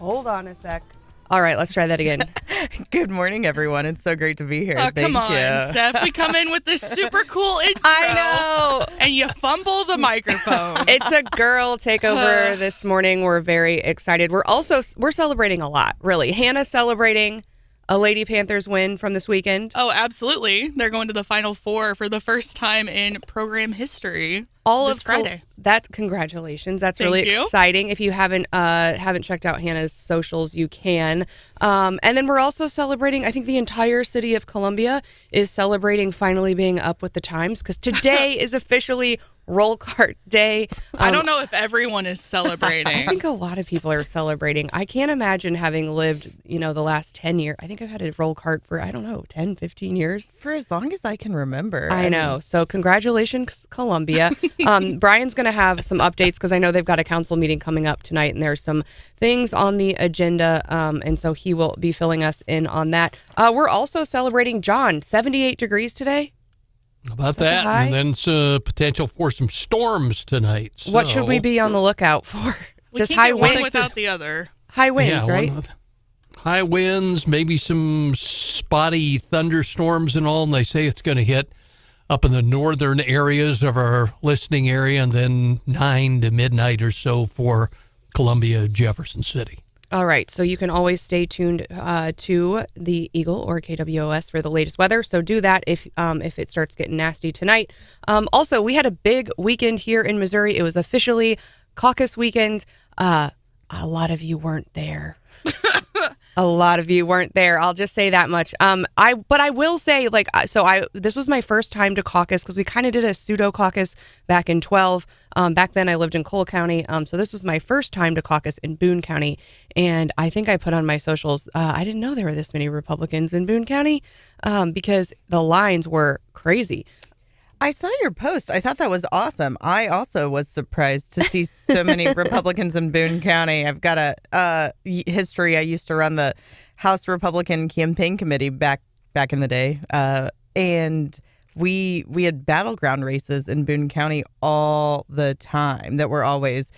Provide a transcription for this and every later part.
Hold on a sec. All right, let's try that again. Good morning, everyone. It's so great to be here. Oh, Thank come on, you. Steph. We come in with this super cool intro. I know. And you fumble the microphone. It's a girl takeover this morning. We're very excited. We're celebrating a lot, really. Hannah's celebrating a Lady Panthers win from this weekend. Oh, absolutely. They're going to the Final Four for the first time in program history. All this of Friday. Congratulations. That's Thank really you. exciting. If you haven't checked out Hannah's socials, you can. And then we're also celebrating, I think the entire city of Columbia is celebrating finally being up with the times, because today is officially roll cart day. I don't know if everyone is celebrating. I think a lot of people are celebrating. I can't imagine having lived, the last 10 years. I think I've had a roll cart for, 10, 15 years. For as long as I can remember. I know. So congratulations, Columbia. Brian's going to have some updates because I know they've got a council meeting coming up tonight, and there's some things on the agenda, and so he will be filling us in on that. We're also celebrating John, 78 degrees today. How about that? And then potential for some storms tonight. So. What should we be on the lookout for? Just high wind without the other. High winds, right? High winds, maybe some spotty thunderstorms and all. And they say it's going to hit up in the northern areas of our listening area, and then 9 to midnight or so for Columbia, Jefferson City. All right, so you can always stay tuned to the Eagle or KWOS for the latest weather. So do that if it starts getting nasty tonight. Also, we had a big weekend here in Missouri. It was officially caucus weekend. A lot of you weren't there. A lot of you weren't there. I'll just say that much. But I will say, this was my first time to caucus because we kind of did a pseudo caucus back in 12. Back then I lived in Cole County. So this was my first time to caucus in Boone County. And I think I put on my socials, I didn't know there were this many Republicans in Boone County because the lines were crazy. I saw your post. I thought that was awesome. I also was surprised to see so many Republicans in Boone County. I've got a history. I used to run the House Republican Campaign Committee back in the day, and we had battleground races in Boone County all the time that were always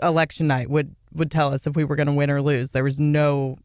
election night would tell us if we were going to win or lose. There was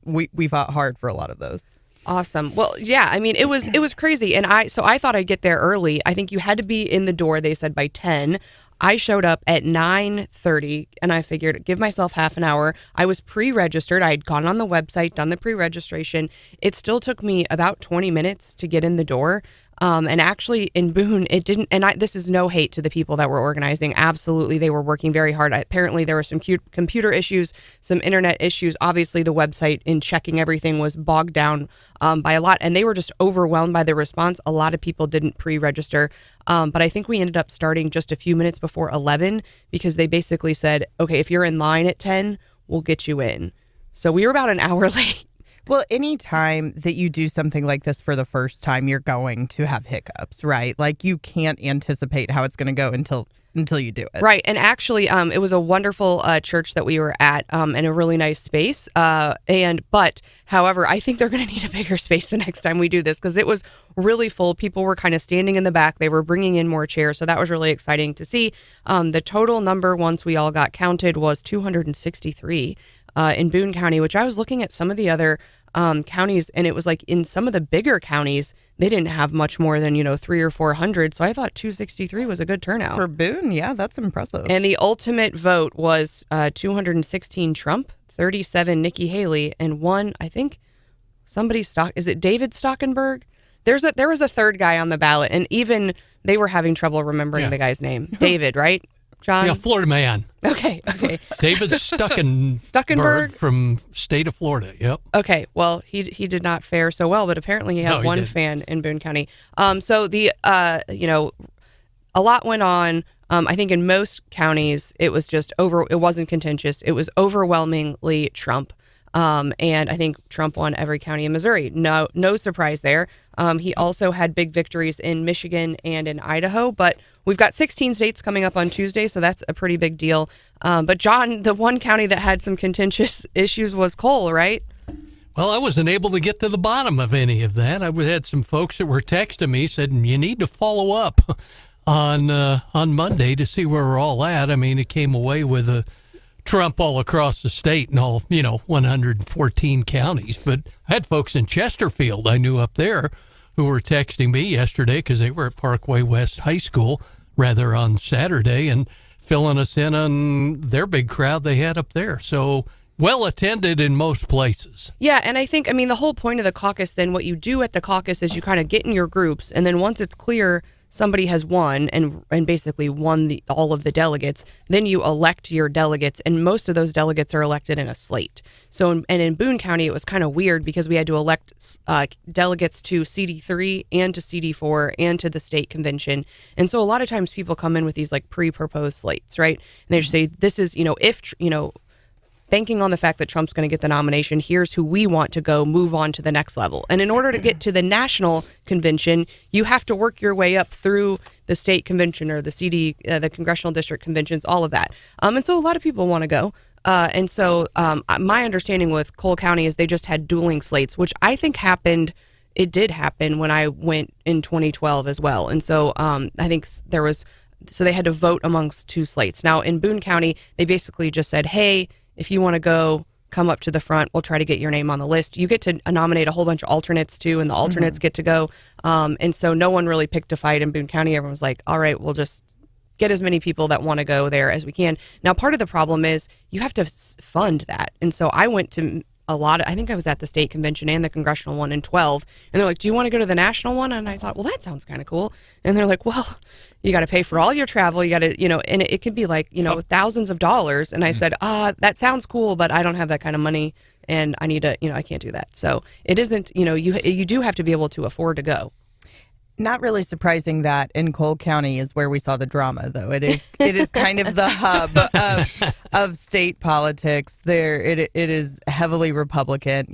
we fought hard for a lot of those. Awesome. Well, yeah, I mean, it was crazy. And I thought I'd get there early. I think you had to be in the door, they said, by 10. I showed up at 9:30, and I figured give myself half an hour. I was pre-registered. I had gone on the website, done the pre-registration. It still took me about 20 minutes to get in the door. And actually in Boone, it didn't, and this is no hate to the people that were organizing. Absolutely, they were working very hard. Apparently there were some computer issues, some internet issues. Obviously the website in checking everything was bogged down by a lot, and they were just overwhelmed by the response. A lot of people didn't pre-register, but I think we ended up starting just a few minutes before 11 because they basically said, okay, if you're in line at 10, we'll get you in. So we were about an hour late. Well, any time that you do something like this for the first time, you're going to have hiccups, right? Like you can't anticipate how it's going to go until you do it. Right. And actually, it was a wonderful church that we were at in a really nice space. But however, I think they're going to need a bigger space the next time we do this because it was really full. People were kind of standing in the back. They were bringing in more chairs. So that was really exciting to see. The total number once we all got counted was 263 in Boone County, which I was looking at some of the other counties, and it was like in some of the bigger counties, they didn't have much more than, 300 or 400. So I thought 263 was a good turnout. For Boone, yeah, that's impressive. And the ultimate vote was 216 Trump, 37 Nikki Haley, and one, I think, is it David Stockenberg? There was a third guy on the ballot, and even they were having trouble remembering the guy's name. David, right? John? Yeah, Florida man. Okay. David Stuckenberg from state of Florida. Yep. Okay. Well, he did not fare so well, but apparently he had one fan in Boone County. So the a lot went on. I think in most counties it was just it wasn't contentious. It was overwhelmingly Trump. And I think Trump won every county in Missouri. No surprise there. He also had big victories in Michigan and in Idaho, but we've got 16 states coming up on Tuesday, so that's a pretty big deal. But John, the one county that had some contentious issues was Cole, right? Well, I wasn't able to get to the bottom of any of that. I had some folks that were texting me, said, you need to follow up on Monday to see where we're all at. I mean, it came away with a Trump all across the state and all, 114 counties. But I had folks in Chesterfield I knew up there who were texting me yesterday because they were at Parkway West High School, rather on Saturday, and filling us in on their big crowd they had up there. So well attended in most places. Yeah, and I think, the whole point of the caucus, then what you do at the caucus is you kind of get in your groups, and then once it's clear somebody has won and basically won all of the delegates, then you elect your delegates, and most of those delegates are elected in a slate. So, in Boone County, it was kind of weird because we had to elect delegates to CD3 and to CD4 and to the state convention. And so a lot of times people come in with these like pre-proposed slates, right? And they just say, this is, banking on the fact that Trump's going to get the nomination, here's who we want to go move on to the next level. And in order to get to the national convention, you have to work your way up through the state convention or the the congressional district conventions, all of that. And so a lot of people want to go. And so my understanding with Cole County is they just had dueling slates, which I think happened. It did happen when I went in 2012 as well. And so I think so they had to vote amongst two slates. Now in Boone County, they basically just said, hey, if you want to go, come up to the front. We'll try to get your name on the list. You get to nominate a whole bunch of alternates, too, and the alternates get to go. And so no one really picked a fight in Boone County. Everyone was like, all right, we'll just get as many people that want to go there as we can. Now, part of the problem is you have to fund that. And so I went to I think I was at the state convention and the congressional one in 12. And they're like, do you want to go to the national one? And I thought, well, that sounds kind of cool. And they're like, well, you got to pay for all your travel. You got to, and it could be like, thousands of dollars. And I said, that sounds cool, but I don't have that kind of money. And I need to, I can't do that. So it isn't, you do have to be able to afford to go. Not really surprising that in Cole County is where we saw the drama, though. It is kind of the hub of state politics. It is heavily Republican,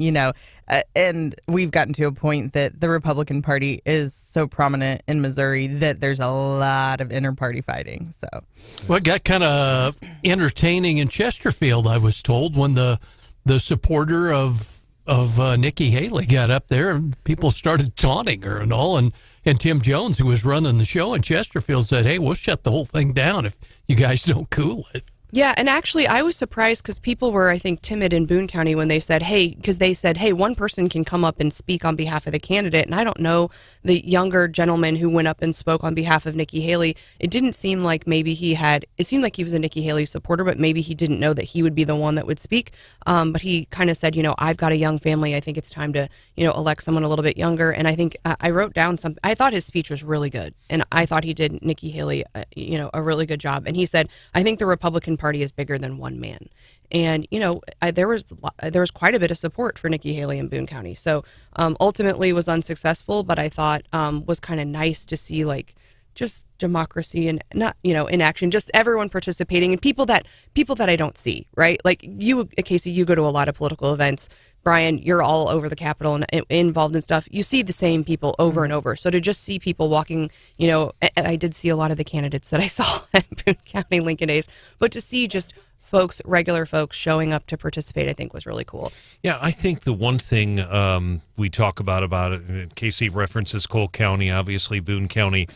and we've gotten to a point that the Republican Party is so prominent in Missouri that there's a lot of inter-party fighting. So, well, it got kind of entertaining in Chesterfield, I was told, when the supporter of Nikki Haley got up there and people started taunting her and all, and Tim Jones, who was running the show in Chesterfield, said, hey, we'll shut the whole thing down if you guys don't cool it. Yeah, and actually I was surprised because people were, I think, timid in Boone County when they said, hey, one person can come up and speak on behalf of the candidate. And I don't know, the younger gentleman who went up and spoke on behalf of Nikki Haley, it didn't seem like it seemed like he was a Nikki Haley supporter, but maybe he didn't know that he would be the one that would speak. But he kind of said, I've got a young family. I think it's time to, elect someone a little bit younger. And I think I wrote down something. I thought his speech was really good. And I thought he did Nikki Haley, a really good job. And he said, I think the Republican Party is bigger than one man. And, there was quite a bit of support for Nikki Haley in Boone County. So ultimately was unsuccessful, but I thought was kind of nice to see just democracy and not, in action, just everyone participating and people that I don't see, right? Like you, Casey, you go to a lot of political events. Brian, you're all over the Capitol and involved in stuff. You see the same people over and over. So to just see people walking, I did see a lot of the candidates that I saw at Boone County Lincoln Days, but to see just regular folks showing up to participate, I think was really cool. Yeah, I think the one thing we talk about it, and Casey references Cole County, obviously Boone County.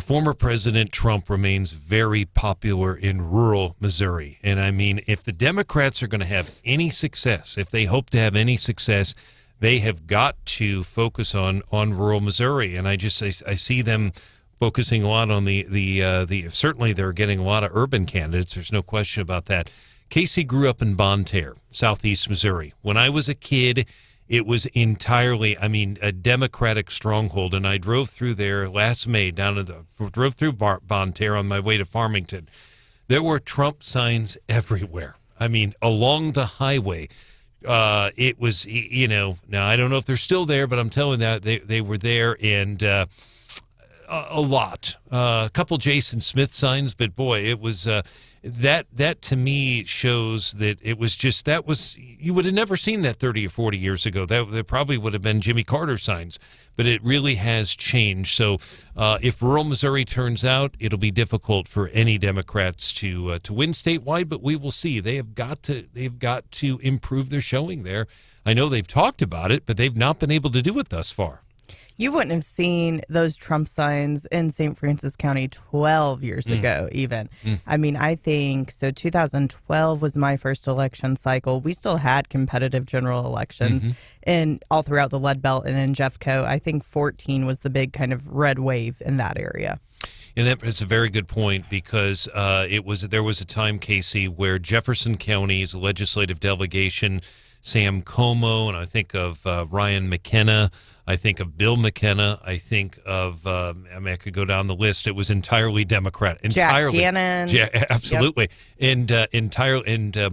Former President Trump remains very popular in rural Missouri. And I mean, if the Democrats are going to have any success, if they hope to have any success, they have got to focus on rural Missouri. And I see them focusing a lot on the certainly they're getting a lot of urban candidates. There's no question about that. Casey grew up in Bonne Terre, southeast Missouri. When I was a kid, it was entirely, a Democratic stronghold. And I drove through there last May drove through Bonne Terre on my way to Farmington. There were Trump signs everywhere. Along the highway. It was, now I don't know if they're still there, but I'm telling that they were there, and a lot. A couple Jason Smith signs, but boy, it was that to me shows that it was just you would have never seen that 30 or 40 years ago. That probably would have been Jimmy Carter signs, but it really has changed. So if rural Missouri turns out, it'll be difficult for any Democrats to win statewide, but we will see. They've got to improve their showing there. I know they've talked about it, but they've not been able to do it thus far. You wouldn't have seen those Trump signs in St. Francis County 12 years ago, even. I mean, I think so. 2012 was my first election cycle. We still had competitive general elections in all throughout the Lead Belt and in Jeffco. I think 14 was the big kind of red wave in that area. And that's a very good point because there was a time, Casey, where Jefferson County's legislative delegation, Sam Como, and I think of Ryan McKenna, I think of Bill McKenna, I think of I could go down the list. It was entirely Democrat, entirely. Jack Gannon, absolutely, and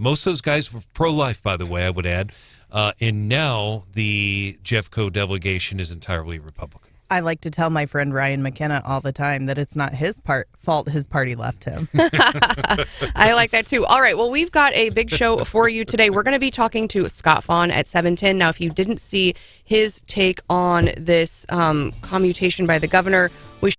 most of those guys were pro-life, by the way, I would add. And now the Jeffco delegation is entirely Republican. I like to tell my friend Ryan McKenna all the time that it's not his fault his party left him. I like that too. All right, well, we've got a big show for you today. We're going to be talking to Scott Faughn at 7:10. Now, if you didn't see his take on this commutation by the governor, we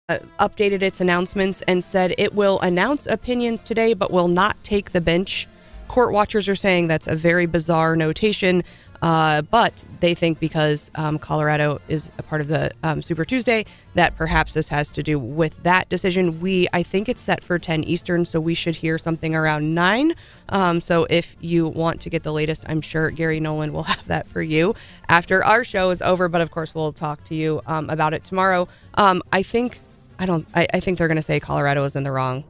updated its announcements and said it will announce opinions today, but will not take the bench. Court watchers are saying that's a very bizarre notation, but they think because Colorado is a part of the Super Tuesday, that perhaps this has to do with that decision. I think it's set for 10 Eastern, so we should hear something around 9. So if you want to get the latest, I'm sure Gary Nolan will have that for you after our show is over. But of course, we'll talk to you about it tomorrow. I think they're going to say Colorado is in the wrong.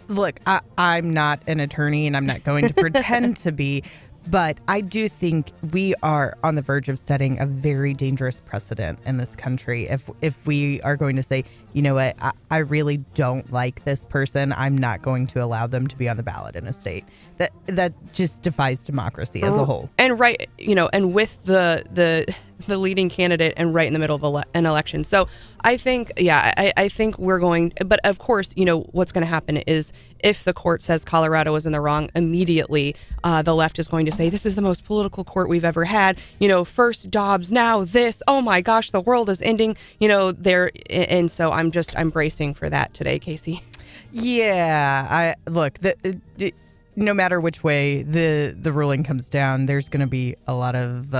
Look, I'm not an attorney and I'm not going to pretend to be, but I do think we are on the verge of setting a very dangerous precedent in this country. If we are going to say, you know what, I really don't like this person, I'm not going to allow them to be on the ballot in a state. That just defies democracy as a whole. And and with the leading candidate and right in the middle of an election. So I think, I think we're going, but of course, what's going to happen is if the court says Colorado is in the wrong, immediately the left is going to say, this is the most political court we've ever had. First Dobbs, now this, oh my gosh, the world is ending, and so I'm bracing for that today, Casey. Yeah, no matter which way the ruling comes down, there's going to be a lot of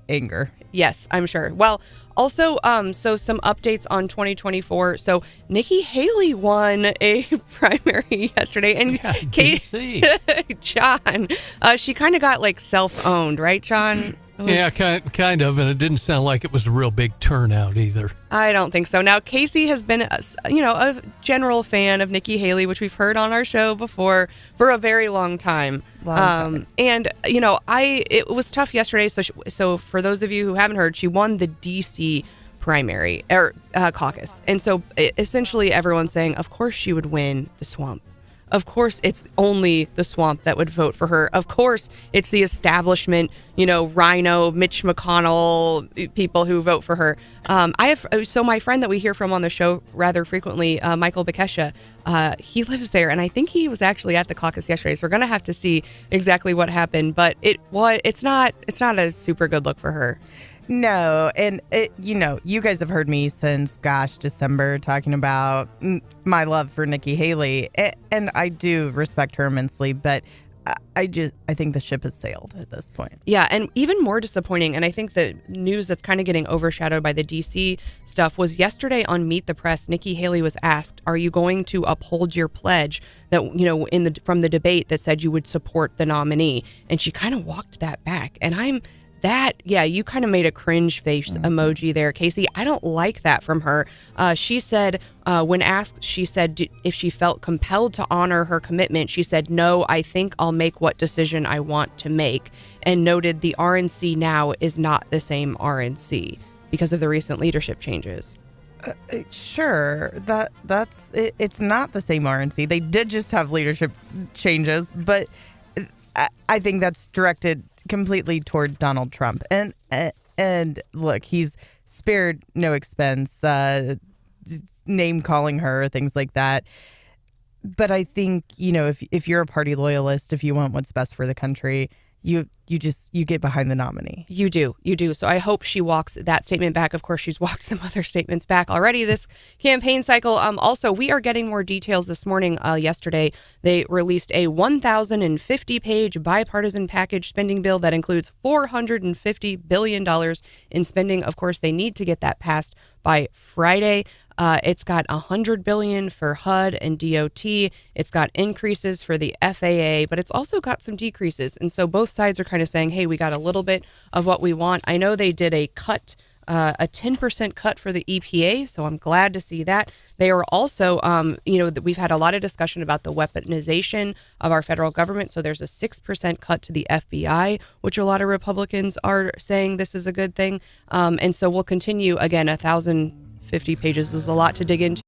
anger. Yes, I'm sure. Well, also, so some updates on 2024. So Nikki Haley won a primary yesterday, and John, she kind of got self-owned, right, John? Yeah, kind of, and it didn't sound like it was a real big turnout either. I don't think so. Now, Casey has been, a general fan of Nikki Haley, which we've heard on our show before for a very long time. And it was tough yesterday. So for those of you who haven't heard, she won the DC primary or caucus, and so essentially everyone's saying, of course she would win the swamp. Of course, it's only the swamp that would vote for her. Of course, it's the establishment, Rhino, Mitch McConnell, people who vote for her. My friend that we hear from on the show rather frequently, Michael Bekesha, he lives there, and I think he was actually at the caucus yesterday. So we're gonna have to see exactly what happened, but it's not a super good look for her. No, and you guys have heard me since, December talking about my love for Nikki Haley, and I do respect her immensely, but I think the ship has sailed at this point. Yeah, and even more disappointing, and I think the news that's kind of getting overshadowed by the DC stuff was yesterday on Meet the Press. Nikki Haley was asked, "Are you going to uphold your pledge that from the debate that said you would support the nominee?" And she kind of walked that back, and you kind of made a cringe face emoji there, Casey. I don't like that from her. She said, when asked, if she felt compelled to honor her commitment, she said, "No, I think I'll make what decision I want to make," and noted the RNC now is not the same RNC because of the recent leadership changes. Sure, that's it. It's not the same RNC. They did just have leadership changes, but I think that's directed completely toward Donald Trump. And look, he's spared no expense, name calling her, things like that. But I think, if you're a party loyalist, if you want what's best for the country, you get behind the nominee. You do. So I hope she walks that statement back. Of course, she's walked some other statements back already this campaign cycle. Also, we are getting more details this morning. Yesterday, they released a 1,050-page bipartisan package spending bill that includes $450 billion in spending. Of course, they need to get that passed by Friday. It's got $100 billion for HUD and DOT. It's got increases for the FAA, but it's also got some decreases. And so both sides are kind of saying, hey, we got a little bit of what we want. I know they did a 10% cut for the EPA, so I'm glad to see that. They are also, we've had a lot of discussion about the weaponization of our federal government. So there's a 6% cut to the FBI, which a lot of Republicans are saying this is a good thing. And so we'll continue, again, 1,050 pages is a lot to dig into.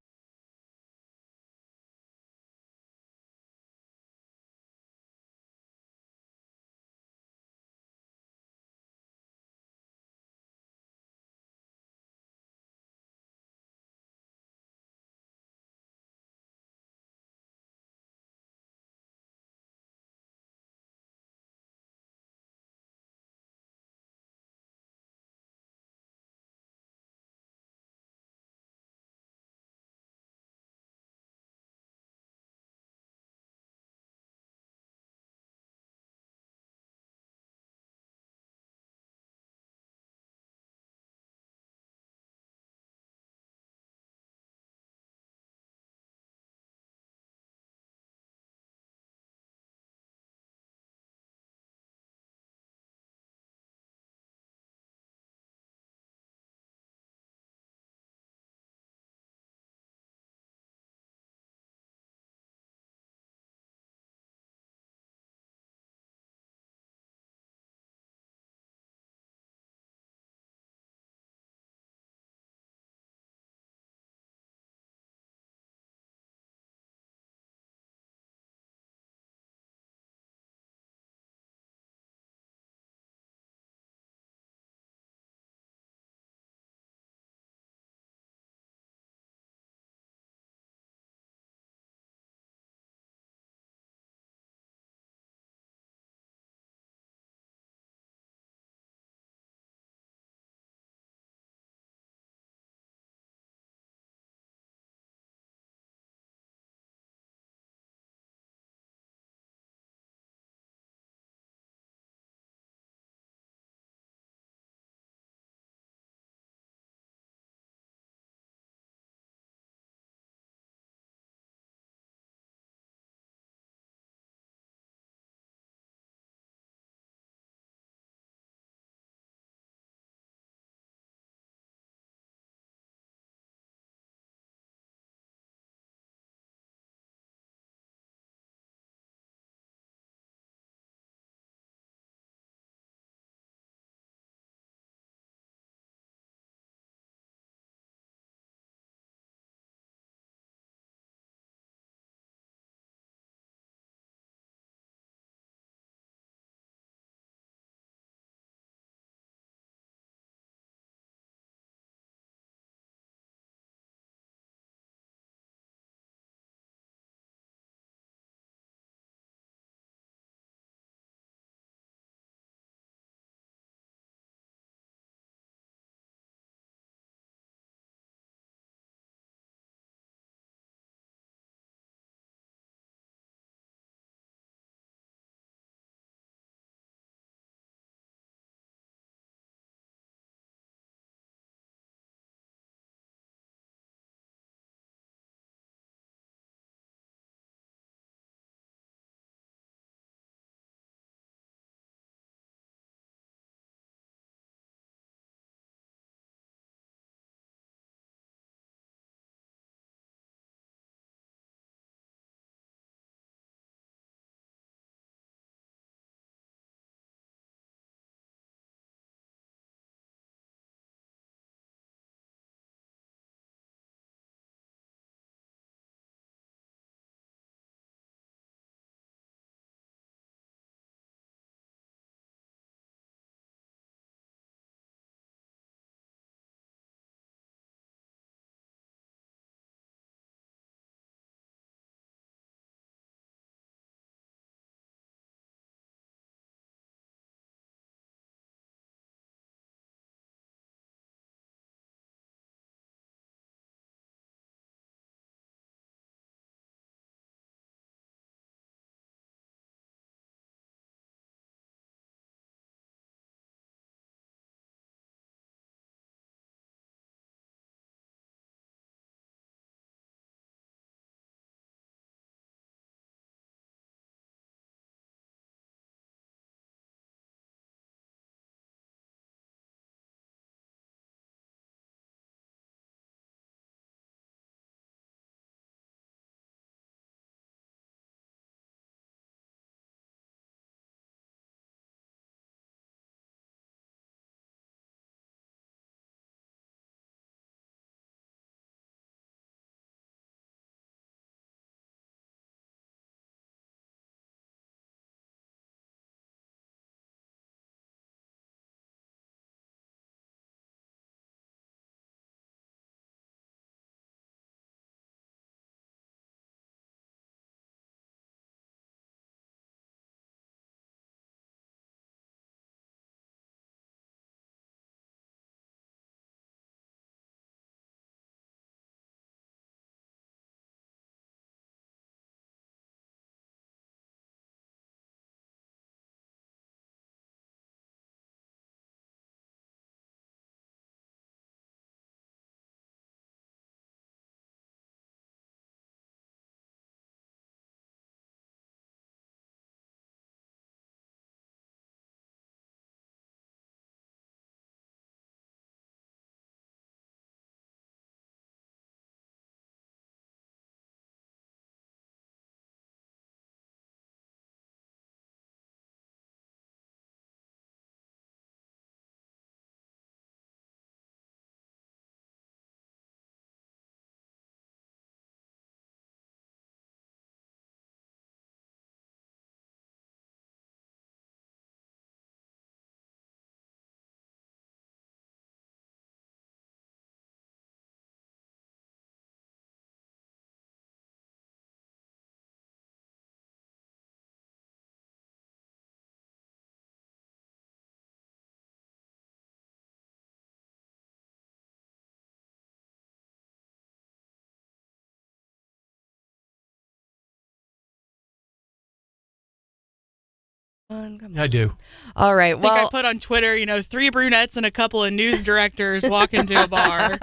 on. Come on. I do. All right. I think I Well, put on Twitter, 3 brunettes and a couple of news directors walk into a bar.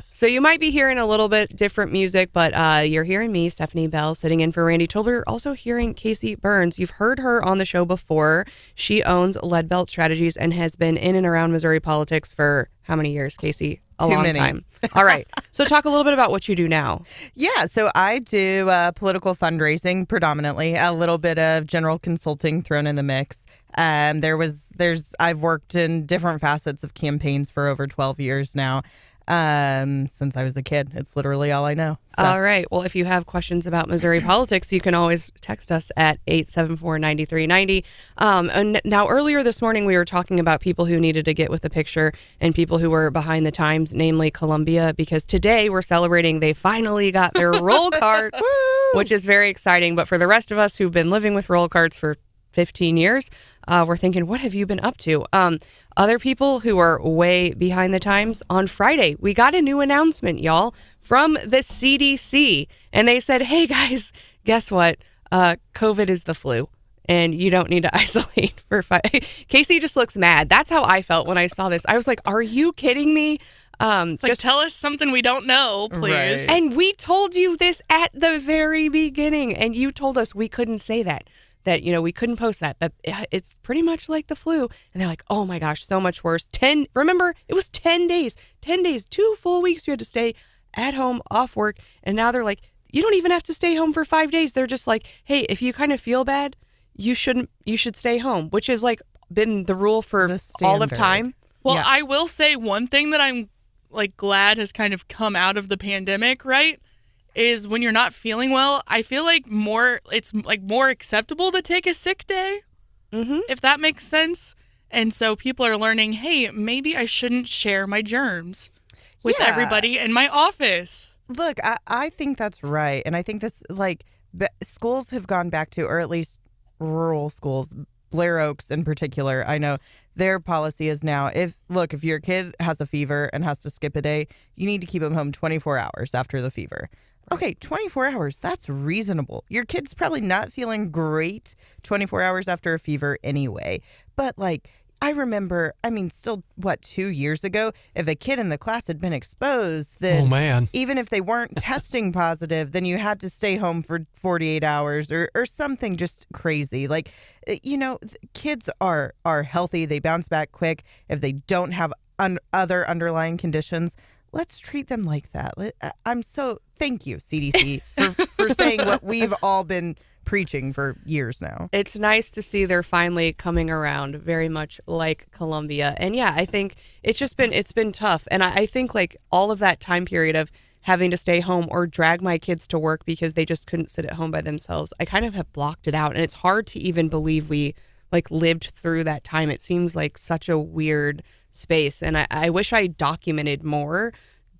so you might be hearing a little bit different music, but you're hearing me, Stephanie Bell, sitting in for Randy Tobler. Also hearing Casey Burns. You've heard her on the show before. She owns Lead Belt Strategies and has been in and around Missouri politics for how many years, Casey? A long time. All right. So talk a little bit about what you do now. Yeah, so I do political fundraising predominantly, a little bit of general consulting thrown in the mix. I've worked in different facets of campaigns for over 12 years now. Since I was a kid. It's literally all I know. So. All right. Well, if you have questions about Missouri politics, you can always text us at 874-9390. And now, earlier this morning, we were talking about people who needed to get with the picture and people who were behind the times, namely Columbia, because today we're celebrating they finally got their roll carts, which is very exciting. But for the rest of us who've been living with roll carts for 15 years, we're thinking, what have you been up to? Other people who are way behind the times, on Friday, we got a new announcement, y'all, from the CDC. And they said, hey, guys, guess what? COVID is the flu, and you don't need to isolate for 5. Casey just looks mad. That's how I felt when I saw this. I was like, are you kidding me? Just tell us something we don't know, please. Right. And we told you this at the very beginning, and you told us we couldn't say that we couldn't post that it's pretty much like the flu. And they're like, oh my gosh, so much worse. Remember, it was 10 days, 2 full weeks you had to stay at home, off work. And now they're like, you don't even have to stay home for 5 days. They're just like, hey, if you kind of feel bad, you should stay home, which is like been the rule for all of time. Well, Yeah. I will say one thing that I'm like glad has kind of come out of the pandemic, right? Is when you're not feeling well, I feel like it's like more acceptable to take a sick day, if that makes sense. And so people are learning, hey, maybe I shouldn't share my germs with Yeah. everybody in my office. Look, I think that's right. And I think this, schools have gone back to, or at least rural schools, Blair Oaks in particular, I know their policy is now, if your kid has a fever and has to skip a day, you need to keep them home 24 hours after the fever. Okay, 24 hours, that's reasonable. Your kid's probably not feeling great 24 hours after a fever anyway. But I remember, still, 2 years ago, if a kid in the class had been exposed, then Oh, man. even if they weren't testing positive, then you had to stay home for 48 hours or something just crazy. Kids are healthy. They bounce back quick if they don't have other underlying conditions. Let's treat them like that. Thank you, CDC, for saying what we've all been preaching for years now. It's nice to see they're finally coming around, very much like Columbia. And yeah, I think it's been tough. And I think all of that time period of having to stay home or drag my kids to work because they just couldn't sit at home by themselves, I kind of have blocked it out. And it's hard to even believe we lived through that time. It seems like such a weird space. And I wish I documented more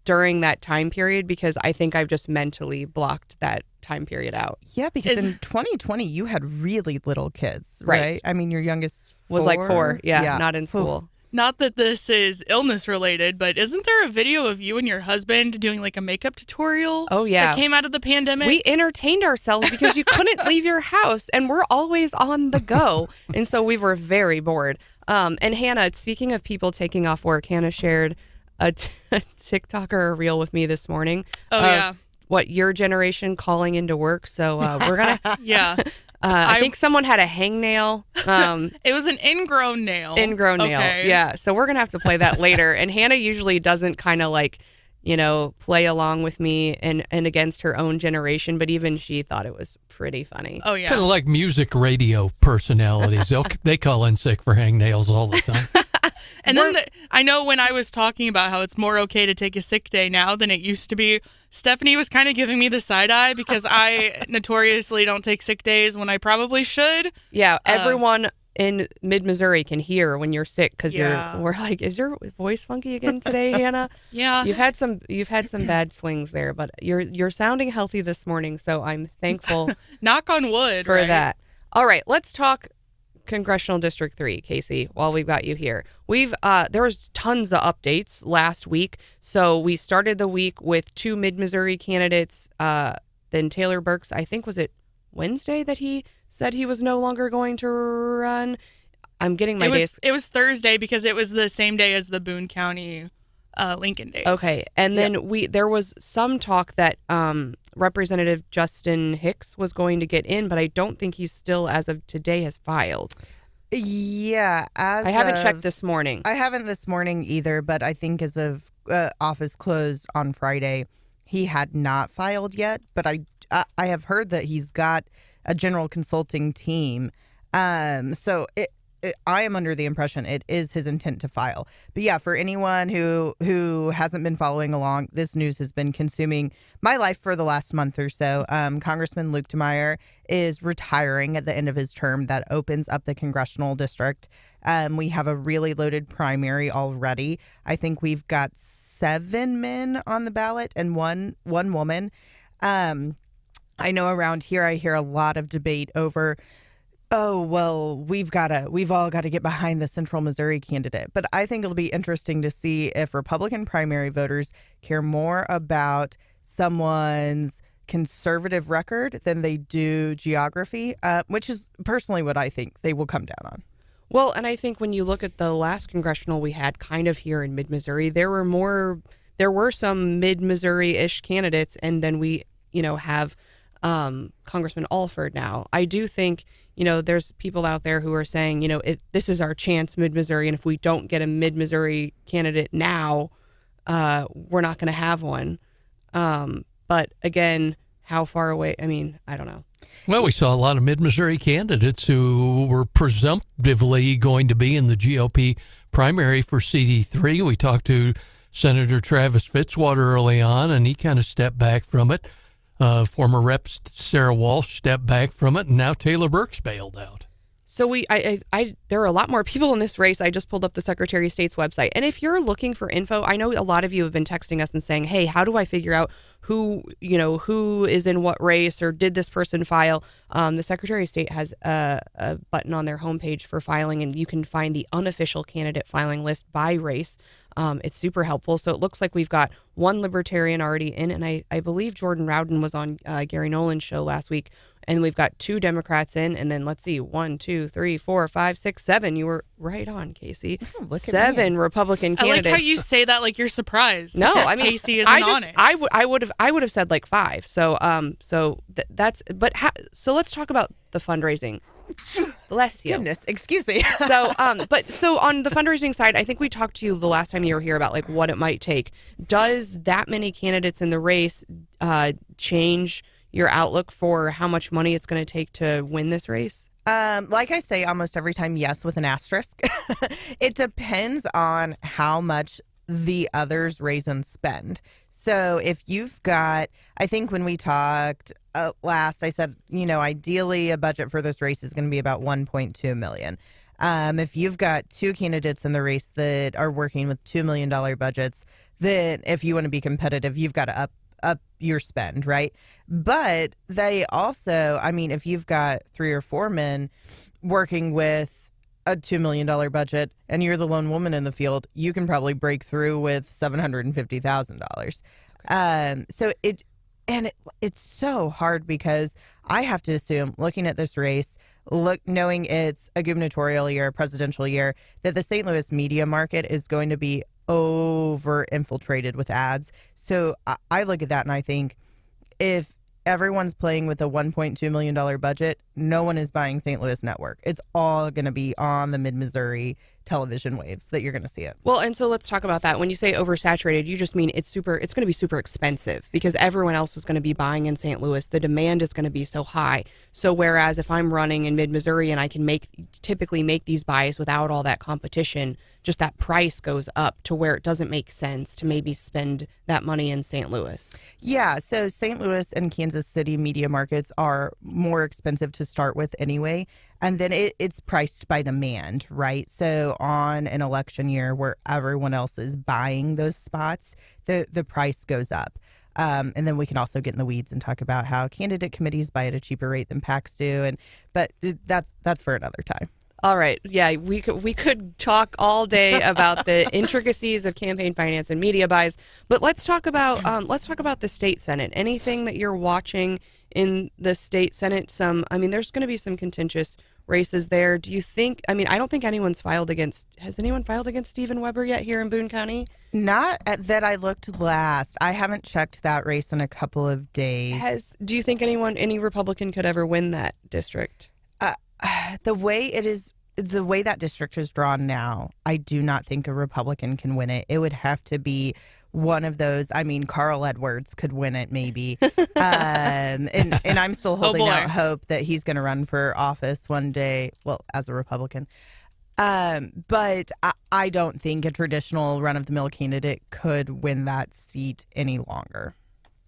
during that time period because I think I've just mentally blocked that time period out. Yeah, because in 2020, you had really little kids, right? Your youngest was 4. Yeah, not in school. Not that this is illness related, but isn't there a video of you and your husband doing a makeup tutorial? Oh, yeah. That came out of the pandemic? We entertained ourselves because you couldn't leave your house and we're always on the go. And so we were very bored. And Hannah, speaking of people taking off work, Hannah shared a TikTok or a reel with me this morning. Oh, yeah. What your generation calling into work. So we're going to... Yeah. I think someone had a hangnail. It was an ingrown nail. Ingrown nail. Okay. Yeah. So we're going to have to play that later. And Hannah usually doesn't kind of play along with me and against her own generation. But even she thought it was pretty funny. Oh, yeah. Kind of like music radio personalities. They call in sick for hangnails all the time. And then I know when I was talking about how it's more okay to take a sick day now than it used to be, Stephanie was kind of giving me the side eye because I notoriously don't take sick days when I probably should. Yeah, everyone in mid-Missouri can hear when you're sick because we're like, is your voice funky again today, Hannah? Yeah. You've had some bad swings there, but you're sounding healthy this morning, so I'm thankful. Knock on wood for right? that. All right, let's talk Congressional District 3, Casey, while we've got you here. There was tons of updates last week. So we started the week with 2 mid-Missouri candidates. Then Taylor Burks, I think, was it Wednesday that he said he was no longer going to run. I'm getting my days. It was Thursday because it was the same day as the Boone County Lincoln days. Okay, and then there was some talk that Representative Justin Hicks was going to get in, but I don't think he's still, as of today, has filed. Yeah, I haven't checked this morning. I haven't this morning either, but I think as of office closed on Friday, he had not filed yet. But I have heard that he's got a general consulting team. So I am under the impression it is his intent to file. But yeah, for anyone who hasn't been following along, this news has been consuming my life for the last month or so. Congressman Luetkemeyer is retiring at the end of his term. That opens up the congressional district. We have a really loaded primary already. I think we've got 7 men on the ballot and one woman. I know around here I hear a lot of debate over, oh, well, we've all got to get behind the Central Missouri candidate. But I think it'll be interesting to see if Republican primary voters care more about someone's conservative record than they do geography, which is personally what I think they will come down on. Well, and I think when you look at the last congressional we had kind of here in mid-Missouri, there were some mid-Missouri-ish candidates, and then we, have Congressman Alford now. I do think, there's people out there who are saying, this is our chance mid-Missouri, and if we don't get a mid-Missouri candidate now, we're not going to have one. But again, how far away? I mean, I don't know. Well, we saw a lot of mid-Missouri candidates who were presumptively going to be in the GOP primary for CD3. We talked to Senator Travis Fitzwater early on, and he kind of stepped back from it. Former Rep Sarah Walsh stepped back from it, and now Taylor Burke's bailed out. So there are a lot more people in this race. I just pulled up the Secretary of State's website. And if you're looking for info, I know a lot of you have been texting us and saying, hey, how do I figure out who is in what race, or did this person file? The Secretary of State has a button on their homepage for filing, and you can find the unofficial candidate filing list by race. It's super helpful. So it looks like we've got one Libertarian already in, and I believe Jordan Rowden was on Gary Nolan's show last week, and we've got 2 Democrats in, and then let's see, 1, 2, 3, 4, 5, 6, 7. You were right on, Casey. Look 7 Republican candidates. I like how you say that like you're surprised. No, I mean, Casey isn't on it. I would have said like 5. So so let's talk about the fundraising. Bless you. Goodness, excuse me. So on the fundraising side, I think we talked to you the last time you were here about like what it might take. Does that many candidates in the race change your outlook for how much money it's going to take to win this race? Like I say almost every time, yes, with an asterisk. It depends on how much the others raise and spend. So if you've got, I think when we talked last, I said, ideally a budget for this race is going to be about $1.2 million. If you've got 2 candidates in the race that are working with $2 million budgets, then if you want to be competitive, you've got to up your spend, right? But they also, if you've got 3 or 4 men working with a $2 million budget and you're the lone woman in the field, you can probably break through with $750,000. So it's so hard because I have to assume, looking at this race, knowing it's a gubernatorial year, a presidential year, that the St. Louis media market is going to be over infiltrated with ads. So I look at that and I think, if everyone's playing with a $1.2 million budget, no one is buying St. Louis network. It's all going to be on the mid-Missouri television waves that you're going to see it. Well, and so let's talk about that. When you say oversaturated, you just mean it's going to be super expensive because everyone else is going to be buying in St. Louis. The demand is going to be so high. So whereas if I'm running in mid-Missouri and I can typically make these buys without all that competition, just that price goes up to where it doesn't make sense to maybe spend that money in St. Louis. Yeah, so St. Louis and Kansas City media markets are more expensive to start with anyway. And then it's priced by demand, right? So on an election year where everyone else is buying those spots, the price goes up. And then we can also get in the weeds and talk about how candidate committees buy at a cheaper rate than PACs do. But that's for another time. All right. Yeah, we could talk all day about the intricacies of campaign finance and media buys, but let's talk about the state Senate. Anything that you're watching in the state Senate. There's going to be some contentious races there. Do you think, I don't think has anyone filed against Stephen Weber yet here in Boone County? Not that I looked last. I haven't checked that race in a couple of days. Do you think any Republican could ever win that district? The way that district is drawn now, I do not think a Republican can win it. It would have to be one of those. Carl Edwards could win it, maybe. And I'm still holding out hope that he's going to run for office one day. Well, as a Republican. But I don't think a traditional run-of-the-mill candidate could win that seat any longer.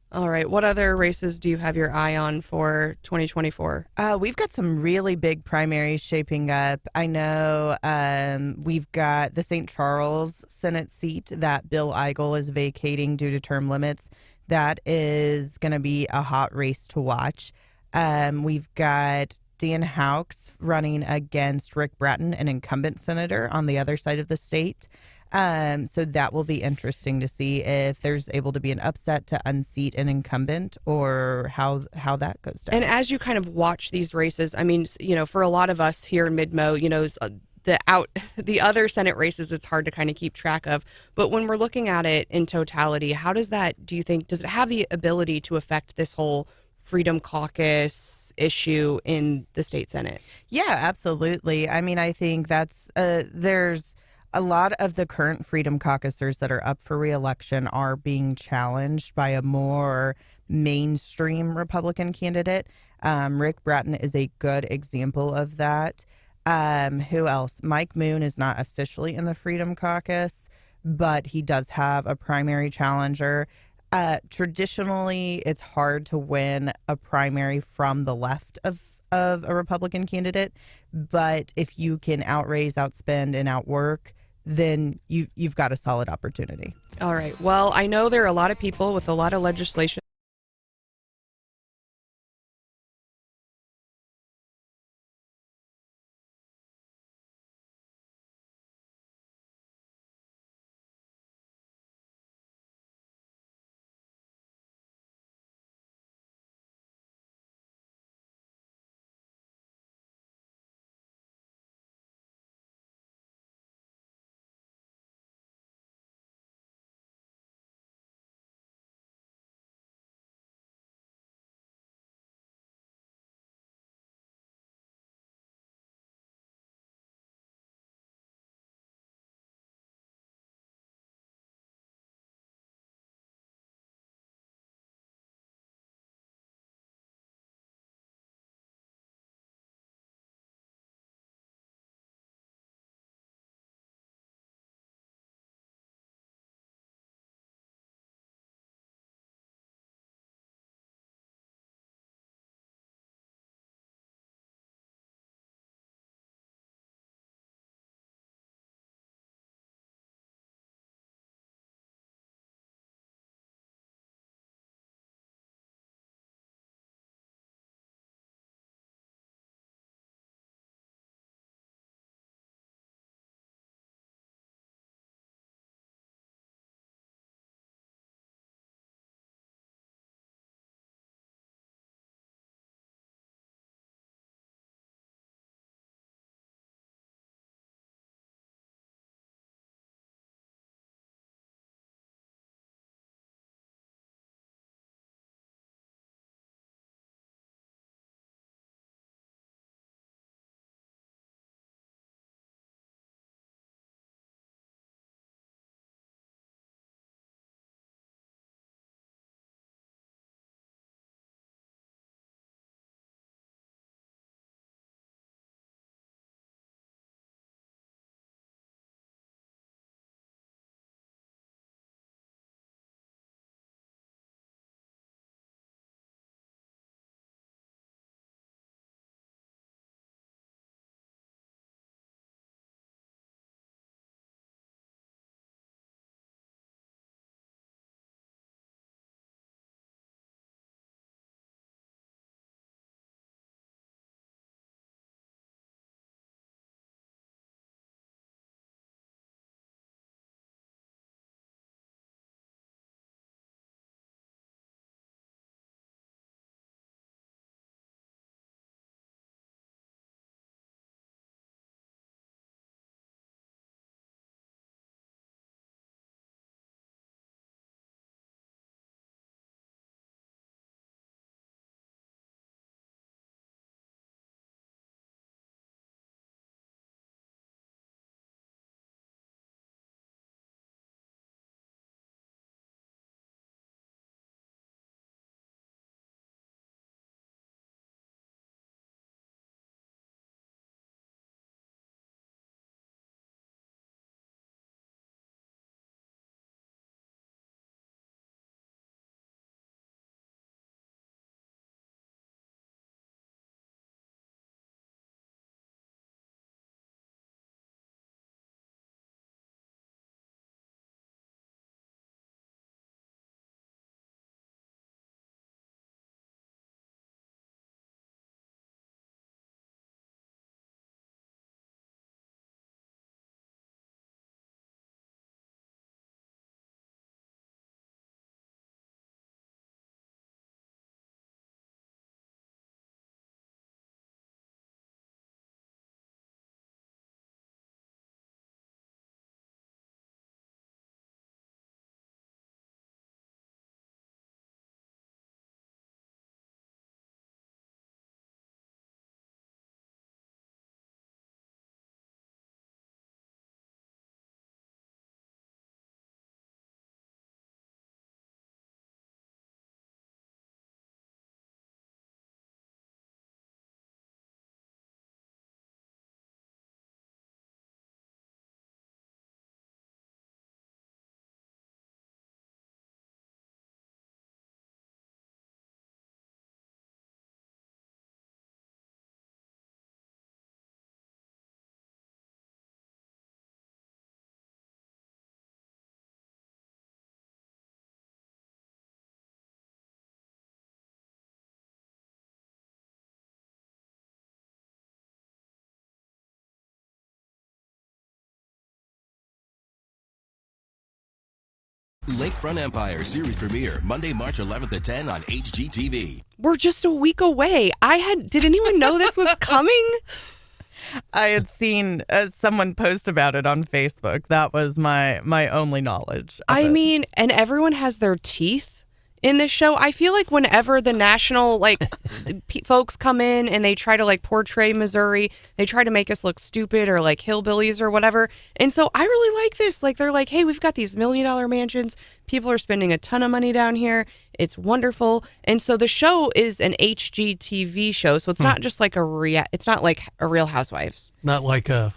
All right. What other races do you have your eye on for 2024? We've got some really big primaries shaping up. I know we've got the St. Charles Senate seat that Bill Eigel is vacating due to term limits. That is going to be a hot race to watch. We've got Dan Houks running against Rick Bratton, an incumbent senator on the other side of the state. So that will be interesting to see if there's able to be an upset to unseat an incumbent or how that goes down. And as you kind of watch these races, for a lot of us here in Mid-Mo, the other Senate races, it's hard to kind of keep track of. But when we're looking at it in totality, does it have the ability to affect this whole Freedom Caucus issue in the state Senate? Yeah, absolutely. I think that's there's a lot of the current Freedom Caucusers that are up for re-election are being challenged by a more mainstream Republican candidate. Rick Bratton is a good example of that. Who else? Mike Moon is not officially in the Freedom Caucus, but he does have a primary challenger. Traditionally, it's hard to win a primary from the left of a Republican candidate, but if you can outraise, outspend, and outwork, then you've got a solid opportunity. All right. Well, I know there are a lot of people with a lot of legislation Lakefront Empire series premiere Monday, March 11th at 10 on HGTV. We're just a week away. Did anyone know this was coming? I had seen someone post about it on Facebook. That was my only knowledge of it. mean, and everyone has their teeth in this show. I feel like whenever the national folks come in and they try to portray Missouri, they try to make us look stupid or like hillbillies or whatever. And so I really like this. They're like, hey, we've got these $1 million mansions. People are spending a ton of money down here. It's wonderful. And so the show is an HGTV show. So it's not just it's not like a Real Housewives. Not like a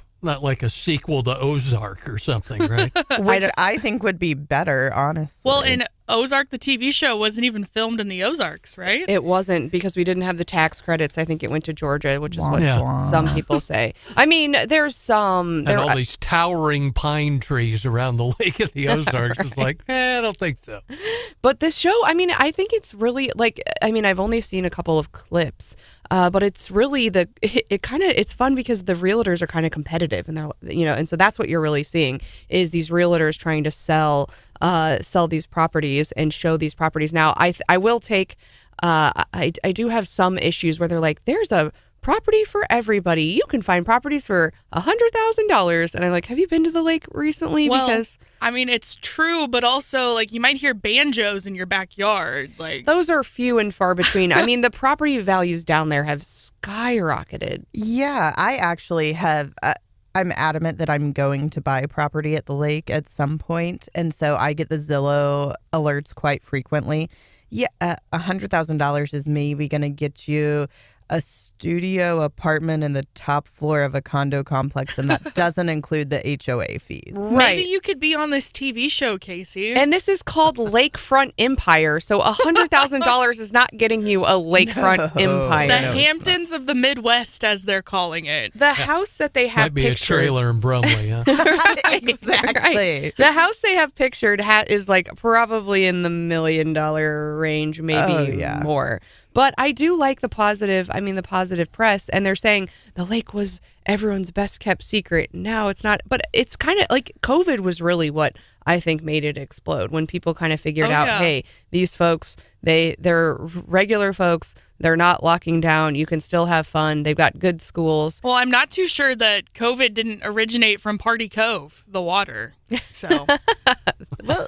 sequel to Ozark or something, right? Which I think would be better, honestly. Well, in Ozark, the TV show wasn't even filmed in the Ozarks, right? It wasn't because we didn't have the tax credits. I think it went to Georgia, which is what Yeah. some people say. I mean, there's some... And all these towering pine trees around the lake of the Ozarks. Right. It's like, I don't think so. But this show, I mean, I think it's really I've only seen a couple of clips, but it's really it's fun because the realtors are kind of competitive, and they're and so that's what you're really seeing is these realtors trying to sell these properties and show these properties. Now, I will take I do have some issues where they're like, there's a property for everybody. You can find properties for $100,000. And I'm like, have you been to the lake recently? Well, because I mean, it's true, but also you might hear banjos in your backyard. those are few and far between. I mean, the property values down there have skyrocketed. Yeah, I actually have. I'm adamant that I'm going to buy property at the lake at some point, and so I get the Zillow alerts quite frequently. Yeah, $100,000 is maybe going to get you a studio apartment in the top floor of a condo complex, and that doesn't include the HOA fees. Right. Maybe you could be on this TV show, Casey. And this is called Lakefront Empire. So $100,000 is not getting you a lakefront empire. the No, it's Hamptons of the Midwest, as they're calling it. The house that they have Might be pictured, a trailer in Brumley, huh? Exactly. Right. The house they have pictured is probably in the $1 million range, maybe more. But I do like the positive press, and they're saying the lake was everyone's best kept secret. Now it's not, but it's kind of like COVID was really what I think made it explode when people kind of figured out, hey, these folks, they're regular folks. They're not locking down. You can still have fun. They've got good schools. Well, I'm not too sure that COVID didn't originate from Party Cove, the water. So, Well,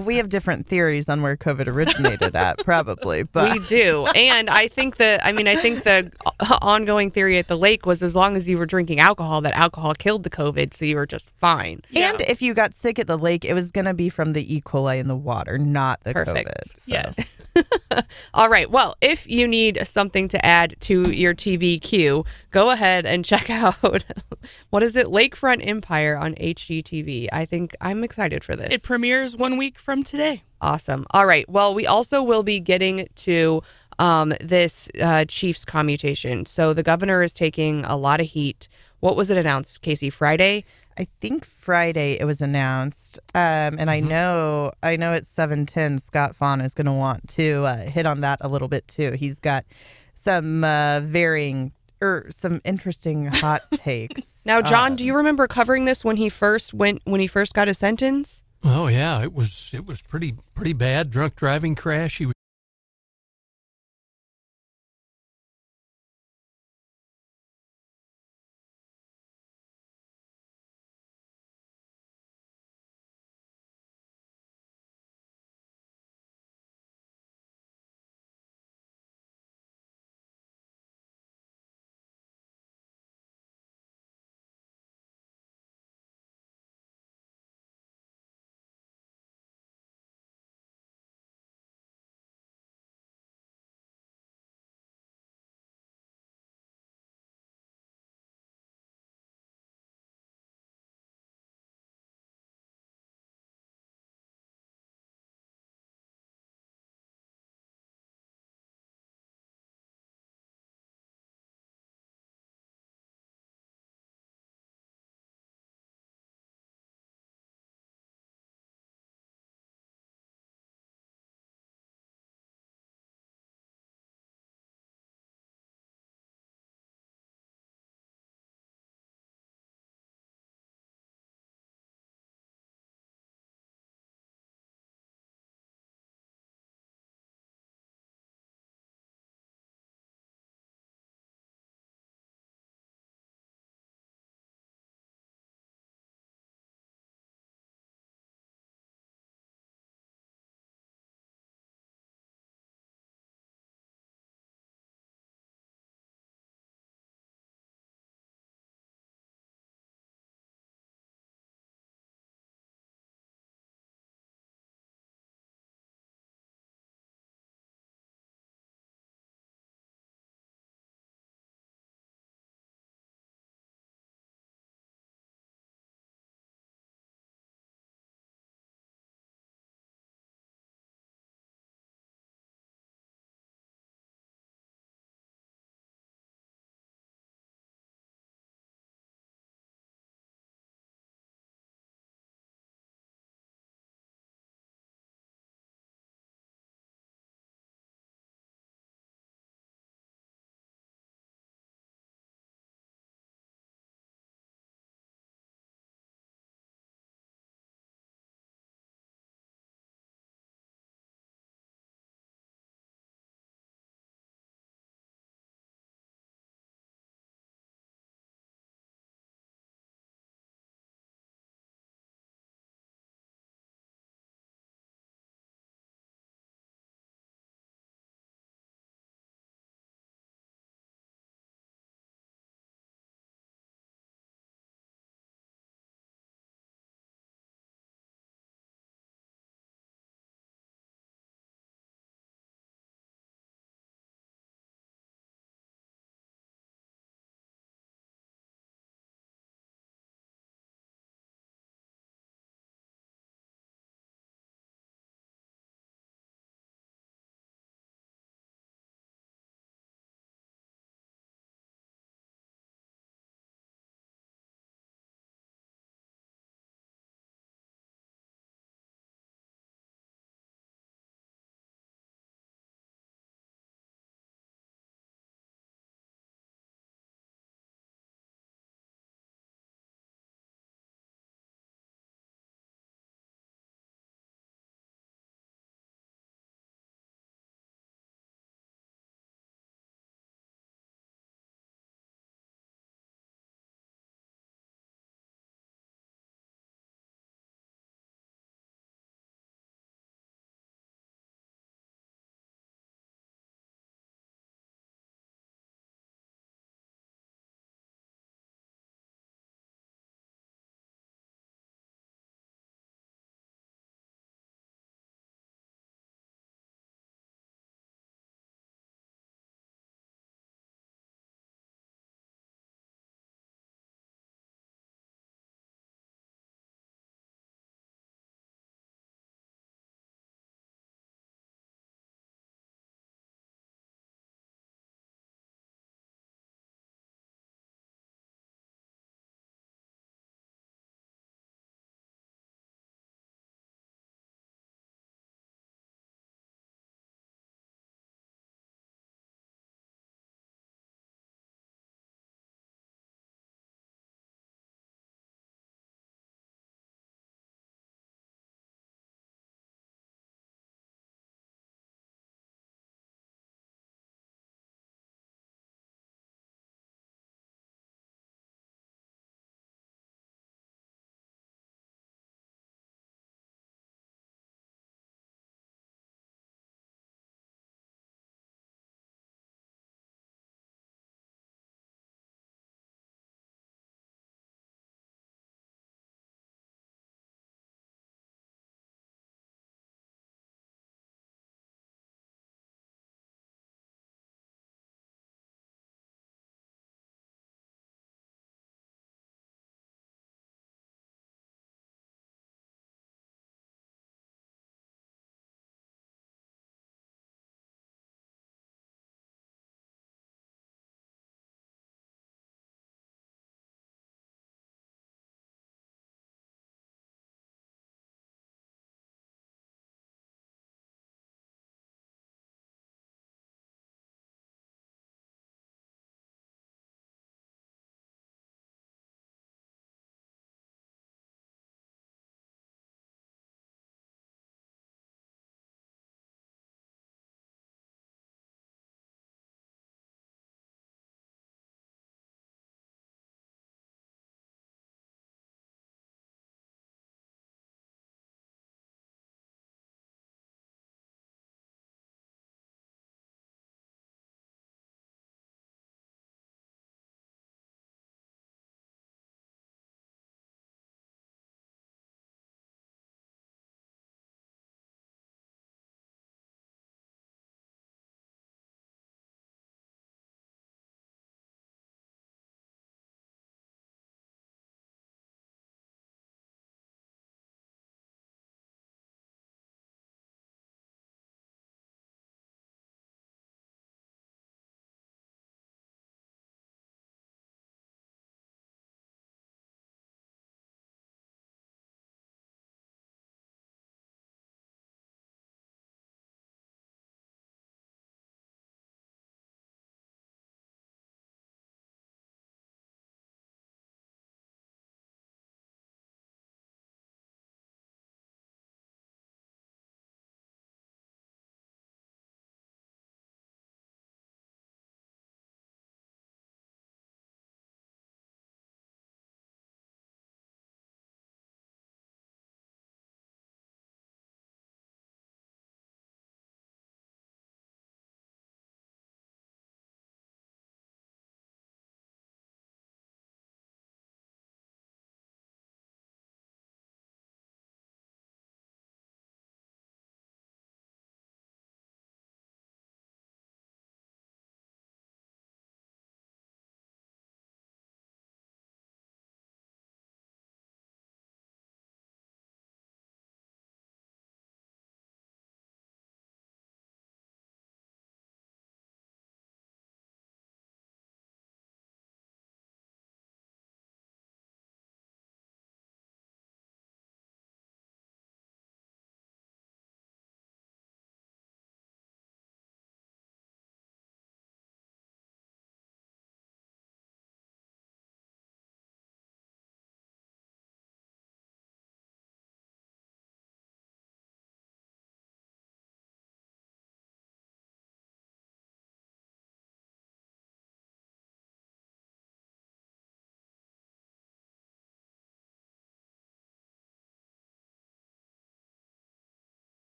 we have different theories on where COVID originated at, probably. But We do. And I think the ongoing theory at the lake was as long as you were drinking alcohol, that alcohol killed the COVID, so you were just fine. And if you got sick at the lake, it was going to be from the E. coli in the water, not the Perfect. COVID. So. yes. All right. Well, if you need something to add to your TV queue, go ahead and check out, what is it? Lakefront Empire on HGTV. I think I'm excited for this. It premieres 1 week from today. Awesome. All right. Well, we also will be getting to this Chiefs commutation. So the governor is taking a lot of heat. What was it announced, Casey? Friday? I think Friday it was announced, and I know at 7:10 Scott Faughn is going to want to hit on that a little bit too. He's got some some interesting hot takes. Now, John, do you remember covering this when he first got his sentence? Oh yeah, it was pretty bad. Drunk driving crash. He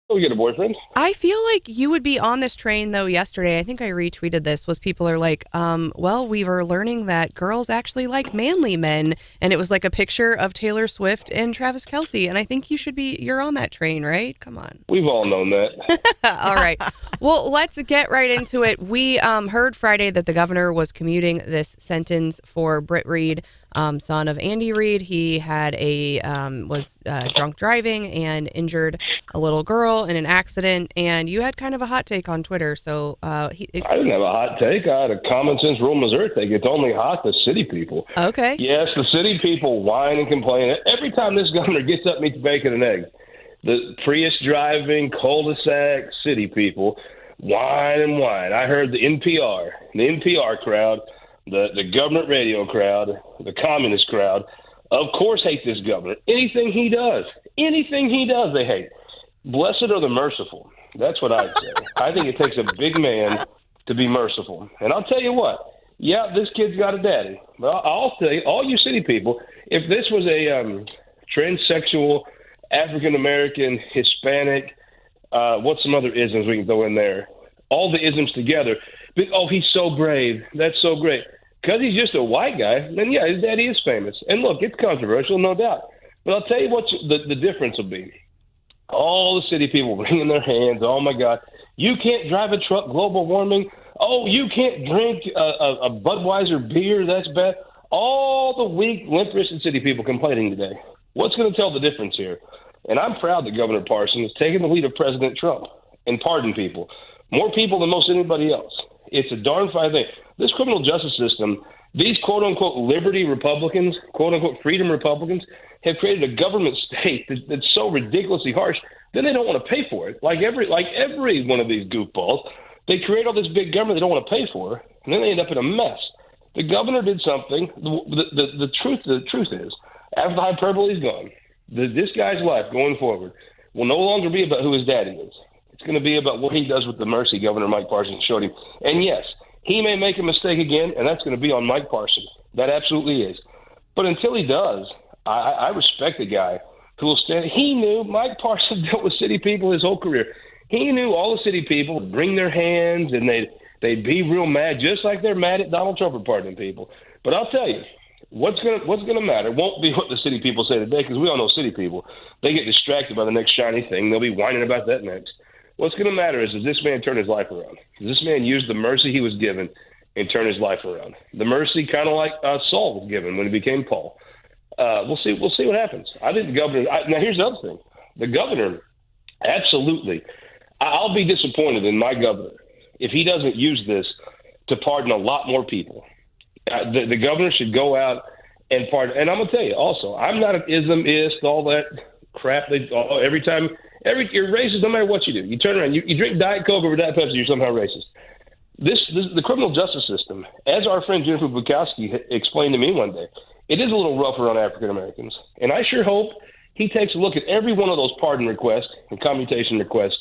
Go get a boyfriend. I feel like you would be on this train, though, yesterday. I think I retweeted this, was people are like, well, we were learning that girls actually like manly men. And it was like a picture of Taylor Swift and Travis Kelce. And I think you're on that train, right? Come on. We've all known that. All right. Well, let's get right into it. We heard Friday that the governor was commuting this sentence for Britt Reed, son of Andy Reed. He had was drunk driving and injured a little girl in an accident, and you had kind of a hot take on Twitter. So I didn't have a hot take. I had a common sense rural Missouri take. It's only hot the city people. Okay. Yes, the city people whine and complain. Every time this governor gets up and eats bacon and eggs, the Prius driving, cul-de-sac city people whine and whine. I heard the NPR crowd, the government radio crowd, the communist crowd, of course hate this governor. Anything he does, they hate. Blessed are the merciful. That's what I'd say. I think it takes a big man to be merciful. And I'll tell you what, yeah, this kid's got a daddy. But I'll tell you, all you city people, if this was a transsexual, African-American, Hispanic, what's some other isms we can throw in there? All the isms together. But, oh, he's so brave. That's so great. Because he's just a white guy, then, yeah, his daddy is famous. And, look, it's controversial, no doubt. But I'll tell you what the difference will be. All the city people wringing their hands. Oh, my God. You can't drive a truck, global warming. Oh, you can't drink a Budweiser beer. That's bad. All the weak, limp-wristed city people complaining today. What's going to tell the difference here? And I'm proud that Governor Parsons has taken the lead of President Trump and pardoned people. More people than most anybody else. It's a darn fine thing. This criminal justice system, these quote-unquote liberty Republicans, quote-unquote freedom Republicans, have created a government state that's so ridiculously harsh, then they don't want to pay for it. Like every one of these goofballs, they create all this big government they don't want to pay for, and then they end up in a mess. The governor did something. The truth is, after the hyperbole is gone, this guy's life going forward will no longer be about who his daddy is. It's going to be about what he does with the mercy Governor Mike Parsons showed him. And yes, he may make a mistake again, and that's going to be on Mike Parsons. That absolutely is. But until he does, I respect the guy who will stand. He knew Mike Parsons dealt with city people his whole career. He knew all the city people would bring their hands, and they'd be real mad, just like they're mad at Donald Trump for pardoning people. But I'll tell you, what's going to matter won't be what the city people say today, because we all know city people. They get distracted by the next shiny thing. They'll be whining about that next. What's going to matter is, does this man turn his life around? Does this man use the mercy he was given and turn his life around? The mercy kind of like Saul was given when he became Paul. We'll see what happens. I think the governor – now, here's the other thing. The governor, absolutely – I'll be disappointed in my governor if he doesn't use this to pardon a lot more people. The governor should go out and pardon. And I'm going to tell you also, I'm not an ismist, all that crap. You're racist no matter what you do. You turn around, you drink Diet Coke over Diet Pepsi, you're somehow racist. The criminal justice system, as our friend Jennifer Bukowski explained to me one day, it is a little rougher on African Americans. And I sure hope he takes a look at every one of those pardon requests and commutation requests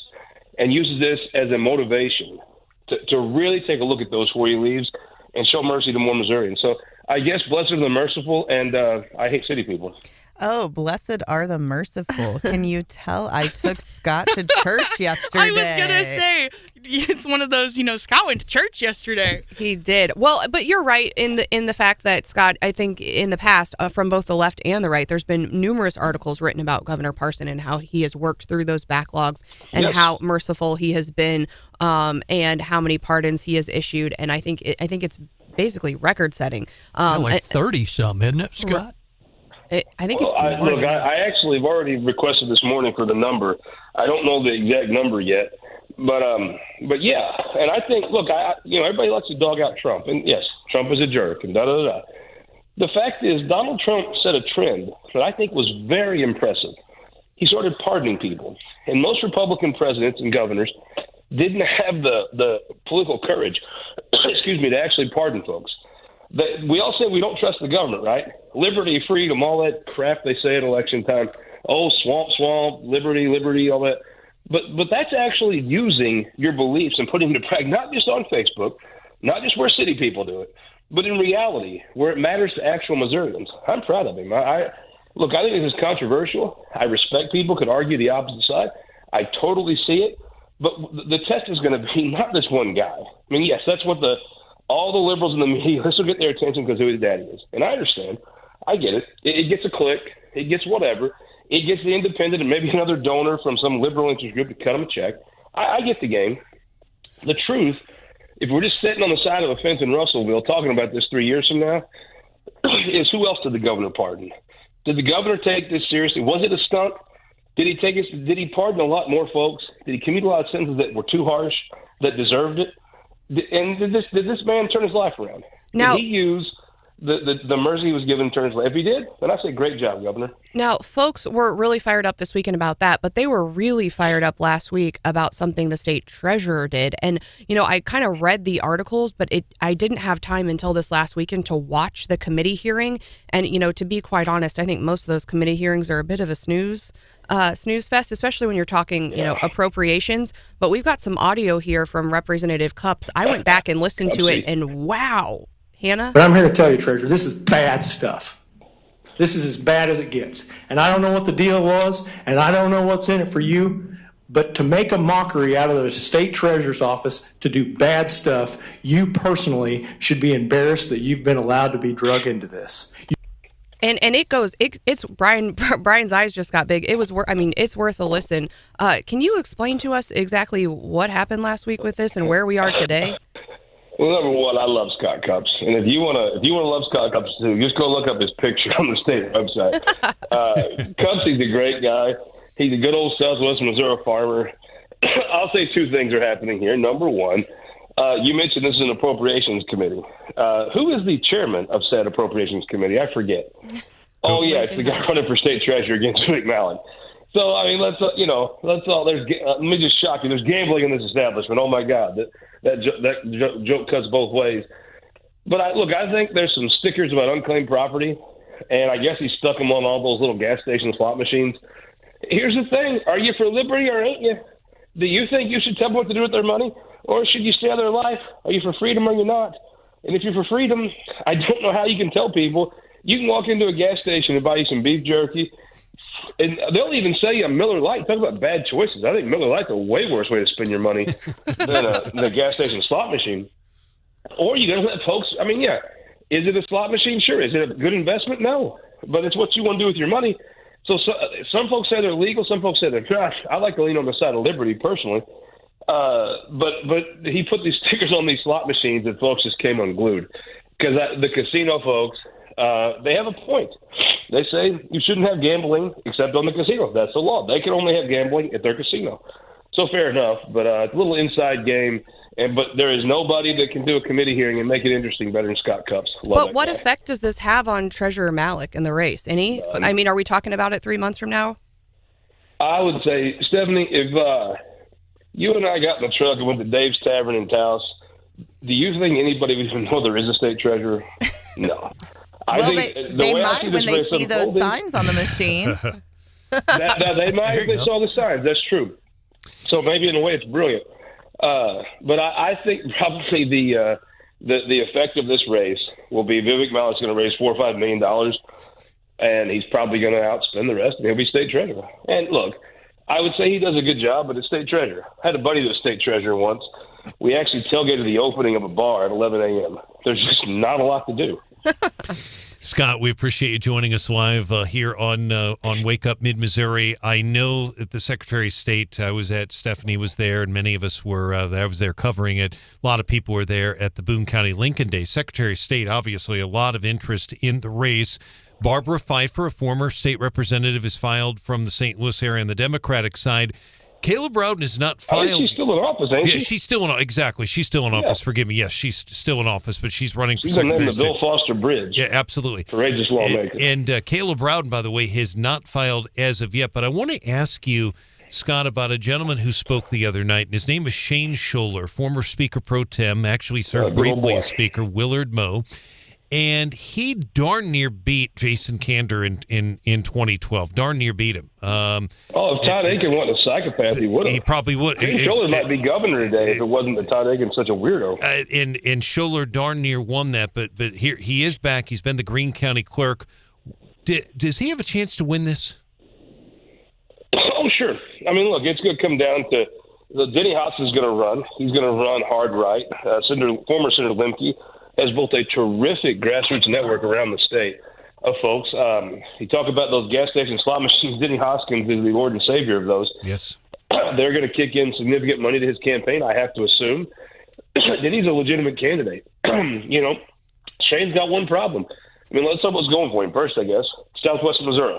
and uses this as a motivation to really take a look at those before he leaves and show mercy to more Missourians. So I guess blessed are the merciful, and I hate city people. Oh, blessed are the merciful. Can you tell I took Scott to church yesterday? I was going to say, it's one of those, Scott went to church yesterday. He did. Well, but you're right in the fact that, Scott, I think in the past, from both the left and the right, there's been numerous articles written about Governor Parson and how he has worked through those backlogs and how merciful he has been, and how many pardons he has issued. And I think it's basically record-setting. Like 30-some, isn't it, Scott? I think it's I actually have already requested this morning for the number. I don't know the exact number yet, but yeah. And I think, look, everybody likes to dog out Trump, and yes, Trump is a jerk, and da da da. The fact is, Donald Trump set a trend that I think was very impressive. He started pardoning people, and most Republican presidents and governors didn't have the political courage, to actually pardon folks. We all say we don't trust the government, right? Liberty, freedom, all that crap they say at election time. Oh, swamp, liberty, all that. But that's actually using your beliefs and putting them to practice, not just on Facebook, not just where city people do it, but in reality, where it matters to actual Missourians. I'm proud of him. I think this is controversial. I respect people could argue the opposite side. I totally see it. But the test is going to be not this one guy. I mean, yes, that's what all the liberals in the media, this will get their attention because who his daddy is. And I understand. I get it. It gets a click. It gets whatever. It gets the independent and maybe another donor from some liberal interest group to cut them a check. I get the game. The truth, if we're just sitting on the side of a fence in Russellville talking about this 3 years from now, is who else did the governor pardon? Did the governor take this seriously? Was it a stunt? Did he pardon a lot more folks? Did he commute a lot of sentences that were too harsh, that deserved it? And did this man turn his life around? Now, did he use the mercy he was given to turn his life? If he did, then I say great job, Governor. Now, folks were really fired up this weekend about that, but they were really fired up last week about something the state treasurer did. And, I kind of read the articles, but I didn't have time until this last weekend to watch the committee hearing. And, to be quite honest, I think most of those committee hearings are a bit of a snooze fest, especially when you're talking, appropriations. But we've got some audio here from Representative Cups. I went back and listened to it, and wow, Hannah. But I'm here to tell you, Treasurer, this is bad stuff. This is as bad as it gets. And I don't know what the deal was, and I don't know what's in it for you, but to make a mockery out of the state treasurer's office to do bad stuff, you personally should be embarrassed that you've been allowed to be drug into this. And it's Brian's eyes just got big. It's worth a listen. Can you explain to us exactly what happened last week with this and where we are today? Well, number one, I love Scott Cups, and if you wanna love Scott Cups too, just go look up his picture on the state website. Cups, he's a great guy. He's a good old Southwest Missouri farmer. I'll say two things are happening here. Number one, you mentioned this is an appropriations committee. Who is the chairman of said appropriations committee? I forget. Oh yeah, it's the guy running for state treasurer against McMillan. So I mean, let me just shock you. There's gambling in this establishment. Oh my God, that joke cuts both ways. But I think there's some stickers about unclaimed property, and I guess he stuck them on all those little gas station slot machines. Here's the thing: are you for liberty or ain't you? Do you think you should tell them what to do with their money, or should you stay out of their life? Are you for freedom or you're not? And if you're for freedom, I don't know how you can tell people. You can walk into a gas station and buy you some beef jerky, and they'll even sell you a Miller Lite. Talk about bad choices. I think Miller Lite's a way worse way to spend your money than a gas station slot machine. Or you're going to let folks, is it a slot machine? Sure. Is it a good investment? No. But it's what you want to do with your money. So some folks say they're legal. Some folks say they're trash. I like to lean on the side of liberty personally. But he put these stickers on these slot machines and folks just came unglued. Because the casino folks, they have a point. They say you shouldn't have gambling except on the casino. That's the law. They can only have gambling at their casino. So fair enough, but it's a little inside game. But there is nobody that can do a committee hearing and make it interesting better than Scott Cups. But what effect does this have on Treasurer Malik in the race? Any? Are we talking about it 3 months from now? I would say, Stephanie, if you and I got in the truck and went to Dave's Tavern in Taos, do you think anybody would even know there is a state treasurer? No. They might when they see those signs on the machine. They might if they saw the signs. That's true. So maybe in a way it's brilliant. But I think probably the effect of this race will be Vivek Malik's going to raise $4 or $5 million, and he's probably going to outspend the rest, and he'll be state treasurer. And look, I would say he does a good job, but it's state treasurer. I had a buddy that was state treasurer once. We actually tailgated the opening of a bar at 11 a.m. There's just not a lot to do. Scott, we appreciate you joining us live here on Wake Up Mid-Missouri. I know that the Secretary of State, Stephanie was there, and many of us were. I was there covering it. A lot of people were there at the Boone County Lincoln Day. Secretary of State, obviously, a lot of interest in the race. Barbara Pfeiffer, a former state representative, is filed from the St. Louis area on the Democratic side. Caleb Rowden is not filed. She's still in office, ain't she? Yeah, she's still in exactly. She's still in office. Forgive me. Yes, she's still in office, but she's running for Secretary Secretary of State. the Bill Foster Bridge. Yeah, absolutely. Courageous lawmaker. And Caleb Rowden, by the way, has not filed as of yet. But I want to ask you, Scott, about a gentleman who spoke the other night, and his name is Shane Scholler, former Speaker Pro Tem, actually served briefly as Speaker, Willard Moe. And he darn near beat Jason Kander in 2012. Darn near beat him. If Todd Aiken wasn't a psychopath, he would have. He probably would. Scholler might be governor today if it wasn't that Todd Aiken's such a weirdo. And Scholler darn near won that, but here he is back. He's been the Greene County clerk. Does he have a chance to win this? Oh, sure. I mean, look, it's going to come down to Denny Hoskins is going to run. He's going to run hard right. Former Senator Lemke has built a terrific grassroots network around the state of folks. You talk about those gas station slot machines. Denny Hoskins is the Lord and Savior of those. Yes. They're going to kick in significant money to his campaign, I have to assume. Denny's a legitimate candidate. Shane's got one problem. I mean, let's talk what's going for him first, I guess. Southwestern Missouri.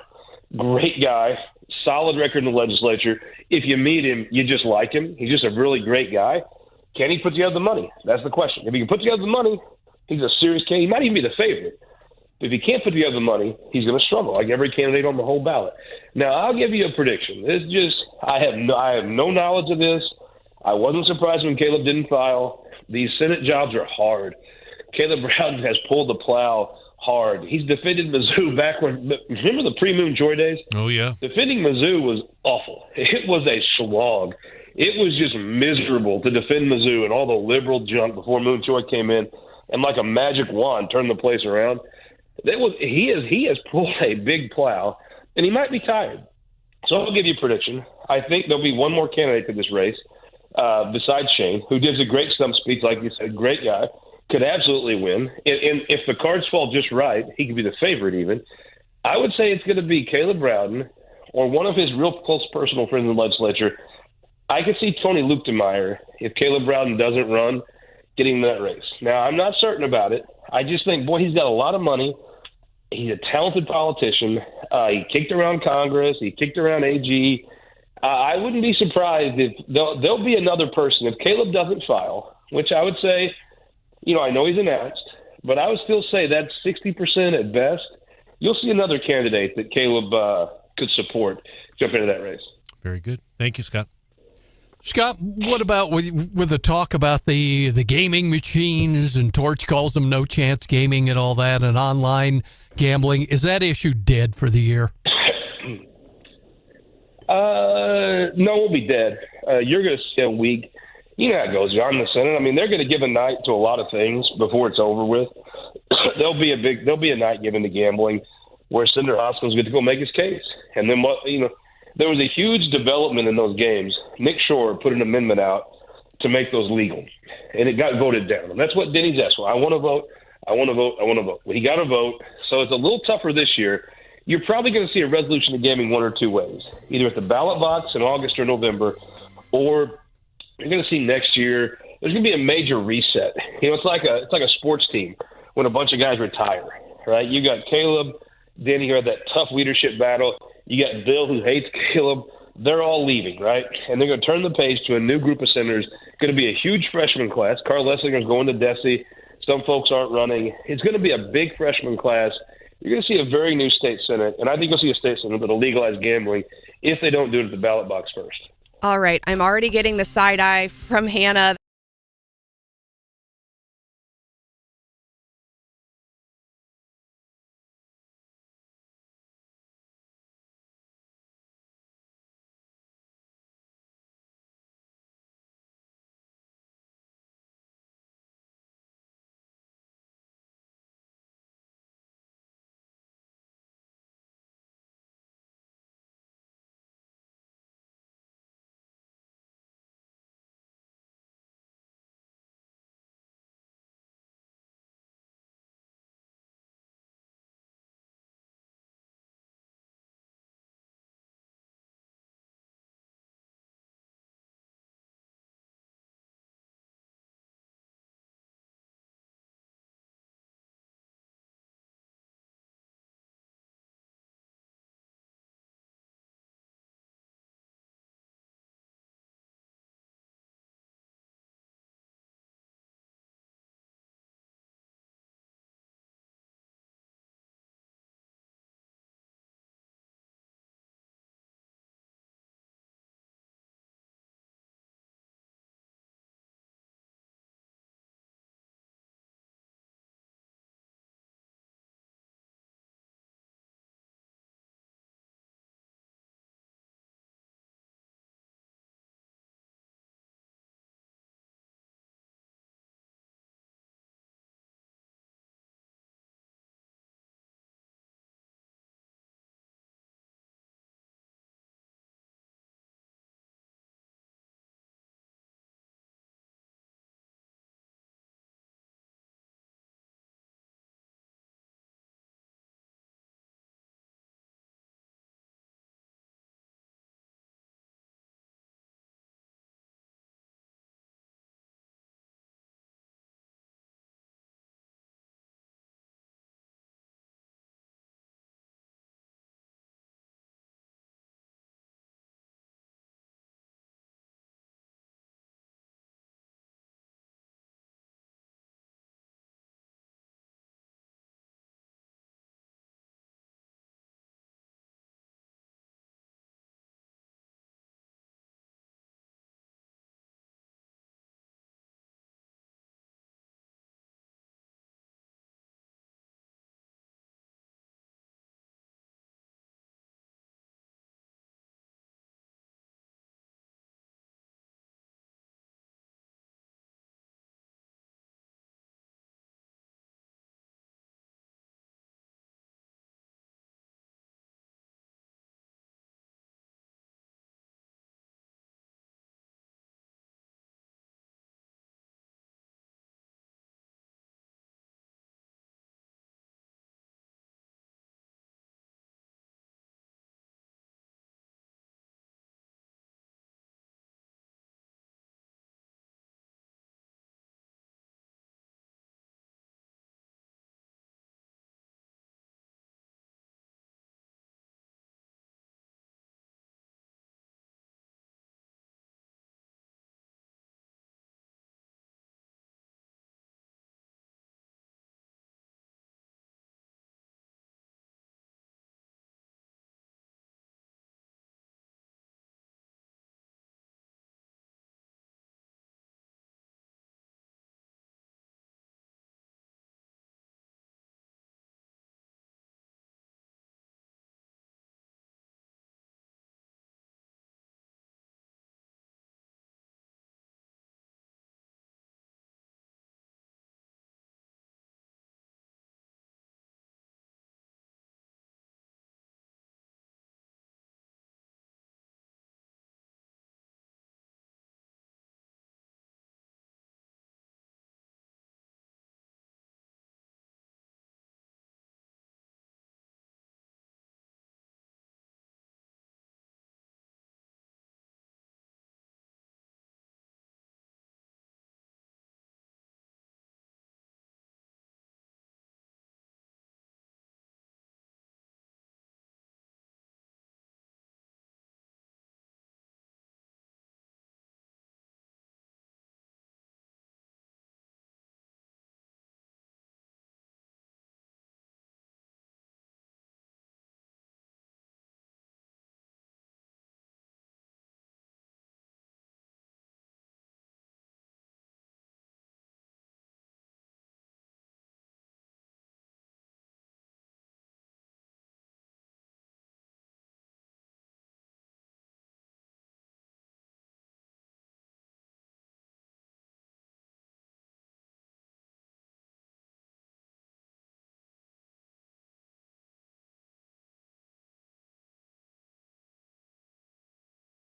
Great guy, solid record in the legislature. If you meet him, you just like him. He's just a really great guy. Can he put together the money? That's the question. If he can put together the money, he's a serious candidate. He might even be the favorite. But if he can't put together the money, he's going to struggle, like every candidate on the whole ballot. Now, I'll give you a prediction. It's just I have no knowledge of this. I wasn't surprised when Caleb didn't file. These Senate jobs are hard. Caleb Brown has pulled the plow hard. He's defended Mizzou back when – remember the pre-Moon Joy days? Oh, yeah. Defending Mizzou was awful. It was a slog. It was just miserable to defend Mizzou and all the liberal junk before Moon Joy came in and like a magic wand turned the place around. He has pulled a big plow, and he might be tired. So I'll give you a prediction. I think there'll be one more candidate to this race besides Shane, who gives a great stump speech, like you said, great guy, could absolutely win. And if the cards fall just right, he could be the favorite even. I would say it's going to be Caleb Browden or one of his real close personal friends in the legislature. I could see Tony Luetkemeyer, if Caleb Browden doesn't run, getting that race. Now, I'm not certain about it. I just think, boy, he's got a lot of money. He's a talented politician. He kicked around Congress. He kicked around AG. I wouldn't be surprised if there'll be another person. If Caleb doesn't file, which I would say, I know he's announced, but I would still say that's 60% at best. You'll see another candidate that Caleb could support jump into that race. Very good. Thank you, Scott. Scott, what about with the talk about the gaming machines and Torch calls them no chance gaming and all that and online gambling? Is that issue dead for the year? No, we'll be dead. You're going to see a week. You know how it goes. You're on the Senate. I mean, they're going to give a night to a lot of things before it's over with. There'll be a night given to gambling where Senator Hoskins gets to go make his case. And then there was a huge development in those games. Nick Shore put an amendment out to make those legal, and it got voted down. And that's what Denny's asked for. I want to vote. I want to vote. I want to vote. Well, he got a vote, so it's a little tougher this year. You're probably going to see a resolution of gaming one or two ways, either at the ballot box in August or November, or you're going to see next year there's going to be a major reset. It's like a sports team when a bunch of guys retire, right? You got Caleb, Denny, who had that tough leadership battle. You got Bill, who hates Caleb. They're all leaving, right? And they're going to turn the page to a new group of senators. Going to be a huge freshman class. Carl Lessinger's going to DESE. Some folks aren't running. It's going to be a big freshman class. You're going to see a very new state senate, and I think you'll see a state senate that'll legalize gambling if they don't do it at the ballot box first. All right, I'm already getting the side eye from Hannah.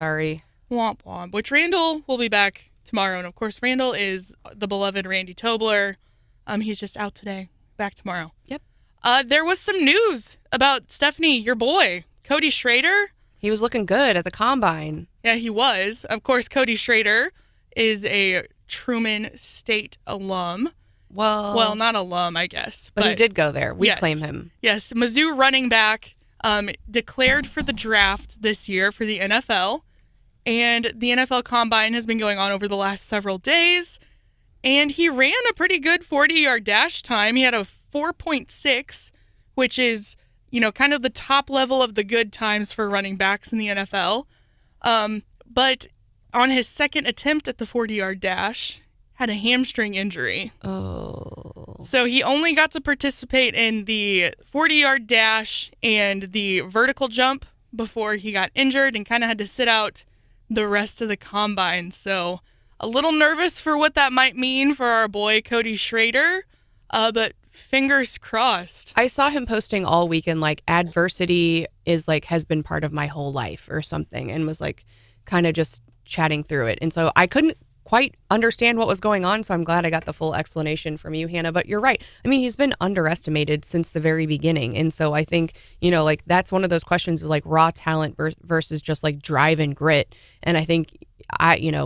Sorry. Womp womp. Which Randall will be back tomorrow. And of course, Randall is the beloved Randy Tobler. He's just out today. Back tomorrow. Yep. There was some news about Stephanie, your boy, Cody Schrader. He was looking good at the combine. Yeah, he was. Of course, Cody Schrader is a Truman State alum. Well, not alum, I guess. But he did go there. We yes. claim him. Yes, Mizzou running back declared for the draft this year for the NFL. And the NFL Combine has been going on over the last several days. And he ran a pretty good 40-yard dash time. He had a 4.6, which is, kind of the top level of the good times for running backs in the NFL. But on his second attempt at the 40-yard dash, had a hamstring injury. Oh. So he only got to participate in the 40-yard dash and the vertical jump before he got injured and kind of had to sit out the rest of the combine. So a little nervous for what that might mean for our boy Cody Schrader, but fingers crossed. I saw him posting all weekend like adversity is like has been part of my whole life or something, and was like kind of just chatting through it. And so I couldn't quite understand what was going on, so I'm glad I got the full explanation from you, Hannah. But you're right. I mean, he's been underestimated since the very beginning. And so I think, like that's one of those questions of like raw talent versus just like drive and grit. And I think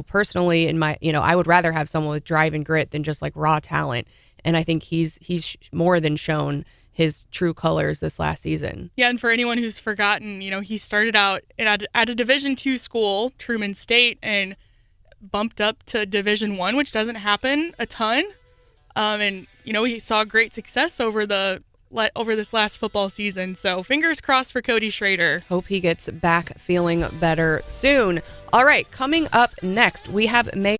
personally in my, I would rather have someone with drive and grit than just like raw talent. And I think he's more than shown his true colors this last season. Yeah, and for anyone who's forgotten, he started out at a Division II school, Truman State, and bumped up to Division I, which doesn't happen a ton. And he saw great success over this last football season. So fingers crossed for Cody Schrader. Hope he gets back feeling better soon. All right, coming up next, we have Meg.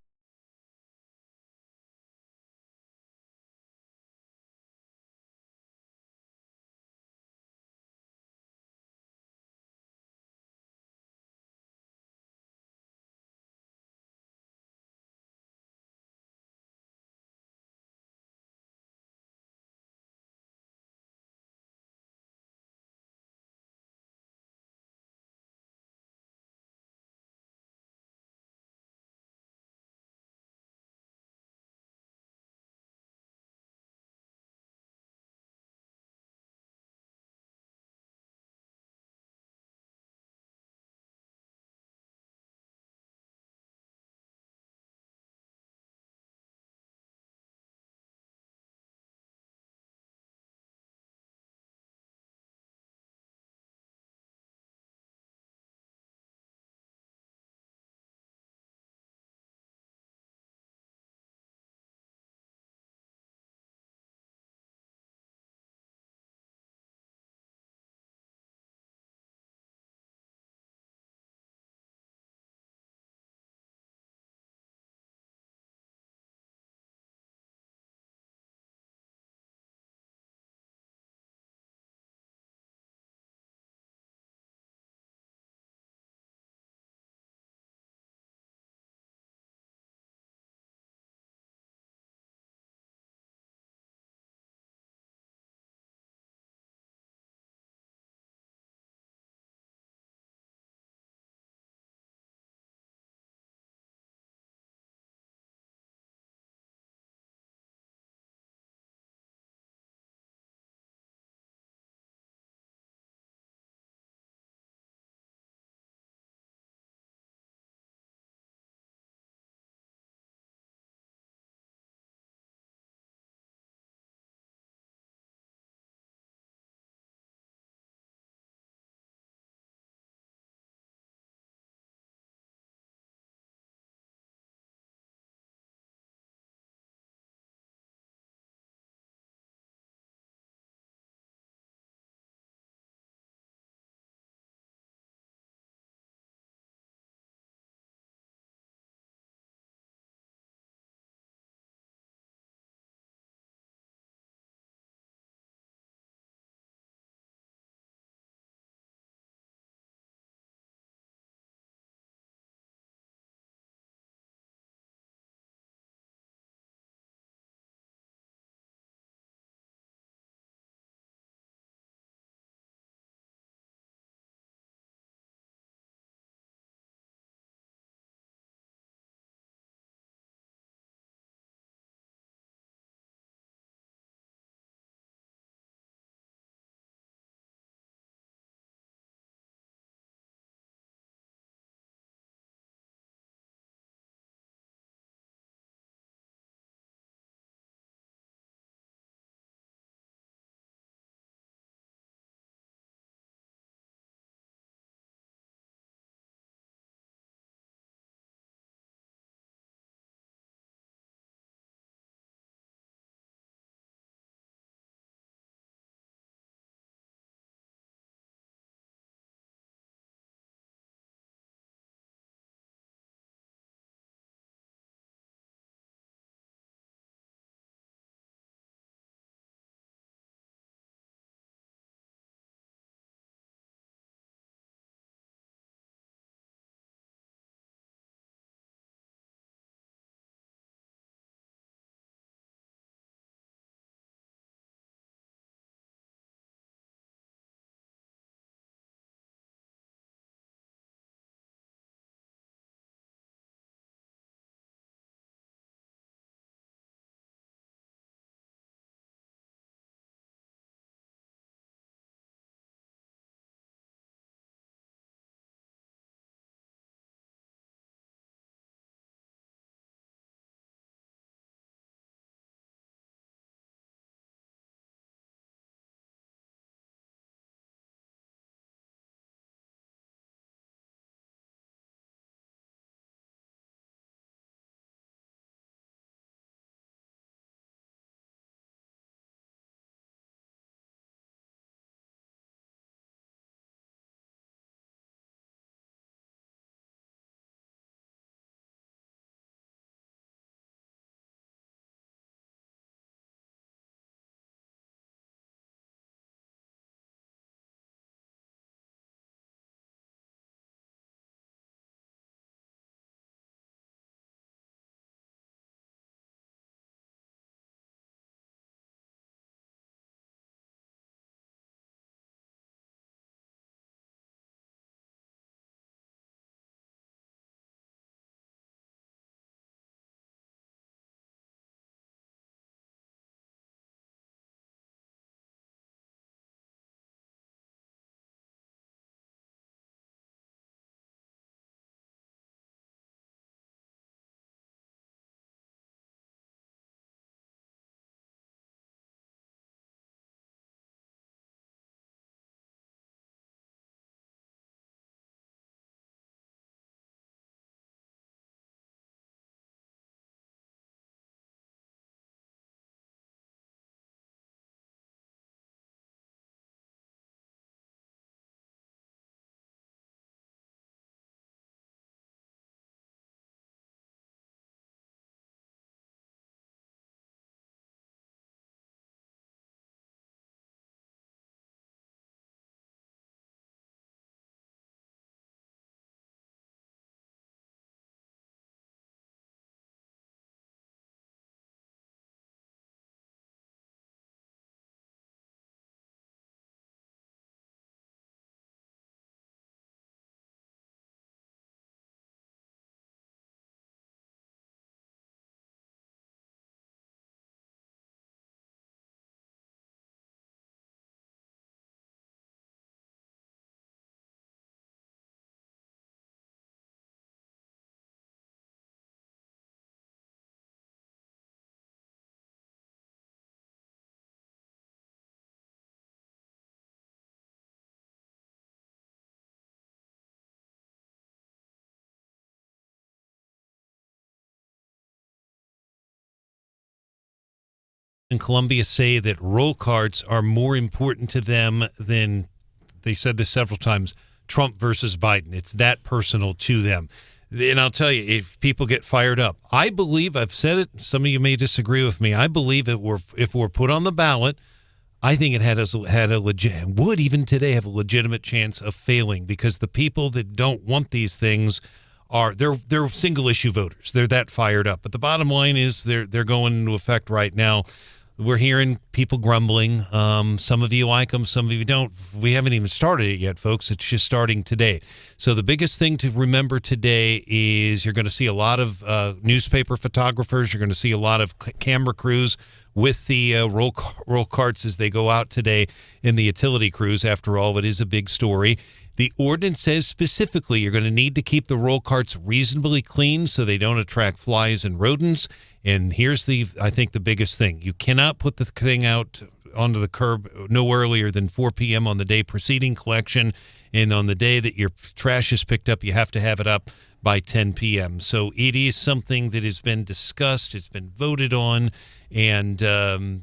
in Columbia say that roll carts are more important to them than, they said this several times, Trump versus Biden. It's that personal to them. And I'll tell you, if people get fired up, I believe, I've said it, some of you may disagree with me, I believe if we're put on the ballot, I think it would even today have a legitimate chance of failing, because the people that don't want these things they're single issue voters. They're that fired up. But the bottom line is they're going into effect right now. We're hearing people grumbling. Some of you like them, some of you don't. We haven't even started it yet, folks. It's just starting today. So the biggest thing to remember today is you're going to see a lot of newspaper photographers. You're going to see a lot of camera crews with the roll carts as they go out today in the utility crews. After all, it is a big story. The ordinance says specifically you're going to need to keep the roll carts reasonably clean so they don't attract flies and rodents. And here's I think the biggest thing. You cannot put the thing out onto the curb no earlier than 4 p.m. on the day preceding collection. And on the day that your trash is picked up, you have to have it up by 10 p.m. So it is something that has been discussed. It's been voted on, and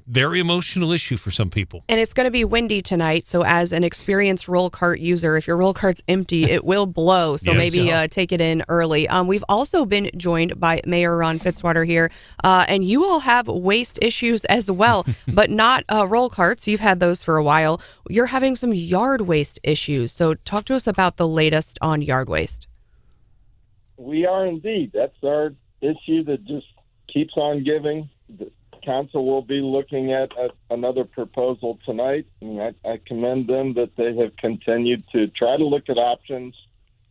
very emotional issue for some people. And it's going to be windy tonight, so as an experienced roll cart user, if your roll cart's empty, it will blow. So Yes. maybe take it in early. We've also been joined by Mayor Ron Fitzwater here, and you all have waste issues as well, but not roll carts. You've had those for a while. You're having some yard waste issues. So talk to us about the latest on yard waste. We are indeed. That's our issue that just keeps on giving. The council will be looking at another proposal tonight, and I commend them that they have continued to try to look at options.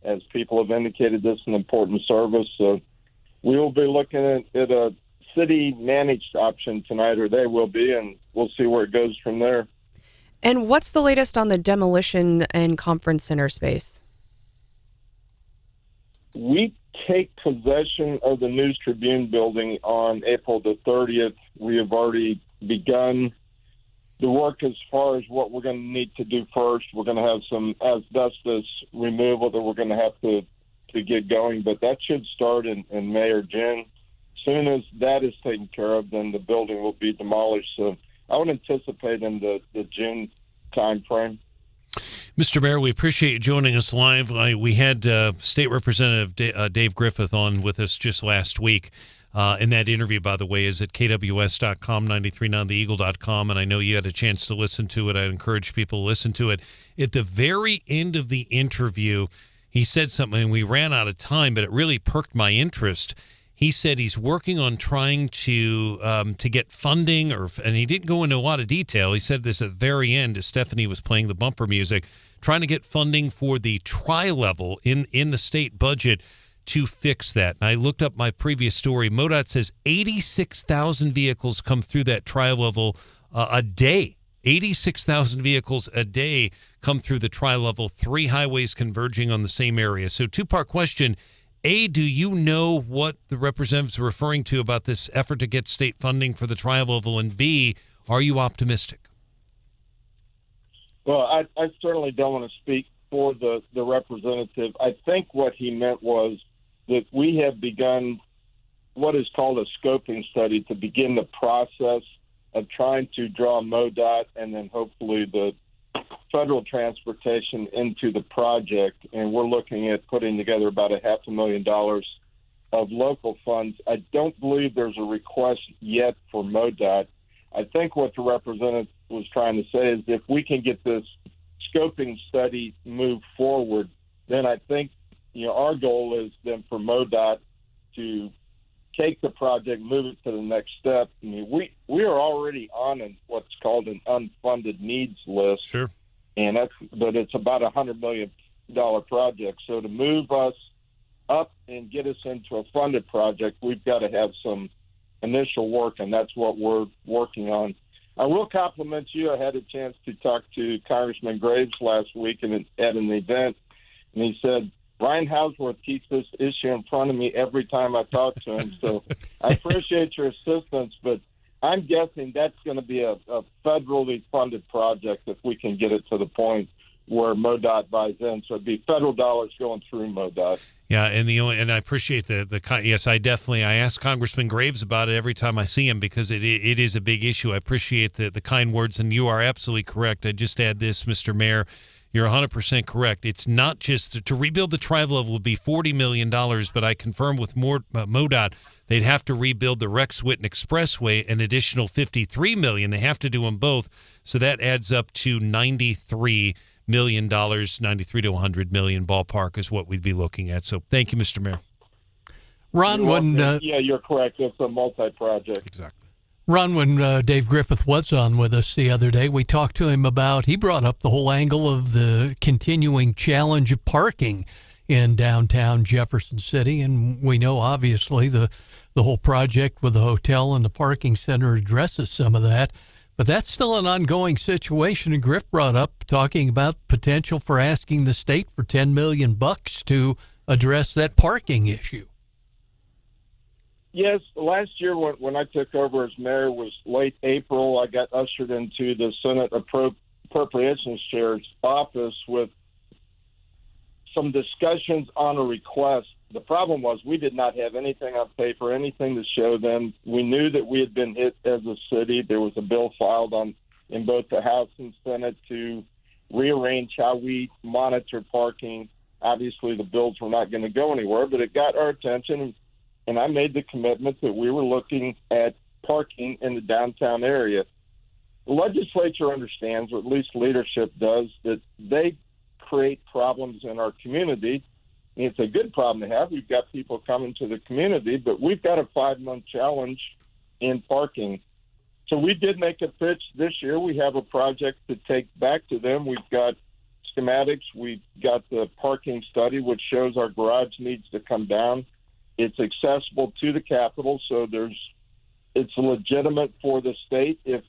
As people have indicated, this is an important service. So we will be looking at a city-managed option tonight, or they will be, and we'll see where it goes from there. And what's the latest on the demolition and conference center space? We take possession of the News Tribune building on April the 30th. We have already begun the work as far as what we're going to need to do first. We're going to have some asbestos removal that we're going to have to get going, but that should start in May or June. As soon as that is taken care of, then the building will be demolished. So I would anticipate in the June time frame. Mr. Mayor, we appreciate you joining us live. We had State Representative Dave Griffith on with us just last week. And that interview, by the way, is at kws.com, 939theeagle.com. And I know you had a chance to listen to it. I encourage people to listen to it. At the very end of the interview, he said something, and we ran out of time, but it really perked my interest. He said he's working on trying to get funding, and he didn't go into a lot of detail. He said this at the very end, as Stephanie was playing the bumper music, trying to get funding for the tri-level in the state budget to fix that. And I looked up my previous story. MoDOT says 86,000 vehicles come through that tri-level a day. 86,000 vehicles a day come through the tri-level, 3 highways converging on the same area. So two-part question. A, do you know what the representatives are referring to about this effort to get state funding for the tri-level? And B, are you optimistic? Well, I certainly don't want to speak for the representative. I think what he meant was that we have begun what is called a scoping study to begin the process of trying to draw MoDOT and then hopefully the federal transportation into the project, and we're looking at putting together about $500,000 of local funds. I don't believe there's a request yet for MoDOT. I think what the representative was trying to say is if we can get this scoping study moved forward, then I think our goal is then for MoDOT to take the project, move it to the next step. I mean, we are already on what's called an unfunded needs list. Sure. But it's about $100 million project. So to move us up and get us into a funded project, we've got to have some initial work, and that's what we're working on. I will compliment you. I had a chance to talk to Congressman Graves last week at an event, and he said, Ryan Hauswirth keeps this issue in front of me every time I talk to him. So I appreciate your assistance, but I'm guessing that's going to be a federally funded project if we can get it to the point where MoDOT buys in. So it'd be federal dollars going through MoDOT. Yeah, and I appreciate yes, I ask Congressman Graves about it every time I see him because it is a big issue. I appreciate the kind words, and you are absolutely correct. I just add this, Mr. Mayor. You're 100% correct. It's not just to rebuild the tri-level would be $40 million, but I confirmed with MoDOT they'd have to rebuild the Rex Whitten Expressway an additional $53 million. They have to do them both, so that adds up to $93 million, 93 to 100 million ballpark is what we'd be looking at. So thank you, Mr. Mayor. Ron, yeah, you're correct. It's a multi-project. Exactly. Ron, when Dave Griffith was on with us the other day, we talked to him he brought up the whole angle of the continuing challenge of parking in downtown Jefferson City. And we know, obviously, the whole project with the hotel and the parking center addresses some of that. But that's still an ongoing situation. And Griff brought up talking about potential for asking the state for $10 million to address that parking issue. Yes, last year when I took over as mayor was late April. I got ushered into the Senate Appropriations Chair's office with some discussions on a request. The problem was we did not have anything on paper, anything to show them. We knew that we had been hit as a city. There was a bill filed in both the House and Senate to rearrange how we monitor parking. Obviously, the bills were not going to go anywhere, but it got our attention. And I made the commitment that we were looking at parking in the downtown area. The legislature understands, or at least leadership does, that they create problems in our community. And it's a good problem to have. We've got people coming to the community, but we've got a 5-month challenge in parking. So we did make a pitch this year. We have a project to take back to them. We've got schematics. We've got the parking study, which shows our garage needs to come down. It's accessible to the Capitol, so it's legitimate for the state if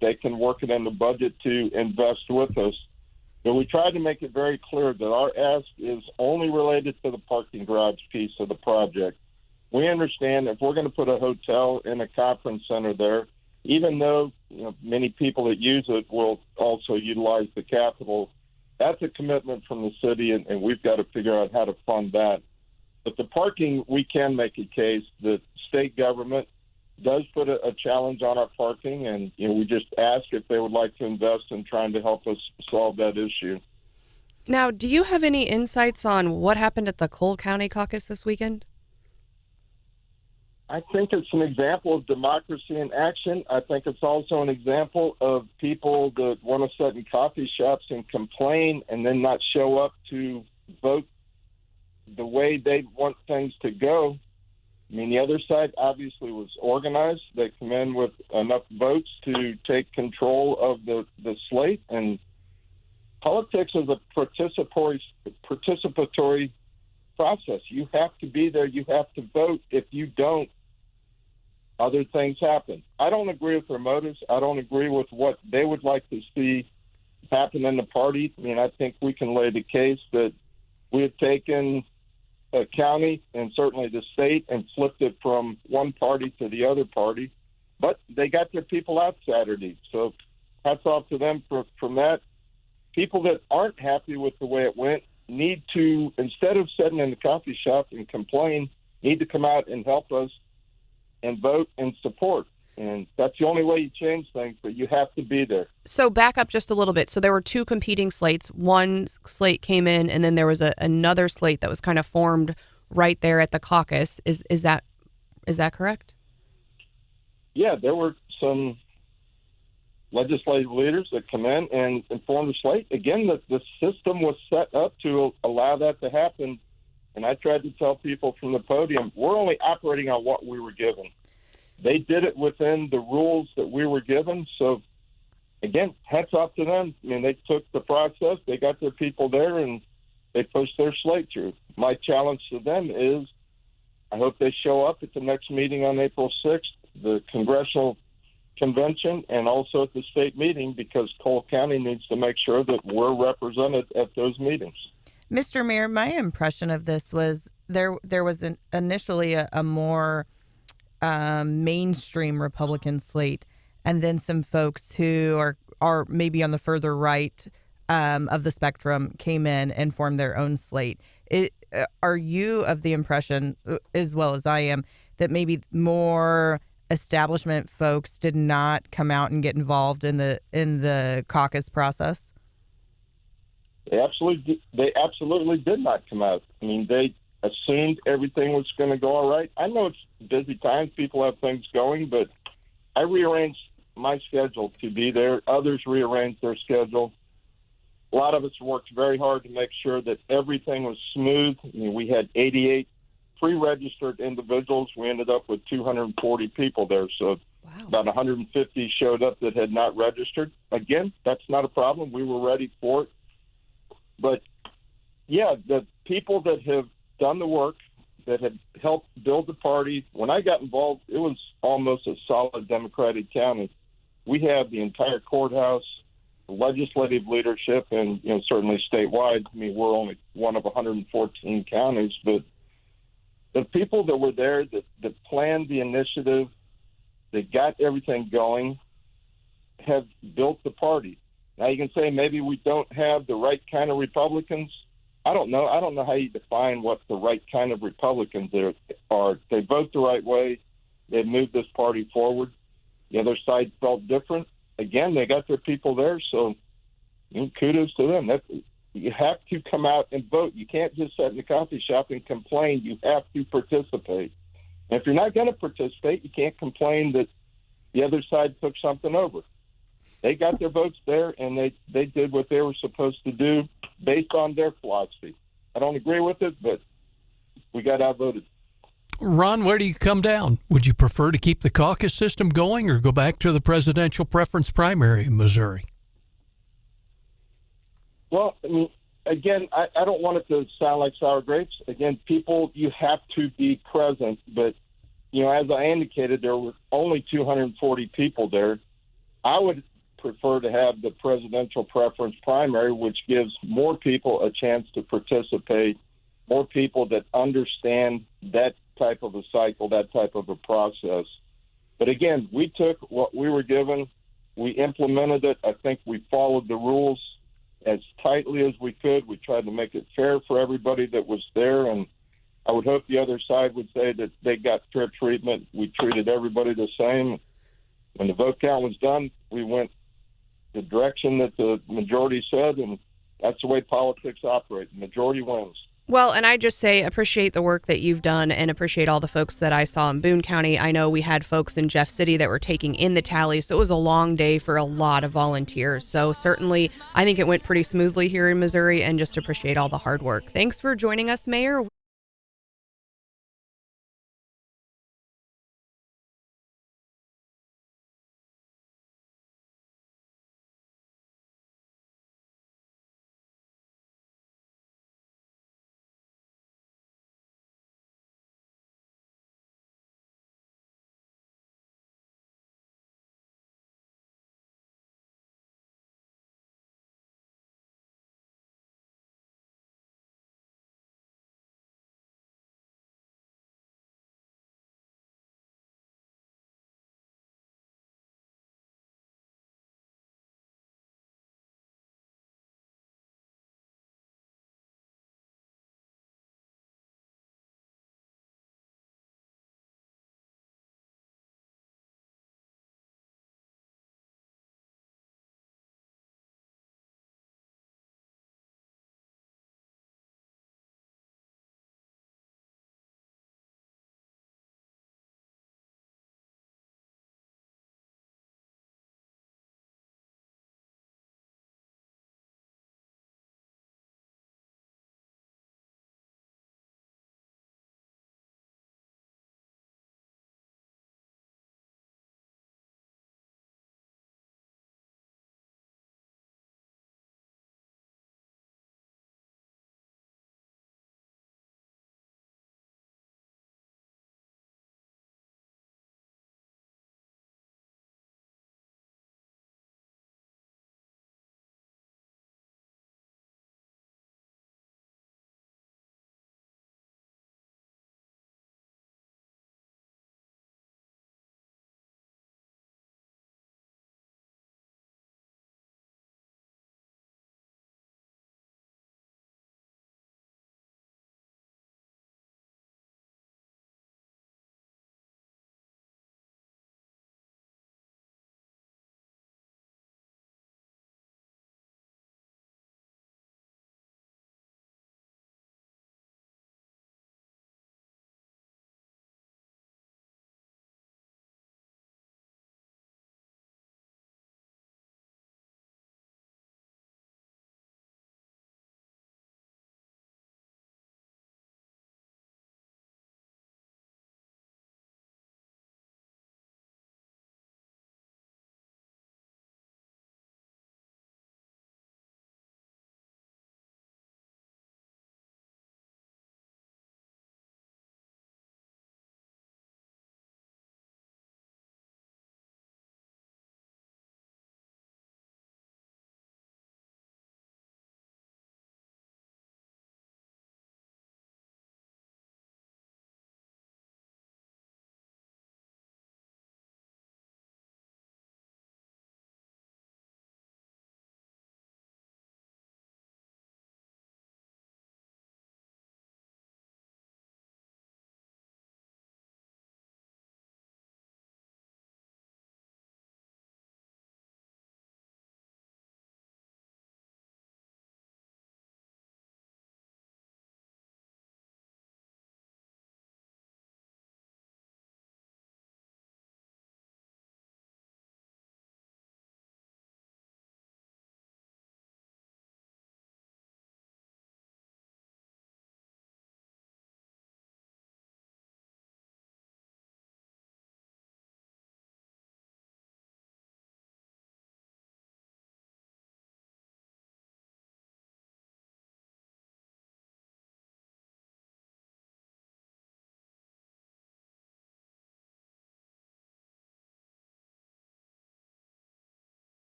they can work it in the budget to invest with us. But we tried to make it very clear that our ask is only related to the parking garage piece of the project. We understand if we're going to put a hotel in a conference center there, even though many people that use it will also utilize the Capitol, that's a commitment from the city, and we've got to figure out how to fund that. But the parking, we can make a case that state government does put a challenge on our parking, and we just ask if they would like to invest in trying to help us solve that issue. Now, do you have any insights on what happened at the Cole County caucus this weekend? I think it's an example of democracy in action. I think it's also an example of people that want to sit in coffee shops and complain and then not show up to vote the way they want things to go. I mean, the other side obviously was organized. They come in with enough votes to take control of the slate. And politics is a participatory process. You have to be there. You have to vote. If you don't, other things happen. I don't agree with their motives. I don't agree with what they would like to see happen in the party. I mean, I think we can lay the case that we have taken a county and certainly the state and flipped it from one party to the other party, but they got their people out Saturday. So hats off to them from that. People that aren't happy with the way it went need to, instead of sitting in the coffee shop and complain, need to come out and help us and vote and support. And that's the only way you change things, but you have to be there. So back up just a little bit. So there were two competing slates. One slate came in, and then there was another slate that was kind of formed right there at the caucus. Is that correct? Yeah, there were some legislative leaders that come in and formed the slate. Again, the system was set up to allow that to happen. And I tried to tell people from the podium, we're only operating on what we were given. They did it within the rules that we were given. So, again, hats off to them. I mean, they took the process, they got their people there, and they pushed their slate through. My challenge to them is I hope they show up at the next meeting on April 6th, the congressional convention, and also at the state meeting, because Cole County needs to make sure that we're represented at those meetings. Mr. Mayor, my impression of this was there was initially a more mainstream Republican slate, and then some folks who are maybe on the further right of the spectrum came in and formed their own slate. Are you of the impression, as well as I am, that maybe more establishment folks did not come out and get involved in the caucus process? They absolutely did not come out. I mean, they assumed everything was going to go all right. I know it's busy times, people have things going, but I rearranged my schedule to be there. Others rearranged their schedule. A lot of us worked very hard to make sure that everything was smooth. I mean, we had 88 pre-registered individuals. We ended up with 240 people there, so about 150 showed up that had not registered. Again, that's not a problem. We were ready for it. But, yeah, the people that have done the work, that have helped build the party, when I got involved, it was almost a solid Democratic county. We have the entire courthouse, legislative leadership, and certainly statewide. I mean, we're only one of 114 counties, but the people that were there that planned the initiative, that got everything going, have built the party. Now you can say maybe we don't have the right kind of Republicans. I don't know. I don't know how you define what the right kind of Republicans there are. They vote the right way. They moved this party forward. The other side felt different. Again, they got their people there, so kudos to them. You have to come out and vote. You can't just sit in the coffee shop and complain. You have to participate. And if you're not going to participate, you can't complain that the other side took something over. They got their votes there, and they did what they were supposed to do based on their philosophy. I don't agree with it, but we got outvoted. Ron, where do you come down? Would you prefer to keep the caucus system going or go back to the presidential preference primary in Missouri? Well, I mean, again, I don't want it to sound like sour grapes. Again, people, you have to be present. But, as I indicated, there were only 240 people there. I would prefer to have the presidential preference primary, which gives more people a chance to participate, more people that understand that type of a cycle, that type of a process. But again, we took what we were given, we implemented it. I think we followed the rules as tightly as we could. We tried to make it fair for everybody that was there, and I would hope the other side would say that they got fair treatment. We treated everybody the same. When the vote count was done, we went the direction that the majority said, and that's the way politics operate. The majority wins. Well, and I just say appreciate the work that you've done and appreciate all the folks that I saw in Boone County. I know we had folks in Jeff City that were taking in the tally, so it was a long day for a lot of volunteers. So certainly, I think it went pretty smoothly here in Missouri, and just appreciate all the hard work. Thanks for joining us, Mayor.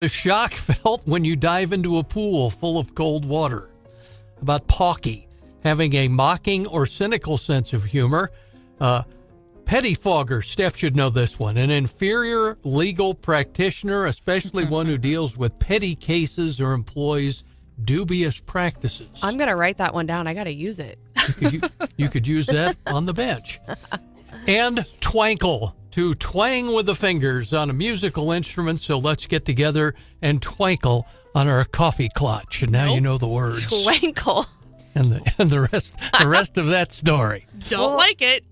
The shock felt when you dive into a pool full of cold water. About Pawky having a mocking or cynical sense of humor. Pettifogger, Steph should know this one, an inferior legal practitioner, especially one who deals with petty cases or employs dubious practices. I'm going to write that one down. I got to use it. You could use that on the bench. And twankle, to twang with the fingers on a musical instrument. So let's get together and twankle on our coffee clutch. And now you know the words. Twankle. And the rest of that story. Don't like it.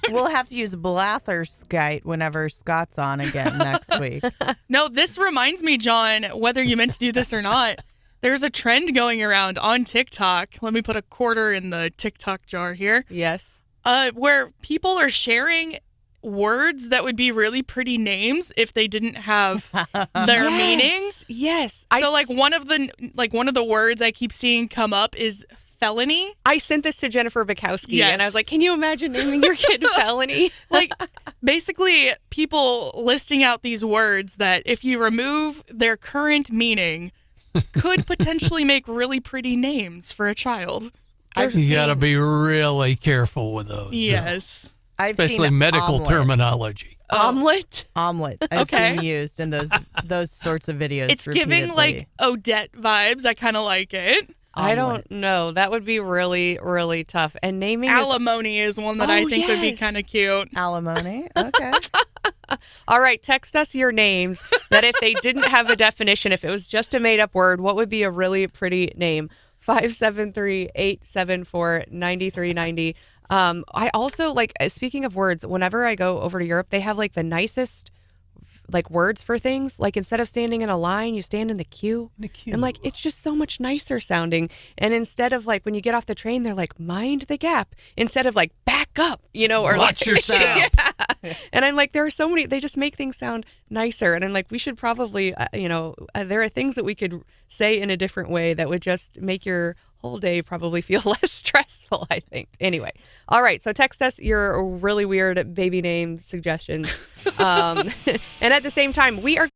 We'll have to use blatherskite whenever Scott's on again next week. No, this reminds me, John, whether you meant to do this or not, there's a trend going around on TikTok. Let me put a quarter in the TikTok jar here. Yes. Where people are sharing words that would be really pretty names if they didn't have their meaning. Yes. So one of the words I keep seeing come up is felony. I sent this to Jennifer Bukowski, Yes. and I was like, can you imagine naming your kid felony? Basically, people listing out these words that if you remove their current meaning could potentially make really pretty names for a child. You got to be really careful with those. Yes. Especially seen medical omelet. terminology. Omelet? Omelet. I've Okay. seen used in those sorts of videos. It's giving repeatedly. Odette vibes. I kind of like it. I don't know. That would be really, really tough. And naming Alimony is one that I think would be kind of cute. Alimony. Okay. All right, text us your names that if they didn't have a definition, if it was just a made-up word, what would be a really pretty name? 573-874-9390. I also, speaking of words, whenever I go over to Europe, they have, the nicest, words for things. Instead of standing in a line, you stand in the queue. And, it's just so much nicer sounding. And instead of, when you get off the train, they're mind the gap. Instead of, back up, or Watch yourself. Yeah. And I'm there are so many, they just make things sound nicer. And I'm we should probably, there are things that we could say in a different way that would just make your whole day probably feel less stressful, I think. Anyway. All right. So text us your really weird baby name suggestions. And at the same time, we are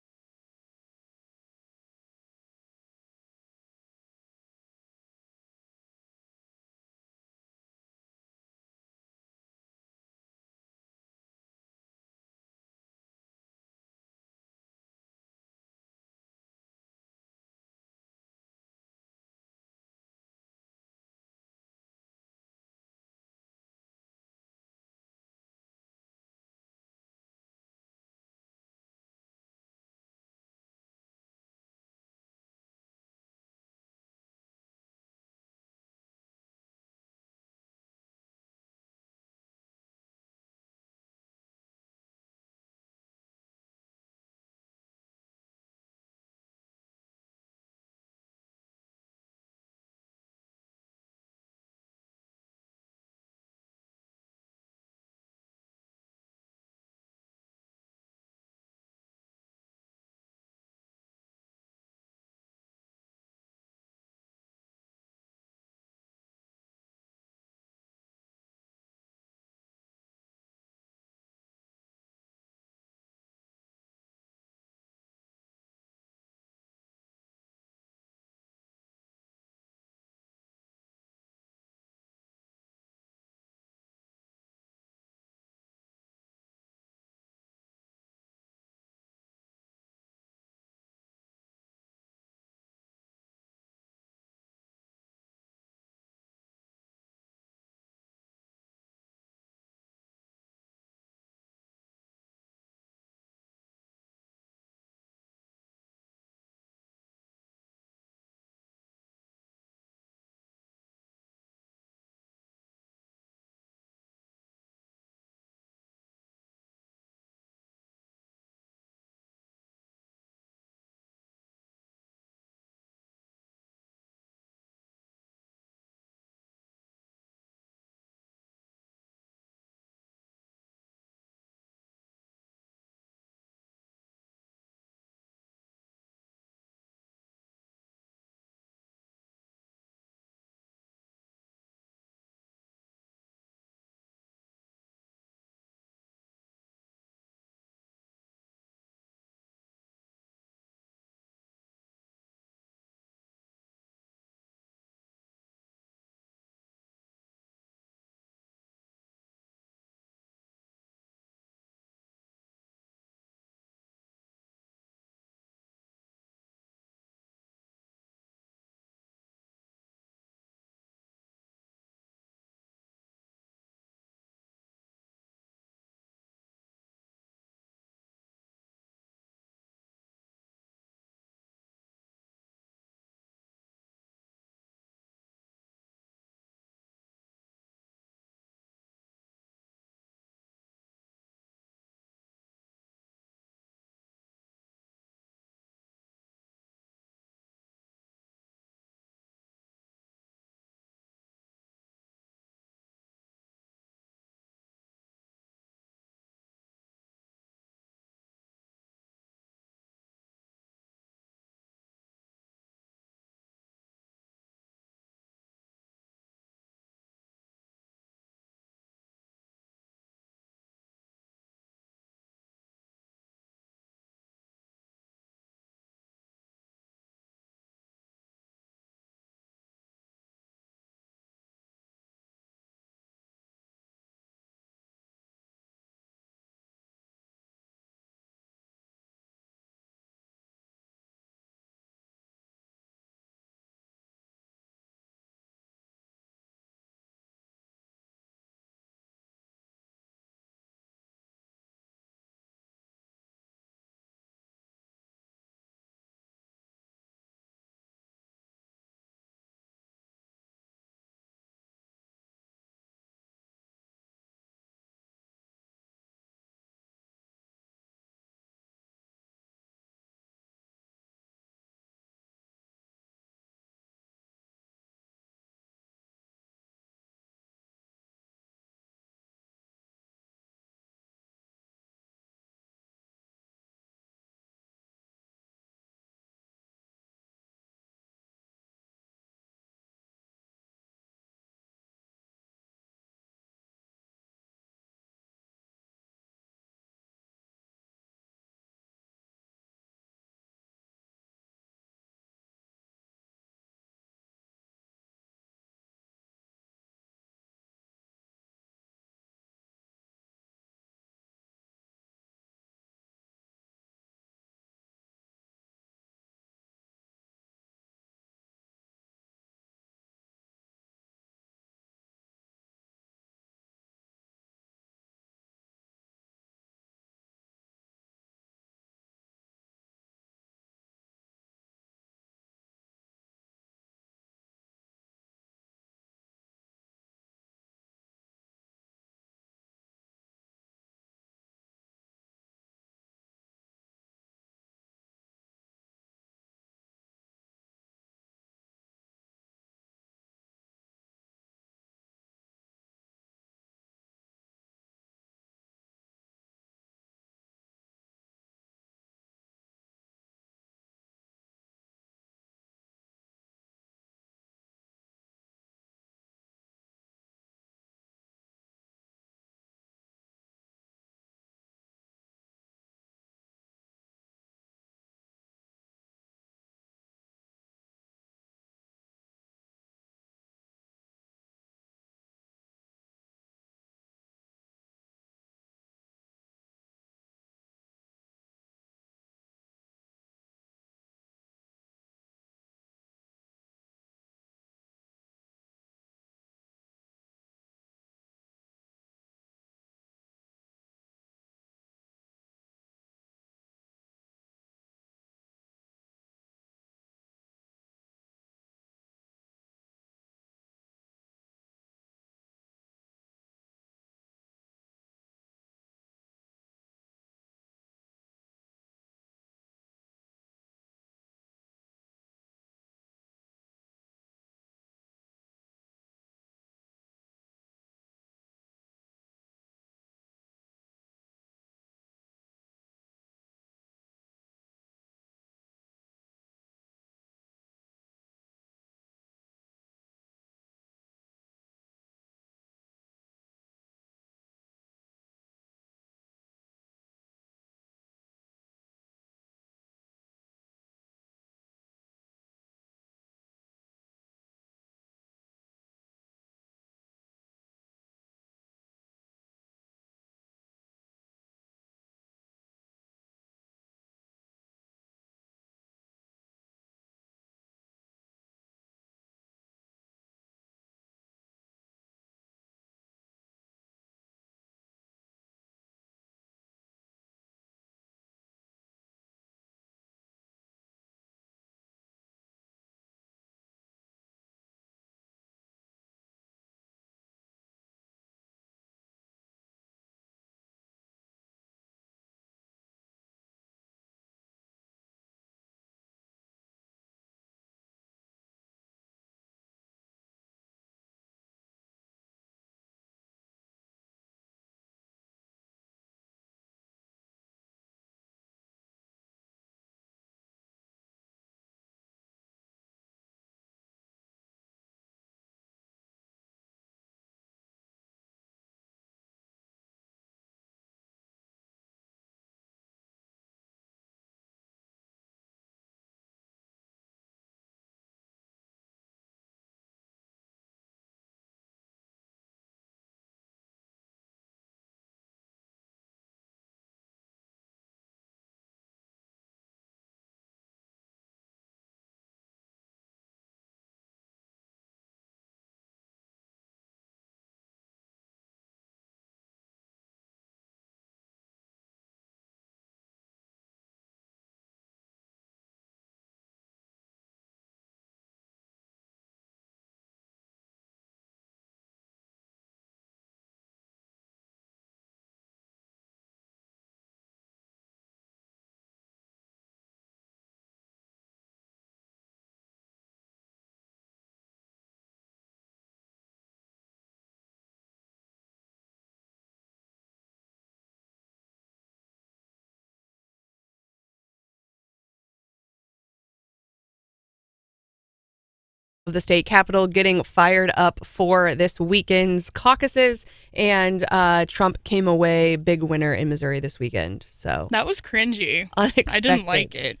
of the state capitol getting fired up for this weekend's caucuses, and Trump came away big winner in Missouri this weekend. So That was cringy. unexpected. I didn't like it.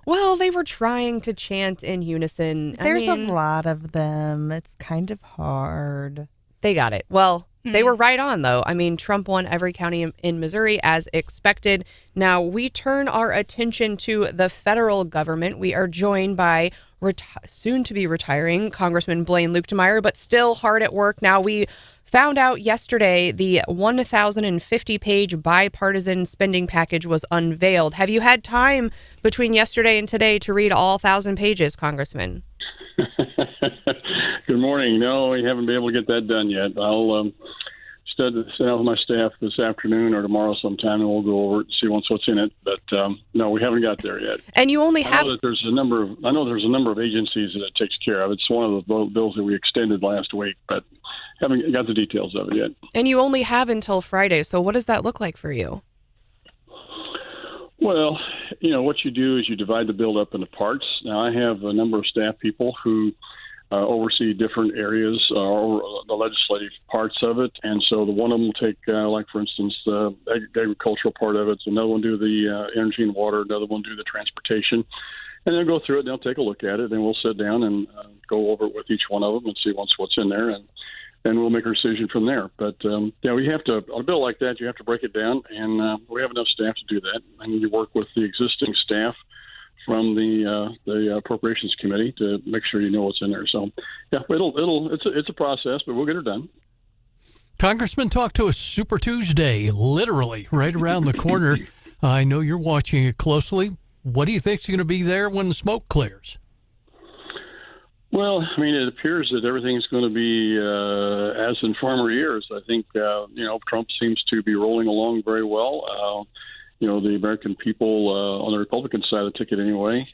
Well, they were trying to chant in unison. There's a lot of them. It's kind of hard. They got it. Well, they were right on, though. I mean, Trump won every county in Missouri as expected. Now, we turn our attention to the federal government. We are joined by soon-to-be retiring Congressman Blaine Luetkemeyer, but still hard at work. Now, we found out yesterday the 1,050-page bipartisan spending package was unveiled. Have you had time between yesterday and today to read all 1,000 pages, Congressman? Good morning. No, we haven't been able to get that done yet. I'll sit down with my staff this afternoon or tomorrow sometime, and we'll go over it and see what's in it. But no, we haven't got there yet. And you only have. I know there's a number of agencies that it takes care of. It's one of the bills that we extended last week, but haven't got the details of it yet. And you only have until Friday. So what does that look like for you? Well, what you do is you divide the bill up into parts. Now, I have a number of staff people who oversee different areas or the legislative parts of it. And so the one of them will take, like, for instance, the agricultural part of it. Another one do the energy and water. Another one do the transportation. And they'll go through it, and they'll take a look at it, and we'll sit down and go over it with each one of them and see what's in there. And we'll make a decision from there. But, we have to, on a bill like that, you have to break it down, and we have enough staff to do that. And you work with the existing staff from the Appropriations Committee to make sure you know what's in there. So, yeah, it's a process, but we'll get it done. Congressman, talk to us. Super Tuesday, literally right around the corner. I know you're watching it closely. What do you think's going to be there when the smoke clears? Well, I mean, it appears that everything's going to be as in former years. I think, Trump seems to be rolling along very well. The American people on the Republican side of the ticket anyway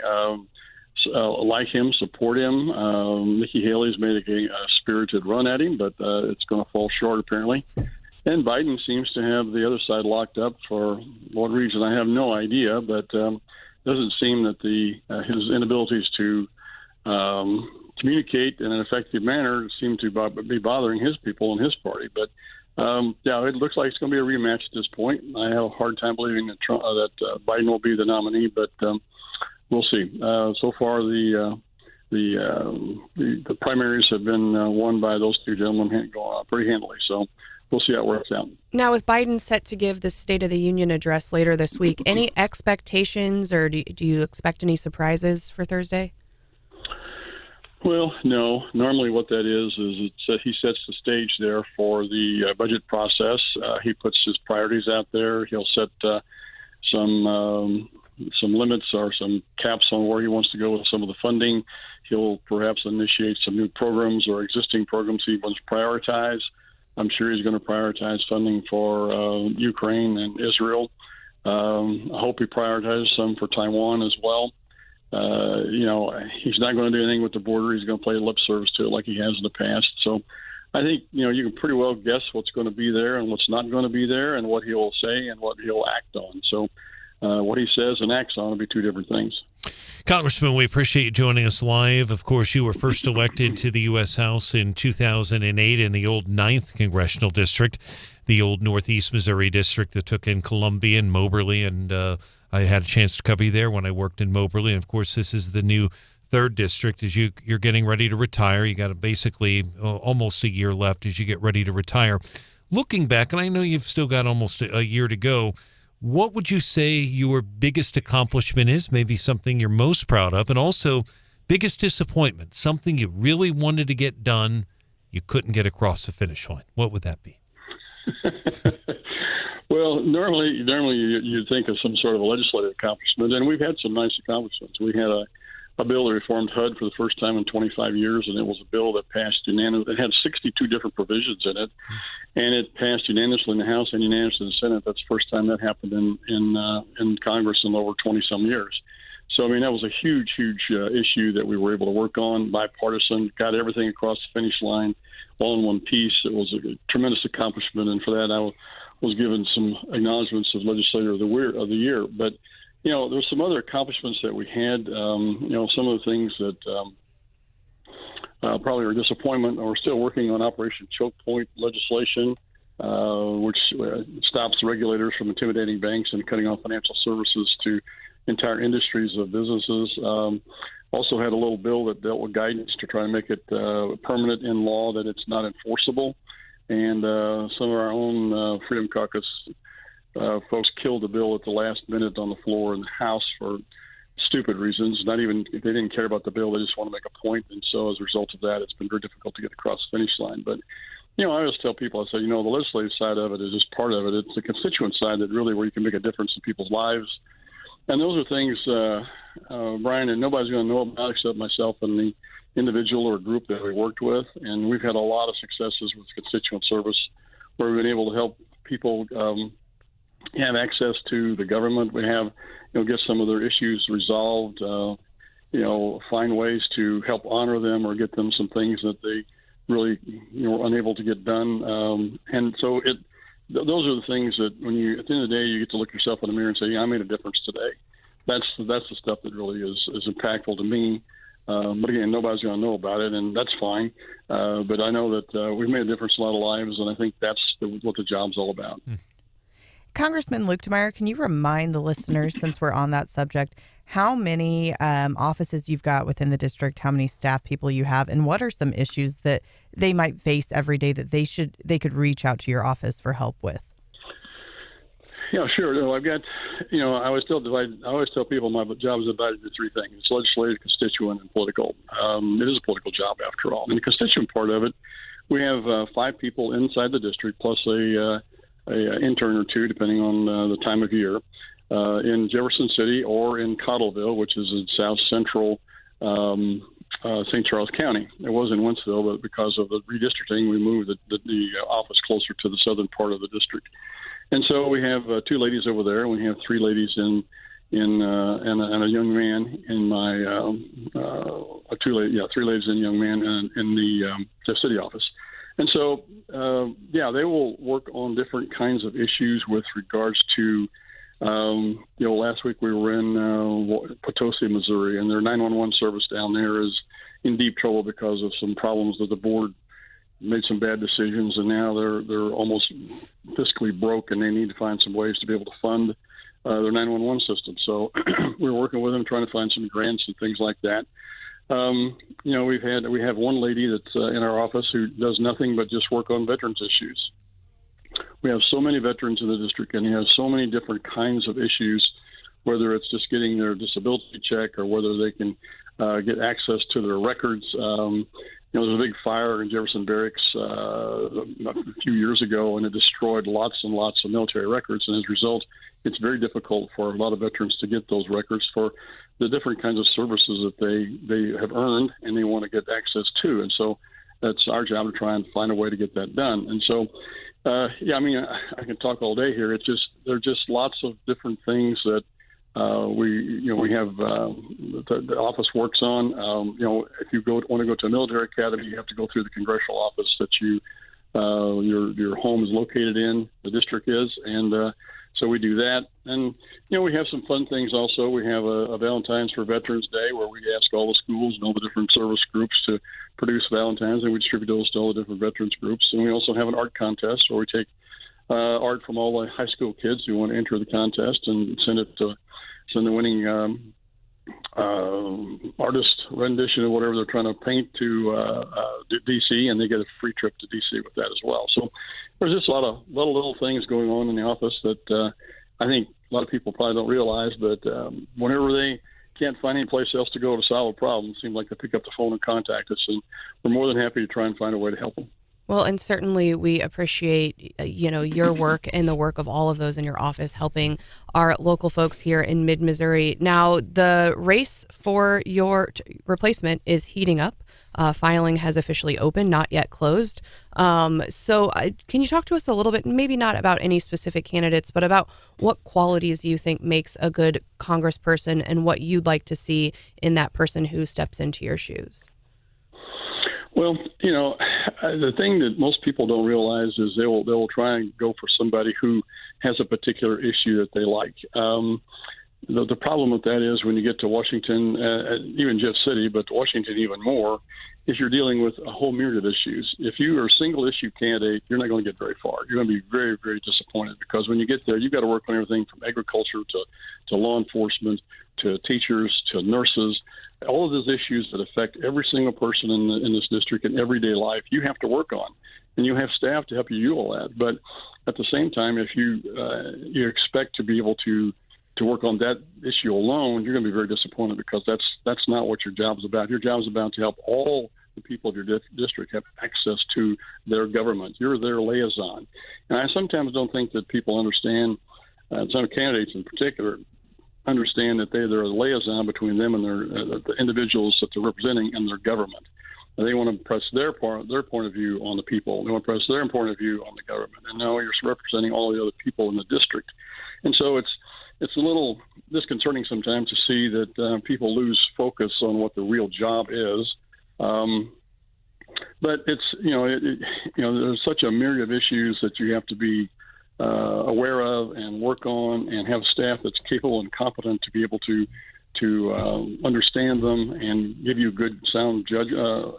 like him, support him. Nikki Haley's made a spirited run at him, but it's going to fall short apparently. And Biden seems to have the other side locked up for what reason, I have no idea, but doesn't seem that his inabilities to communicate in an effective manner seem to be bothering his people and his party. But it looks like it's going to be a rematch at this point. I have a hard time believing that Biden will be the nominee, but we'll see. So far, the primaries have been won by those two gentlemen pretty handily. So we'll see how it works out. Now, with Biden set to give the State of the Union address later this week, any expectations, or do you expect any surprises for Thursday? Well, no. Normally what that is he sets the stage there for the budget process. He puts his priorities out there. He'll set some limits or some caps on where he wants to go with some of the funding. He'll perhaps initiate some new programs or existing programs he wants to prioritize. I'm sure he's going to prioritize funding for Ukraine and Israel. I hope he prioritizes some for Taiwan as well. He's not going to do anything with the border. He's going to play lip service to it like he has in the past. So I think, you can pretty well guess what's going to be there and what's not going to be there and what he'll say and what he'll act on. So what he says and acts on will be two different things. Congressman, we appreciate you joining us live. Of course, you were first elected to the U.S. House in 2008 in the old 9th Congressional District, the old Northeast Missouri District that took in Columbia and Moberly, and I had a chance to cover you there when I worked in Moberly. And, of course, this is the new 3rd District. As you're getting ready to retire, you got basically almost a year left as you get ready to retire. Looking back, and I know you've still got almost a year to go, what would you say your biggest accomplishment is? Maybe something you're most proud of, and also biggest disappointment, something you really wanted to get done, you couldn't get across the finish line. What would that be? Well, normally you'd think of some sort of a legislative accomplishment, and we've had some nice accomplishments. We had a bill that reformed HUD for the first time in 25 years, and it was a bill that passed unanimously. It had 62 different provisions in it, and it passed unanimously in the House and unanimously in the Senate. That's the first time that happened in Congress in over 20-some years. So, I mean, that was a huge issue that we were able to work on, bipartisan, got everything across the finish line all in one piece. It was a tremendous accomplishment, and for that I was given some acknowledgments of Legislator of the Year. But there's some other accomplishments that we had. Some of the things that probably our disappointment. We're still working on Operation Choke Point legislation, which stops regulators from intimidating banks and cutting off financial services to entire industries of businesses. Also had a little bill that dealt with guidance to try and make it permanent in law that it's not enforceable. And some of our own Freedom Caucus folks killed the bill at the last minute on the floor in the House for stupid reasons. Not even, they didn't care about the bill, they just want to make a point. And so as a result of that, it's been very difficult to get across the finish line. But, I always tell people, I say, the legislative side of it is just part of it. It's the constituent side that really where you can make a difference in people's lives. And those are things, Brian, that nobody's going to know about except myself and the individual or group that we worked with. And we've had a lot of successes with constituent service where we've been able to help people have access to the government. We have, get some of their issues resolved, find ways to help honor them or get them some things that they really, were unable to get done. And so those are the things that when you, at the end of the day, you get to look yourself in the mirror and say, yeah, I made a difference today. That's the stuff that really is impactful to me. But again, nobody's going to know about it, and that's fine. But I know that we've made a difference in a lot of lives, and I think that's what the job's all about. Congressman Luetkemeyer, can you remind the listeners, since we're on that subject, how many offices you've got within the district, how many staff people you have, and what are some issues that they might face every day that they could reach out to your office for help with? Yeah, sure. I've got, I always tell people my job is divided into three things: it's legislative, constituent, and political. It is a political job after all. In the constituent part of it, we have 5 people inside the district plus a intern or 2, depending on the time of year, in Jefferson City or in Cottleville, which is in south central St. Charles County. It was in Wentzville, but because of the redistricting, we moved the office closer to the southern part of the district. And so we have 2 ladies over there, and we have 3 ladies and a young man in my 3 ladies and a young man in the city office. And so, they will work on different kinds of issues with regards to, last week we were in Potosi, Missouri, and their 911 service down there is in deep trouble because of some problems that the board made some bad decisions, and now they're almost fiscally broke, and they need to find some ways to be able to fund their 911 system. So we're working with them, trying to find some grants and things like that. We have one lady that's in our office who does nothing but just work on veterans issues. We have so many veterans in the district, and we have so many different kinds of issues, whether it's just getting their disability check or whether they can get access to their records. There was a big fire in Jefferson Barracks a few years ago, and it destroyed lots and lots of military records. And as a result, it's very difficult for a lot of veterans to get those records for the different kinds of services that they have earned and they want to get access to. And so that's our job to try and find a way to get that done. And so, I can talk all day here. There are just lots of different things that we have the office works on. If you want to go to a military academy, you have to go through the congressional office that your home is located in. The district is, and so we do that. And we have some fun things also. We have a Valentine's for Veterans Day where we ask all the schools and all the different service groups to produce Valentines, and we distribute those to all the different veterans groups. And we also have an art contest where we take art from all the high school kids who want to enter the contest and send the winning artist rendition of whatever they're trying to paint to D.C., and they get a free trip to D.C. with that as well. So there's just a lot of little things going on in the office that I think a lot of people probably don't realize, but whenever they can't find any place else to go to solve a problem, it seems like they pick up the phone and contact us, and we're more than happy to try and find a way to help them. Well, and certainly we appreciate, your work and the work of all of those in your office helping our local folks here in mid-Missouri. Now, the race for your replacement is heating up. Filing has officially opened, not yet closed. So can you talk to us a little bit, maybe not about any specific candidates, but about what qualities you think makes a good congressperson and what you'd like to see in that person who steps into your shoes? Well, the thing that most people don't realize is they will try and go for somebody who has a particular issue that they like. The problem with that is when you get to Washington, even Jeff City, but Washington even more, is you're dealing with a whole myriad of issues. If you are a single issue candidate, you're not going to get very far. You're going to be very, very disappointed because when you get there, you've got to work on everything from agriculture to law enforcement to teachers to nurses. All of those issues that affect every single person in this district in everyday life, you have to work on. And you have staff to help you do all that. But at the same time, if you expect to be able to work on that issue alone, you're going to be very disappointed because that's not what your job is about. Your job is about to help all the people of your district have access to their government. You're their liaison. And I sometimes don't think that people understand, some candidates in particular, understand that they're a liaison between them and the individuals that they're representing and their government. And they want to press their point of view on the people. They want to press their point of view on the government. And now you're representing all the other people in the district. And so it's a little disconcerting sometimes to see that people lose focus on what the real job is. But it's there's such a myriad of issues that you have to be aware of and work on, and have staff that's capable and competent to be able to understand them and give you good, sound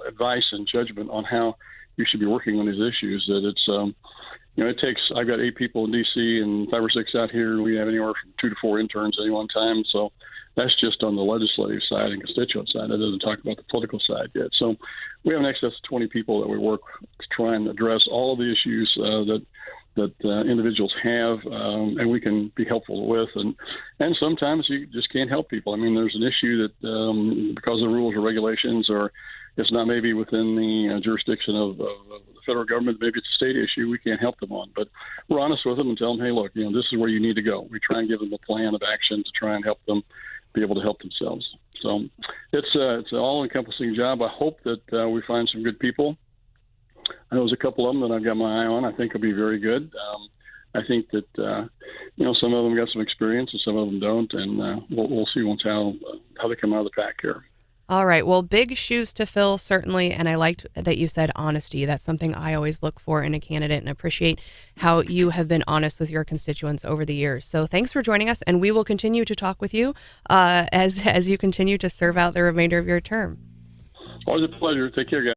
advice and judgment on how you should be working on these issues. That it's it takes. I've got 8 people in D.C. and 5 or 6 out here, and we have anywhere from 2 to 4 interns at any one time. So that's just on the legislative side and constituent side. That doesn't talk about the political side yet. So we have an excess of 20 people that we work to try and address all of the issues that individuals have, and we can be helpful with. And sometimes you just can't help people. I mean, there's an issue that because of rules or regulations, or it's not maybe within the jurisdiction of the federal government, maybe it's a state issue, we can't help them on. But we're honest with them and tell them, hey, look, this is where you need to go. We try and give them a plan of action to try and help them be able to help themselves. So it's an all-encompassing job. I hope that we find some good people. I know there's a couple of them that I've got my eye on. I think will be very good. I think that some of them got some experience and some of them don't, and we'll see how they come out of the pack here. All right. Well, big shoes to fill, certainly. And I liked that you said honesty. That's something I always look for in a candidate, and appreciate how you have been honest with your constituents over the years. So thanks for joining us, and we will continue to talk with you as you continue to serve out the remainder of your term. Always a pleasure. Take care, guys.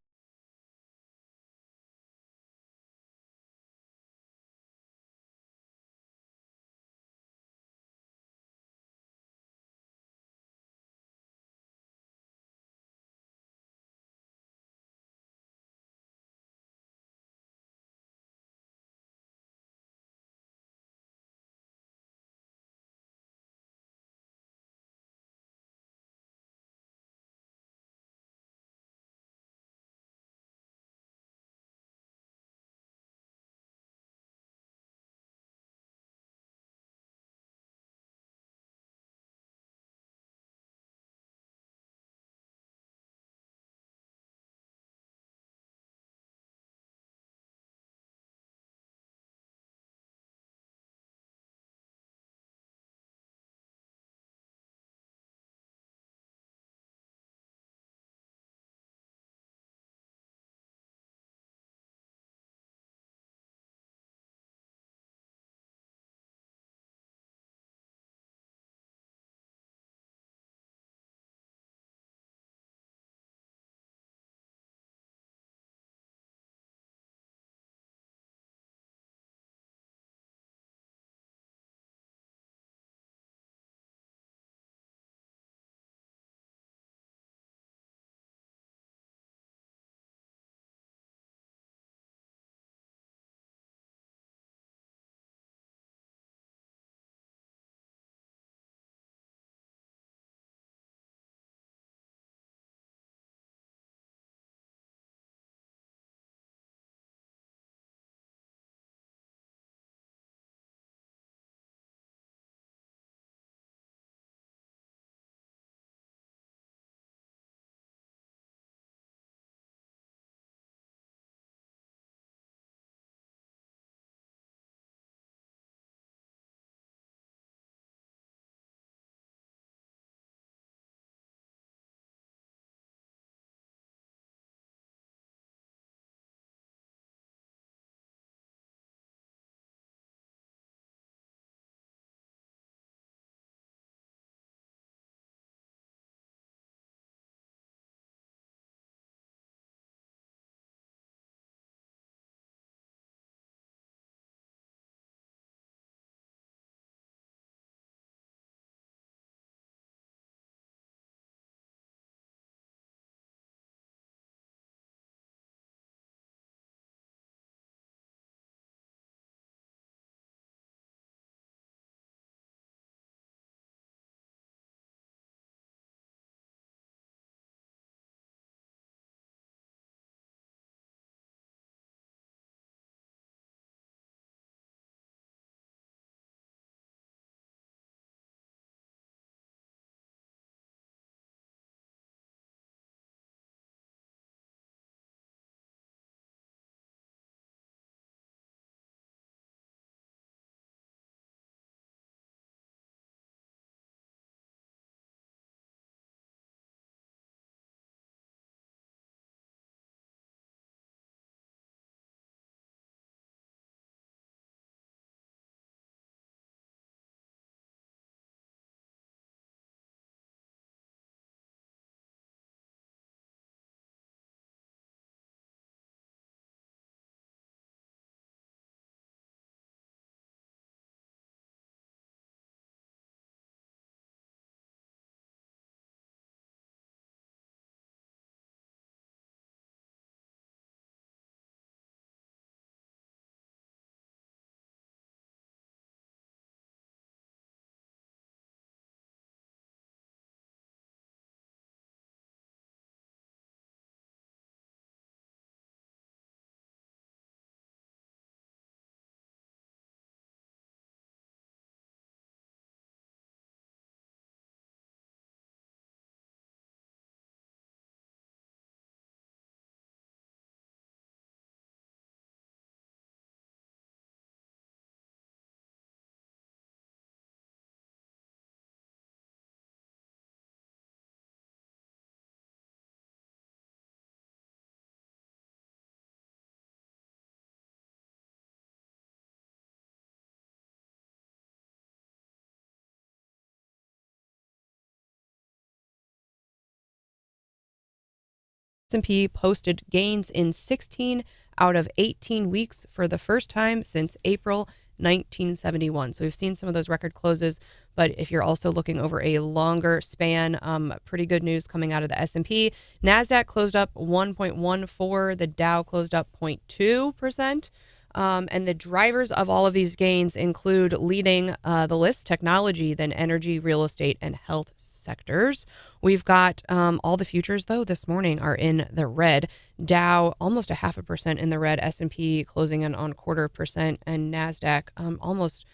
S&P posted gains in 16 out of 18 weeks for the first time since April 1971. So we've seen some of those record closes, but if you're also looking over a longer span, pretty good news coming out of the S&P. NASDAQ closed up 1.14. The Dow closed up 0.2%. And the drivers of all of these gains include leading the list, technology, then energy, real estate, and health sectors. We've got all the futures, though, this morning are in the red. Dow almost 0.5% in the red, S&P closing in on 0.25%, and NASDAQ almost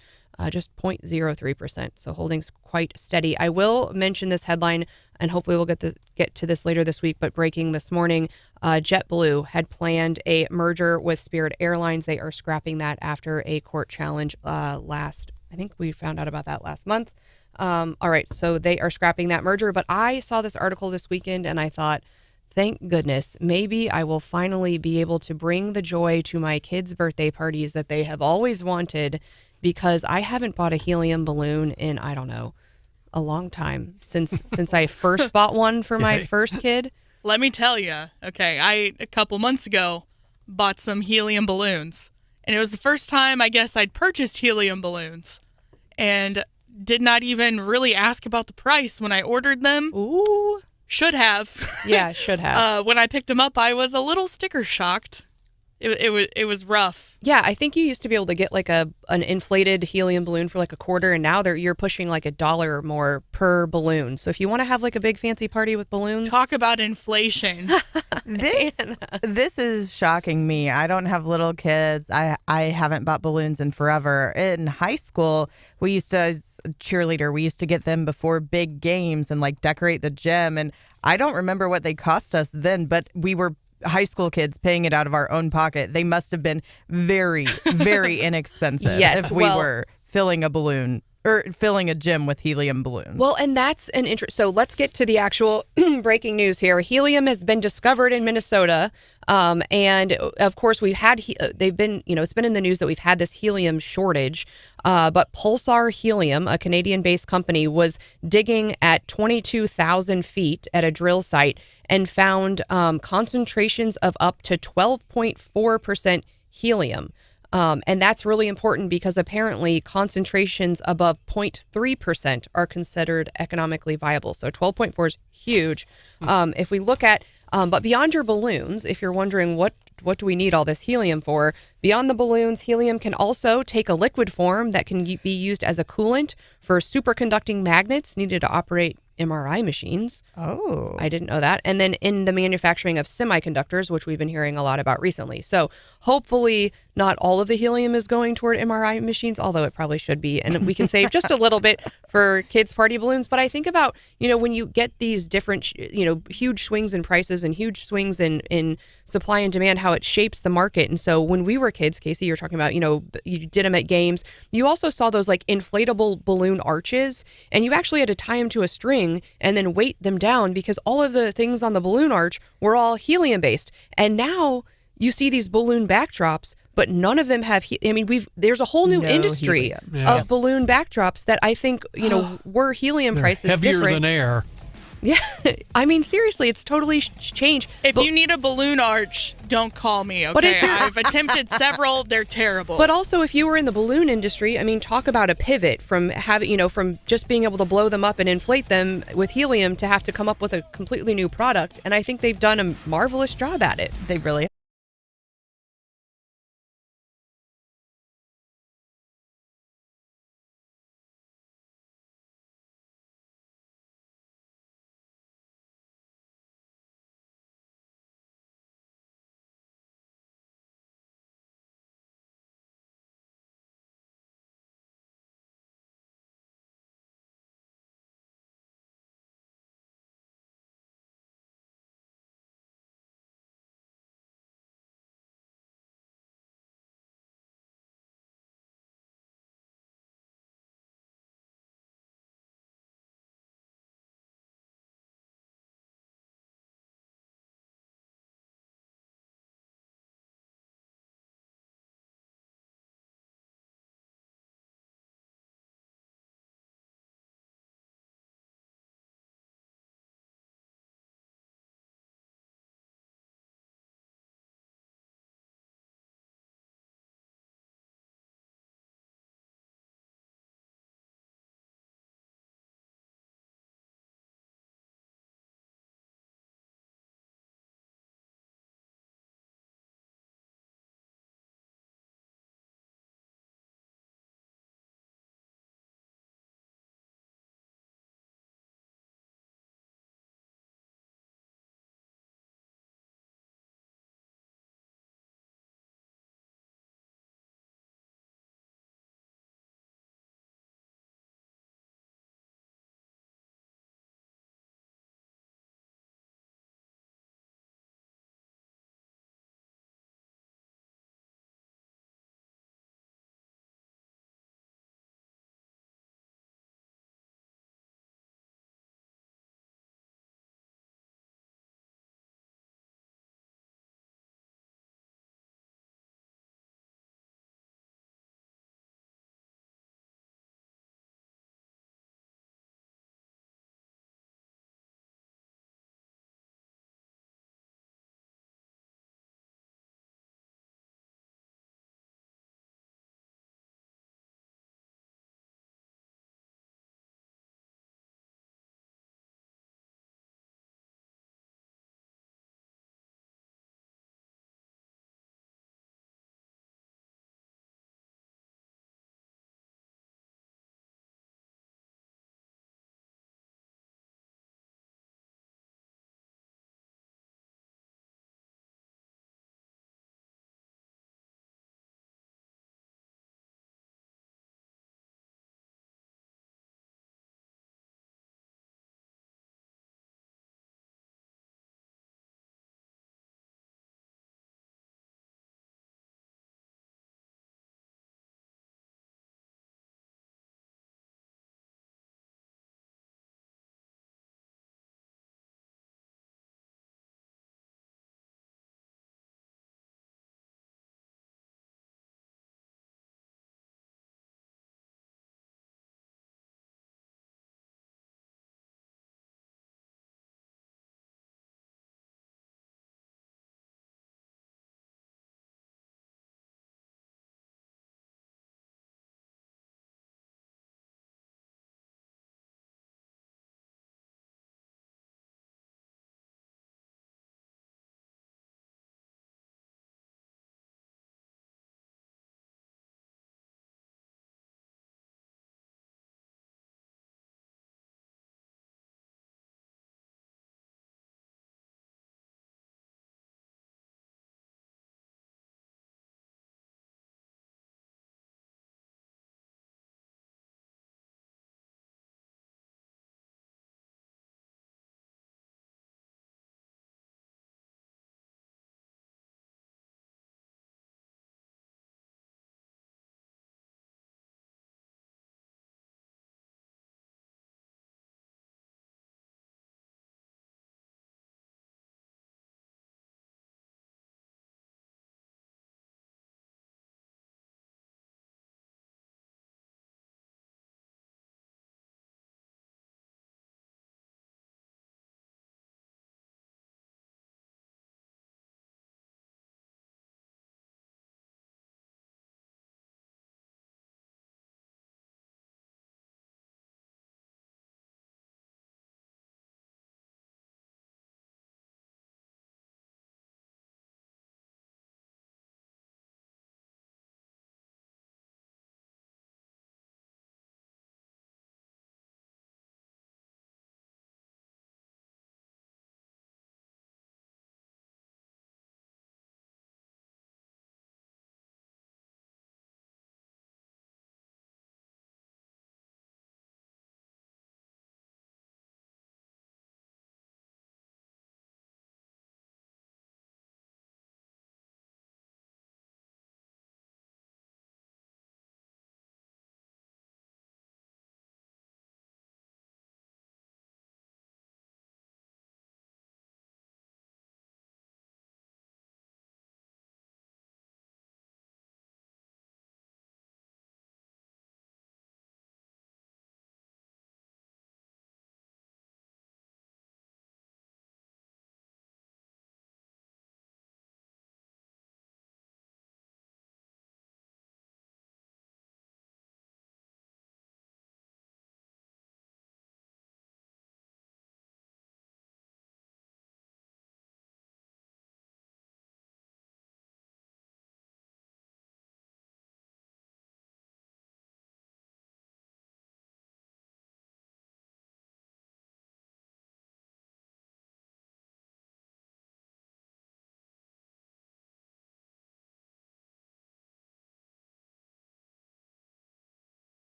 just 0.03%. So holding quite steady. I will mention this headline, and hopefully we'll get to this later this week, but breaking this morning, JetBlue had planned a merger with Spirit Airlines. They are scrapping that after a court challenge I think we found out about that last month. All right, so they are scrapping that merger, but I saw this article this weekend and I thought, thank goodness, maybe I will finally be able to bring the joy to my kids' birthday parties that they have always wanted, because I haven't bought a helium balloon in, I don't know, a long time, since I first bought one for my first kid. Let me tell you, okay, a couple months ago bought some helium balloons, and it was the first time I guess I'd purchased helium balloons, and did not even really ask about the price when I ordered them. Ooh. Should have. Yeah, should have. When I picked them up, I was a little sticker shocked. It was rough. Yeah, I think you used to be able to get like an inflated helium balloon for like $0.25, and now you're pushing like $1 or more per balloon. So if you want to have like a big fancy party with balloons, talk about inflation. This is shocking me. I don't have little kids. I haven't bought balloons in forever. In high school, we used to, as a cheerleader, we used to get them before big games and like decorate the gym. And I don't remember what they cost us then, but we were high school kids paying it out of our own pocket. They must have been very, very inexpensive. Yes, if we were filling a balloon or filling a gym with helium balloons. Well, and that's an so let's get to the actual breaking news here. Helium has been discovered in Minnesota. And of course we've had, it's been in the news that we've had this helium shortage. But Pulsar Helium, a Canadian-based company, was digging at 22,000 feet at a drill site and found concentrations of up to 12.4% helium. And that's really important because apparently concentrations above 0.3% are considered economically viable. So 12.4 is huge. If we look at, but beyond your balloons, if you're wondering what do we need all this helium for, beyond the balloons, helium can also take a liquid form that can be used as a coolant for superconducting magnets needed to operate MRI machines. Oh. I didn't know that. And then in the manufacturing of semiconductors, which we've been hearing a lot about recently. So hopefully not all of the helium is going toward MRI machines, although it probably should be. And we can save just a little bit for kids' party balloons. But I think about, when you get these different, huge swings in prices and huge swings in supply and demand, how it shapes the market. And so when we were kids, Casey, you're talking about, you did them at games. You also saw those like inflatable balloon arches, and you actually had to tie them to a string and then weight them down because all of the things on the balloon arch were all helium based. And now you see these balloon backdrops, but none of them have. There's a whole new industry of balloon backdrops that I think were helium prices heavier different. than air. Yeah, seriously, it's totally changed. If you need a balloon arch, don't call me, okay? But I've attempted several. They're terrible. But also, if you were in the balloon industry, talk about a pivot from having, from just being able to blow them up and inflate them with helium to have to come up with a completely new product. And I think they've done a marvelous job at it. They really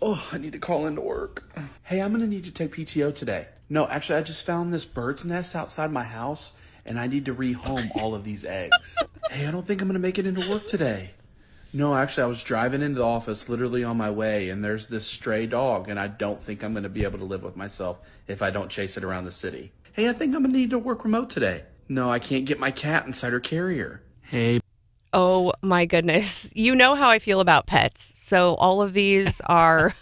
Oh, I need to call into work. Hey, I'm going to need to take PTO today. No, actually, I just found this bird's nest outside my house, and I need to rehome all of these eggs. Hey, I don't think I'm going to make it into work today. No, actually, I was driving into the office literally on my way, and there's this stray dog, and I don't think I'm going to be able to live with myself if I don't chase it around the city. Hey, I think I'm going to need to work remote today. No, I can't get my cat inside her carrier. Hey. Oh, my goodness. You know how I feel about pets. So all of these are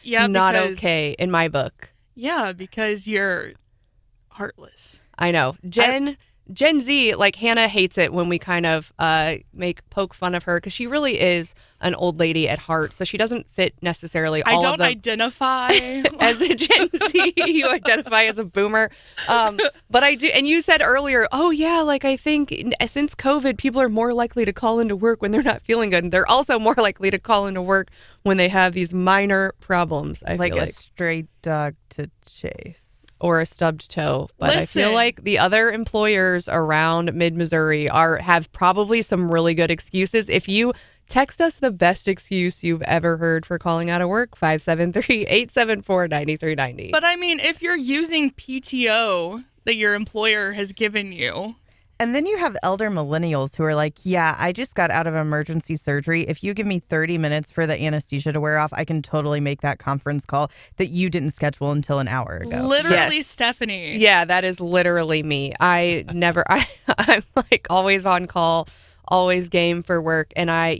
not okay in my book. Yeah, because you're heartless. I know. Gen Z, like Hannah hates it when we kind of poke fun of her because she really is an old lady at heart. So she doesn't fit necessarily all I of don't them. identify as a Gen Z. You identify as a boomer. But I do. And you said earlier, oh, yeah, like I think since COVID, people are more likely to call into work when they're not feeling good. And they're also more likely to call into work when they have these minor problems. I feel like a stray dog to chase. Or a stubbed toe. But Listen. I feel like the other employers around mid-Missouri have probably some really good excuses. If you text us the best excuse you've ever heard for calling out of work, 573-874-9390. But I mean, if you're using PTO that your employer has given you. And then you have elder millennials who are like, yeah, I just got out of emergency surgery. If you give me 30 minutes for the anesthesia to wear off, I can totally make that conference call that you didn't schedule until an hour ago. Literally, Yes. Stephanie. Yeah, that is literally me. I'm like always on call, always game for work. And I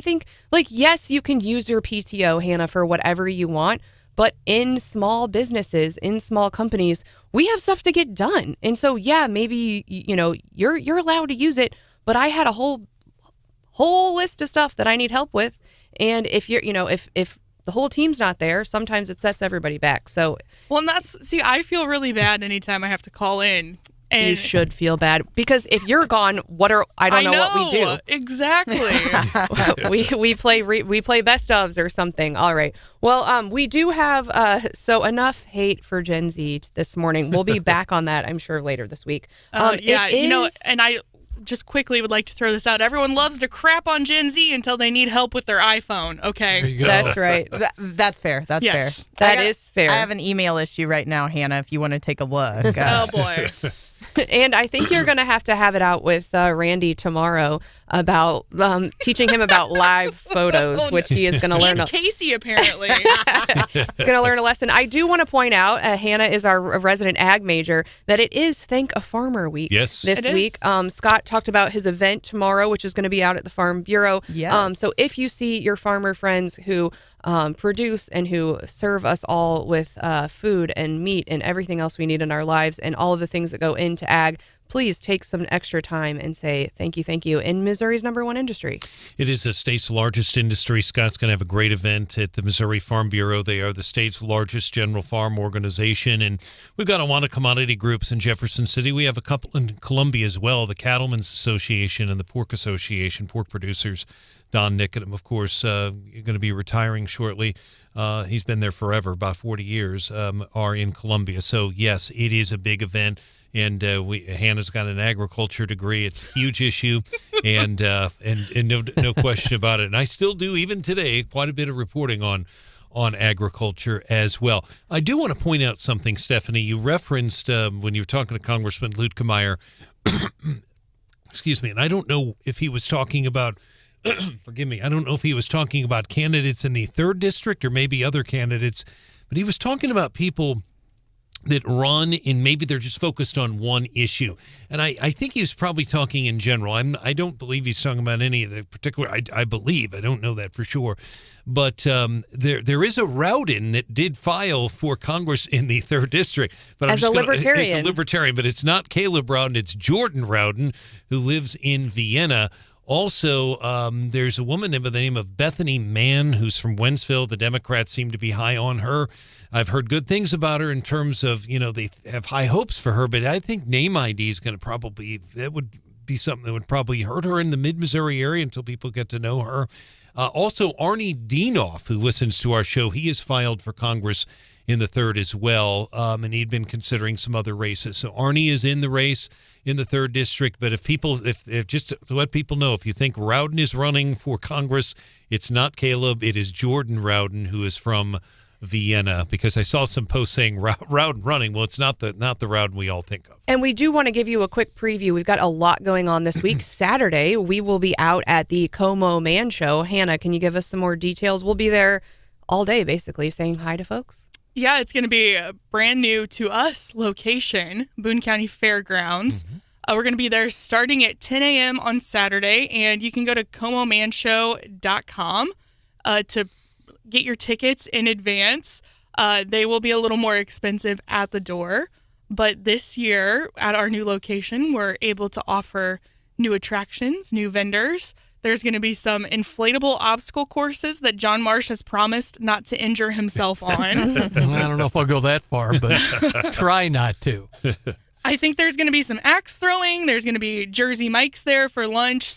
think like, yes, you can use your PTO, Hannah, for whatever you want. But in small businesses, in small companies, we have stuff to get done. And so, yeah, maybe, you're allowed to use it. But I had a whole list of stuff that I need help with. And if if the whole team's not there, sometimes it sets everybody back. So, Well, and I feel really bad anytime I have to call in. And you should feel bad because if you're gone, I don't know what we do. Exactly. we play best ofs or something. All right. Well, we do have so enough hate for Gen Z this morning. We'll be back on that, I'm sure, later this week. And I just quickly would like to throw this out. Everyone loves to crap on Gen Z until they need help with their iPhone. Okay. There you go. That's right. That's fair. That's Yes. fair. That is fair. I have an email issue right now, Hannah, if you want to take a look. Oh, boy. And I think you're going to have it out with Randy tomorrow about teaching him about live photos, which he is going to learn. And Casey, apparently. He's going to learn a lesson. I do want to point out, Hannah is our resident ag major, that it is Thank a Farmer Week Yes. this It week. is. Scott talked about his event tomorrow, which is going to be out at the Farm Bureau. Yes. So if you see your farmer friends who produce and who serve us all with food and meat and everything else we need in our lives and all of the things that go into ag, please take some extra time and say thank you in Missouri's #1 industry. It is the state's largest industry. Scott's going to have a great event at the Missouri Farm Bureau. They are the state's largest general farm organization, and we've got a lot of commodity groups in Jefferson City. We have a couple in Columbia as well, the Cattlemen's Association and the Pork Association, pork producers. Don Nicodem, of course, going to be retiring shortly. He's been there forever, about 40 years, are in Columbia. So, yes, it is a big event. And Hannah's got an agriculture degree. It's a huge issue, and no question about it. And I still do, even today, quite a bit of reporting on agriculture as well. I do want to point out something, Stephanie. You referenced when you were talking to Congressman Luetkemeyer, excuse me, and I don't know if he was talking about, forgive me, I don't know if he was talking about candidates in the 3rd district or maybe other candidates, but he was talking about people that run and maybe they're just focused on one issue. And I think he was probably talking in general. I don't believe he's talking about any of the particular, I believe, I don't know that for sure. But there is a Rowden that did file for Congress in the 3rd district. But As a libertarian. As a libertarian, but it's not Caleb Rowden, it's Jordan Rowden, who lives in Vienna. Also, there's a woman by the name of Bethany Mann, who's from Wentzville. The Democrats seem to be high on her. I've heard good things about her in terms of, they have high hopes for her, but I think name ID is going to that would be something that would probably hurt her in the mid-Missouri area until people get to know her. Also, Arnie Dienoff, who listens to our show, he has filed for Congress in the 3rd as well, and he'd been considering some other races. So Arnie is in the race in the 3rd district, but if just to let people know, if you think Rowden is running for Congress, it's not Caleb, it is Jordan Rowden, who is from Vienna, because I saw some posts saying Rowden running. Well, it's not the Rowden we all think of. And we do want to give you a quick preview. We've got a lot going on this week. Saturday, we will be out at the Como Man Show. Hannah, can you give us some more details? We'll be there all day, basically, saying hi to folks. Yeah, it's going to be a brand new to us location, Boone County Fairgrounds. We're going to be there starting at 10 a.m. on Saturday, and you can go to comomanshow.com to get your tickets in advance. They will be a little more expensive at the door, but this year at our new location, we're able to offer new attractions, new vendors. There's going to be some inflatable obstacle courses that John Marsh has promised not to injure himself on. I don't know if I'll go that far, but try not to. I think there's going to be some axe throwing. There's going to be Jersey Mike's there for lunch.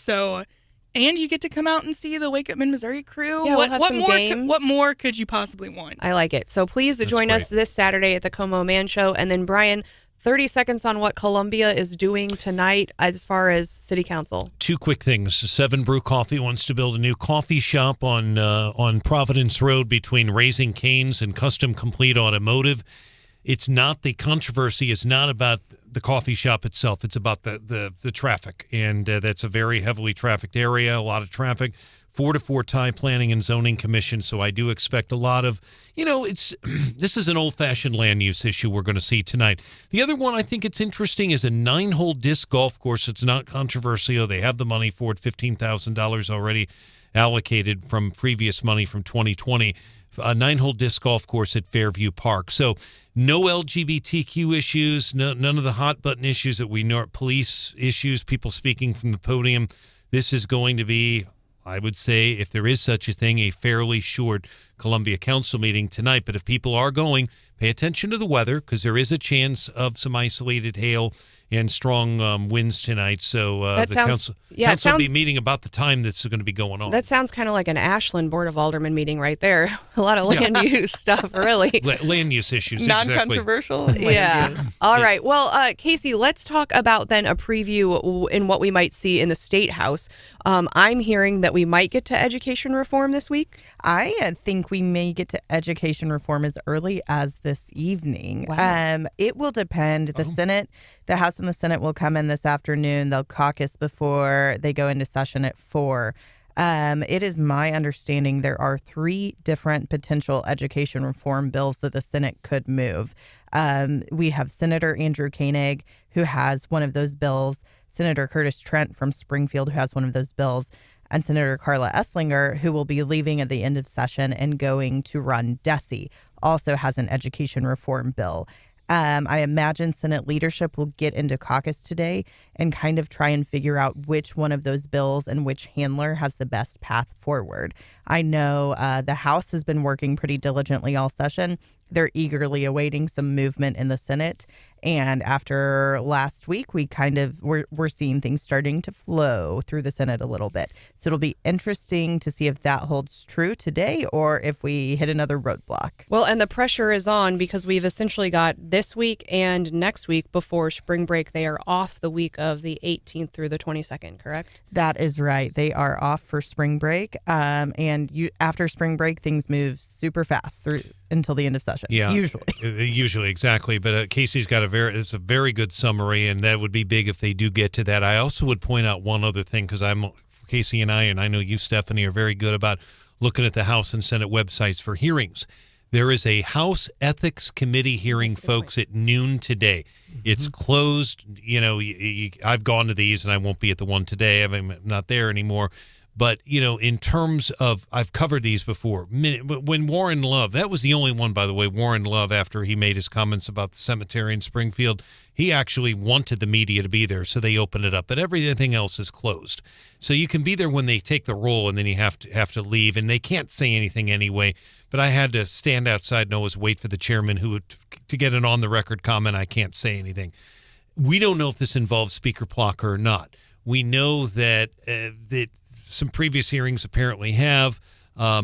And you get to come out and see the Wake Up Mid-Missouri crew. Yeah, we'll have some games. What more could you possibly want? I like it. So please join us this Saturday at the Como Man Show. And then, Brian, 30 seconds on what Columbia is doing tonight as far as City Council. 2 quick things. 7 Brew Coffee wants to build a new coffee shop on Providence Road between Raising Cane's and Custom Complete Automotive. It's not, the controversy is not about the coffee shop itself. It's about the traffic, and that's a very heavily trafficked area, a lot of traffic. 4-4 tie Planning and Zoning Commission, so I do expect a lot of, this is an old-fashioned land use issue we're going to see tonight. The other one I think it's interesting is a 9-hole disc golf course. It's not controversial. They have the money for it, $15,000 already allocated from previous money from 2020. A 9-hole disc golf course at Fairview Park. So no LGBTQ issues, none of the hot button issues that we know, police issues, people speaking from the podium. This is going to be, I would say, if there is such a thing, a fairly short Columbia Council meeting tonight. But if people are going, pay attention to the weather, because there is a chance of some isolated hail and strong winds tonight. So council will be meeting about the time that's going to be going on. That sounds kind of like an Ashland Board of Aldermen meeting right there. A lot of land use stuff, really. Land use issues. Non-controversial. Exactly. Yeah. All right. Well, Casey, let's talk about then a preview in what we might see in the State House. I'm hearing that we might get to education reform this week. I think we may get to education reform as early as this evening. Wow. It will depend. The House and the Senate will come in this afternoon. They'll caucus before they go into session at 4. It is my understanding there are 3 different potential education reform bills that the Senate could move. We have Senator Andrew Koenig, who has one of those bills, Senator Curtis Trent from Springfield, who has one of those bills, and Senator Carla Esslinger, who will be leaving at the end of session and going to run DESE, also has an education reform bill. I imagine Senate leadership will get into caucus today and kind of try and figure out which one of those bills and which handler has the best path forward. I know the House has been working pretty diligently all session. They're eagerly awaiting some movement in the Senate. And after last week, we're seeing things starting to flow through the Senate a little bit. So it'll be interesting to see if that holds true today or if we hit another roadblock. Well, and the pressure is on because we've essentially got this week and next week before spring break. They are off the week of the 18th through the 22nd, correct? That is right. They are off for spring break. And after spring break, things move super fast through until the end of session. Yeah, usually, exactly. But Casey's got it's a very good summary, and that would be big if they do get to that. I also would point out one other thing, because Casey and I know you, Stephanie, are very good about looking at the House and Senate websites for hearings. There is a House Ethics Committee hearing, folks, at noon today. Mm-hmm. It's closed. I've gone to these, and I won't be at the one today. I'm not there anymore. But, in terms of, I've covered these before. When Warren Love, that was the only one, by the way, Warren Love, after he made his comments about the cemetery in Springfield, he actually wanted the media to be there, so they opened it up. But everything else is closed. So you can be there when they take the roll, and then you have to leave, and they can't say anything anyway. But I had to stand outside and always wait for the chairman to get an on-the-record comment. I can't say anything. We don't know if this involves Speaker Plocker or not. We know that that some previous hearings apparently have.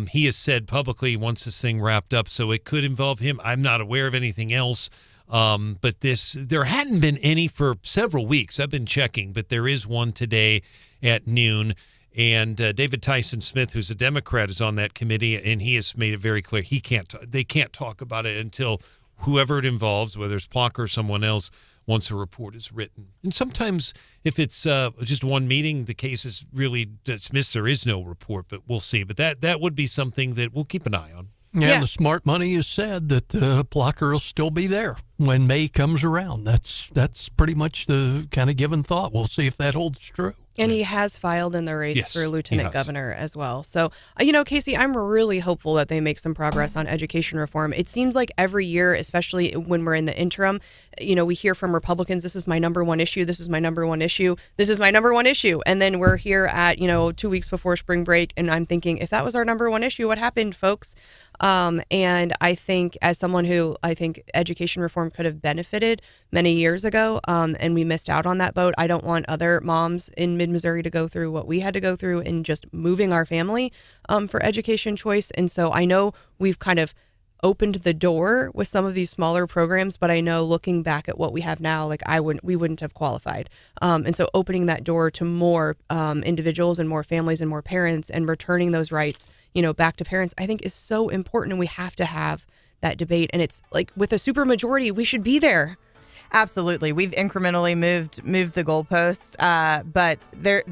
He has said publicly once this thing wrapped up, so it could involve him. I'm not aware of anything else. But there hadn't been any for several weeks. I've been checking, but there is one today at noon. And David Tyson Smith, who's a Democrat, is on that committee, and he has made it very clear they can't talk about it until whoever it involves, whether it's Plock or someone else, once a report is written. And sometimes if it's just one meeting, the case is really dismissed. There is no report, but we'll see. But that would be something that we'll keep an eye on. Yeah, and the smart money has said that Plocker will still be there when May comes around. That's pretty much the kind of given thought. We'll see if that holds true. And he has filed in the race for lieutenant governor as well. So, Casey, I'm really hopeful that they make some progress on education reform. It seems like every year, especially when we're in the interim, we hear from Republicans, this is my number one issue, this is my number one issue, this is my number one issue. And then we're here at, 2 weeks before spring break, and I'm thinking, if that was our number one issue, what happened, folks? And I think as someone who I think education reform could have benefited many years ago, and we missed out on that boat, I don't want other moms in mid-Missouri to go through what we had to go through in just moving our family for education choice. And so I know we've kind of opened the door with some of these smaller programs, but I know looking back at what we have now, we wouldn't have qualified. And so opening that door to more individuals and more families and more parents and returning those rights, back to parents, I think is so important, and we have to have that debate. And it's like with a supermajority, we should be there. Absolutely. We've incrementally moved the goalpost, but there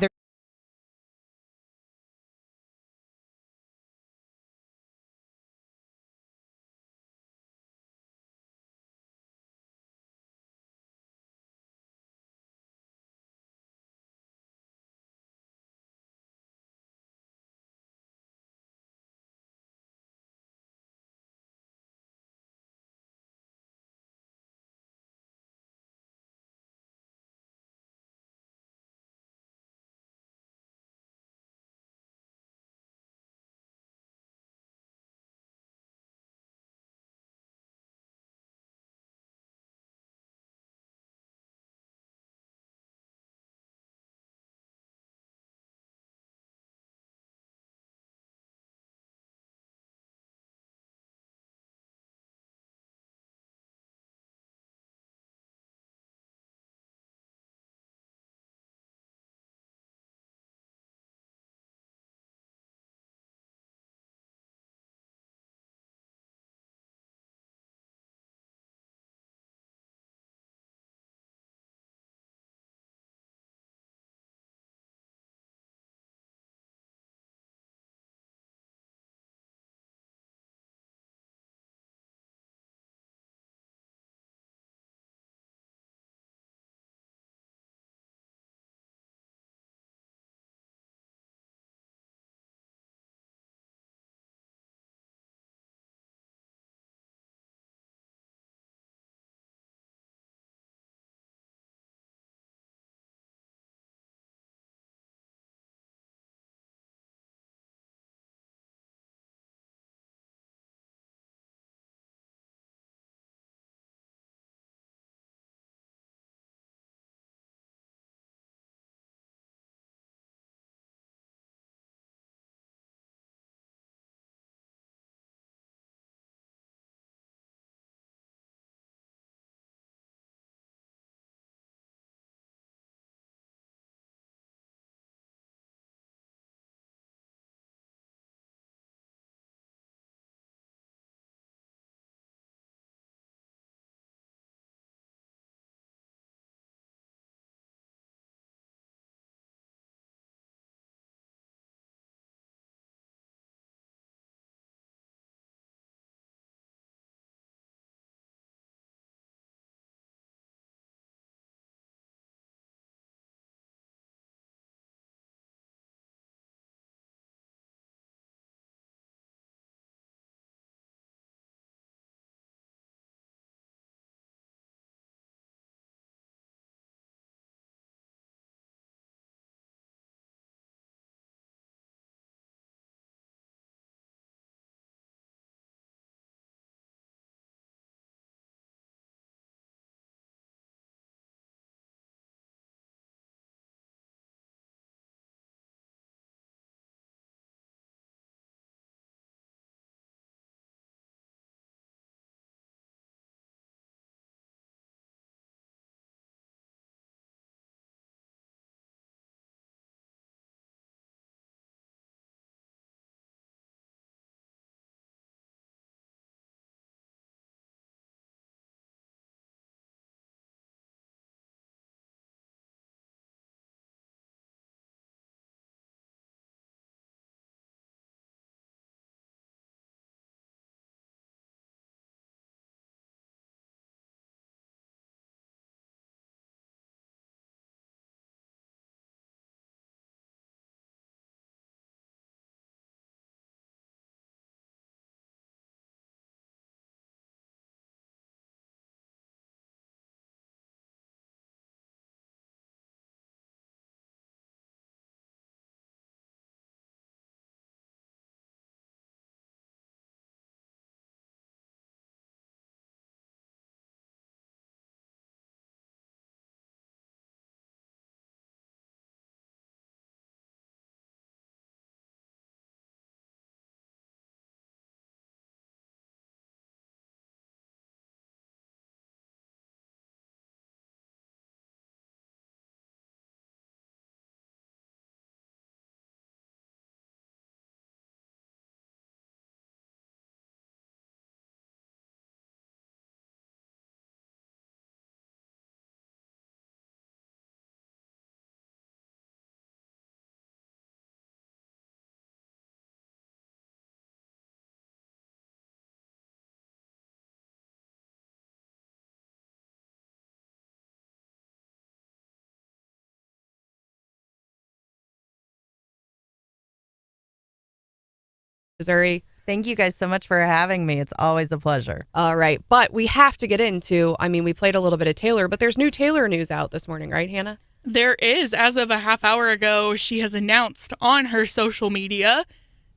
Missouri. Thank you guys so much for having me. It's always a pleasure. All right. But we have to get into, we played a little bit of Taylor, but there's new Taylor news out this morning, right, Hannah? There is. As of a half hour ago, she has announced on her social media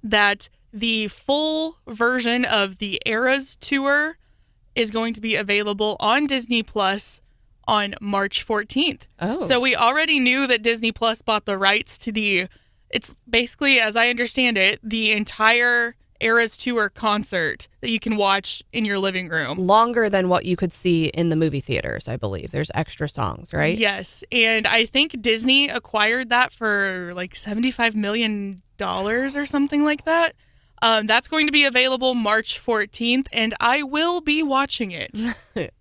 that the full version of the Eras Tour is going to be available on Disney Plus on March 14th. Oh. So we already knew that Disney Plus bought the rights to it's basically, as I understand it, the entire Eras Tour concert that you can watch in your living room. Longer than what you could see in the movie theaters, I believe. There's extra songs, right? Yes. And I think Disney acquired that for like $75 million or something like that. That's going to be available March 14th, and I will be watching it.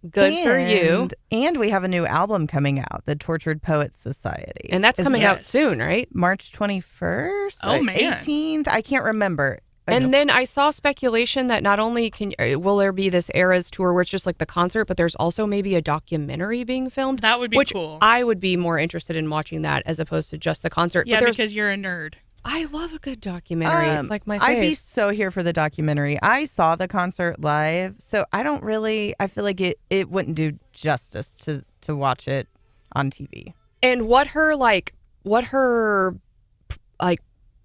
Good for you. And we have a new album coming out, The Tortured Poets Society. And that's coming out soon, right? March 21st? Oh, man. 18th? I can't remember. And then I saw speculation that not only will there be this Eras tour where it's just like the concert, but there's also maybe a documentary being filmed. That would be cool. I would be more interested in watching that as opposed to just the concert. Yeah, because you're a nerd. I love a good documentary. It's like my fave. I'd be so here for the documentary. I saw the concert live, so I feel like it wouldn't do justice to watch it on TV. And what her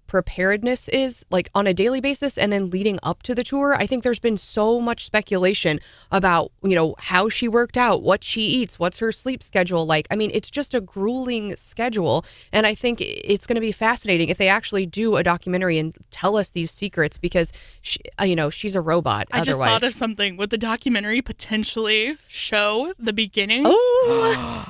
preparedness is like on a daily basis and then leading up to the tour. I think there's been so much speculation about, how she worked out, what she eats, what's her sleep schedule like. It's just a grueling schedule. And I think it's going to be fascinating if they actually do a documentary and tell us these secrets because, she's a robot. I just thought of something. Would the documentary potentially show the beginnings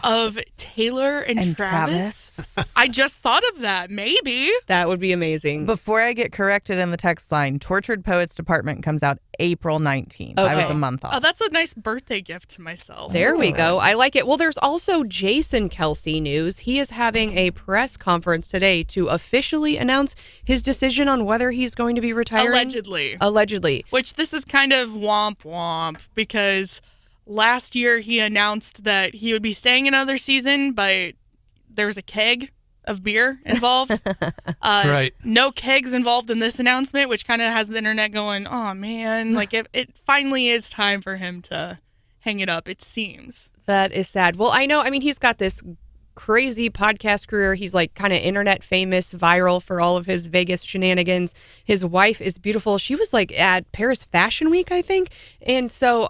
of Taylor and Travis? I just thought of that. Maybe. That would be amazing. Before I get corrected in the text line, Tortured Poets Department comes out April 19th. I was a month off. Oh, that's a nice birthday gift to myself. There we go. I like it. Well, there's also Jason Kelce news. He is having a press conference today to officially announce his decision on whether he's going to be retiring. Allegedly. Which this is kind of womp womp because last year he announced that he would be staying another season, but there was a keg of beer involved. Right. No kegs involved in this announcement, which kind of has the internet going, oh, man. Like, it finally is time for him to hang it up, it seems. That is sad. Well, I know. He's got this crazy podcast career. He's like kind of internet famous, viral for all of his Vegas shenanigans. His wife is beautiful. She was like at Paris Fashion Week, I think. And so,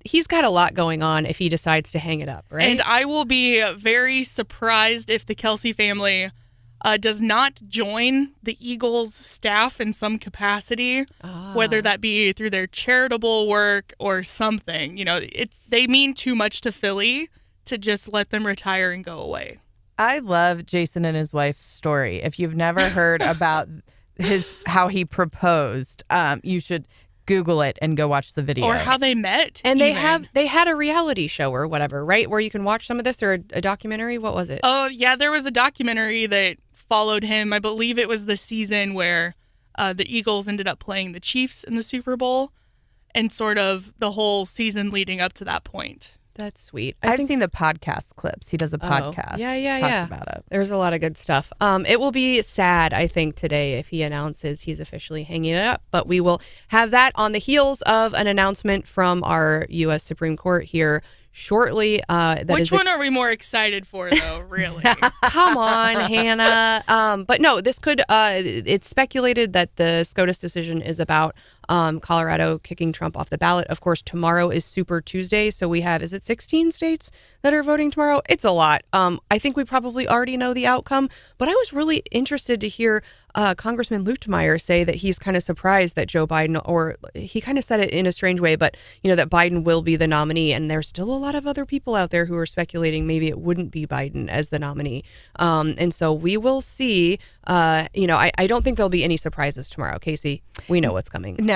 he's got a lot going on if he decides to hang it up, right? And I will be very surprised if the Kelce family does not join the Eagles staff in some capacity, whether that be through their charitable work or something. They mean too much to Philly to just let them retire and go away. I love Jason and his wife's story. If you've never heard about how he proposed, you should Google it and go watch the video. Or how they met. And they had a reality show or whatever, right? Where you can watch some of this or a documentary. What was it? Oh, yeah, there was a documentary that followed him. I believe it was the season where the Eagles ended up playing the Chiefs in the Super Bowl and sort of the whole season leading up to that point. That's sweet. I've seen the podcast clips. He does a podcast. Talks about it. There's a lot of good stuff. It will be sad, I think, today if he announces he's officially hanging it up. But we will have that on the heels of an announcement from our U.S. Supreme Court here shortly. Which one are we more excited for, though, really? Come on, Hannah. But no, this could, it's speculated that the SCOTUS decision is about Colorado kicking Trump off the ballot. Of course, tomorrow is Super Tuesday, so we have, is it 16 states that are voting tomorrow? It's a lot. I think we probably already know the outcome, but I was really interested to hear Congressman Luetkemeyer say that he's kind of surprised that Joe Biden, or he kind of said it in a strange way, but that Biden will be the nominee, and there's still a lot of other people out there who are speculating maybe it wouldn't be Biden as the nominee. And so we will see. I don't think there'll be any surprises tomorrow, Casey. We know what's coming. No,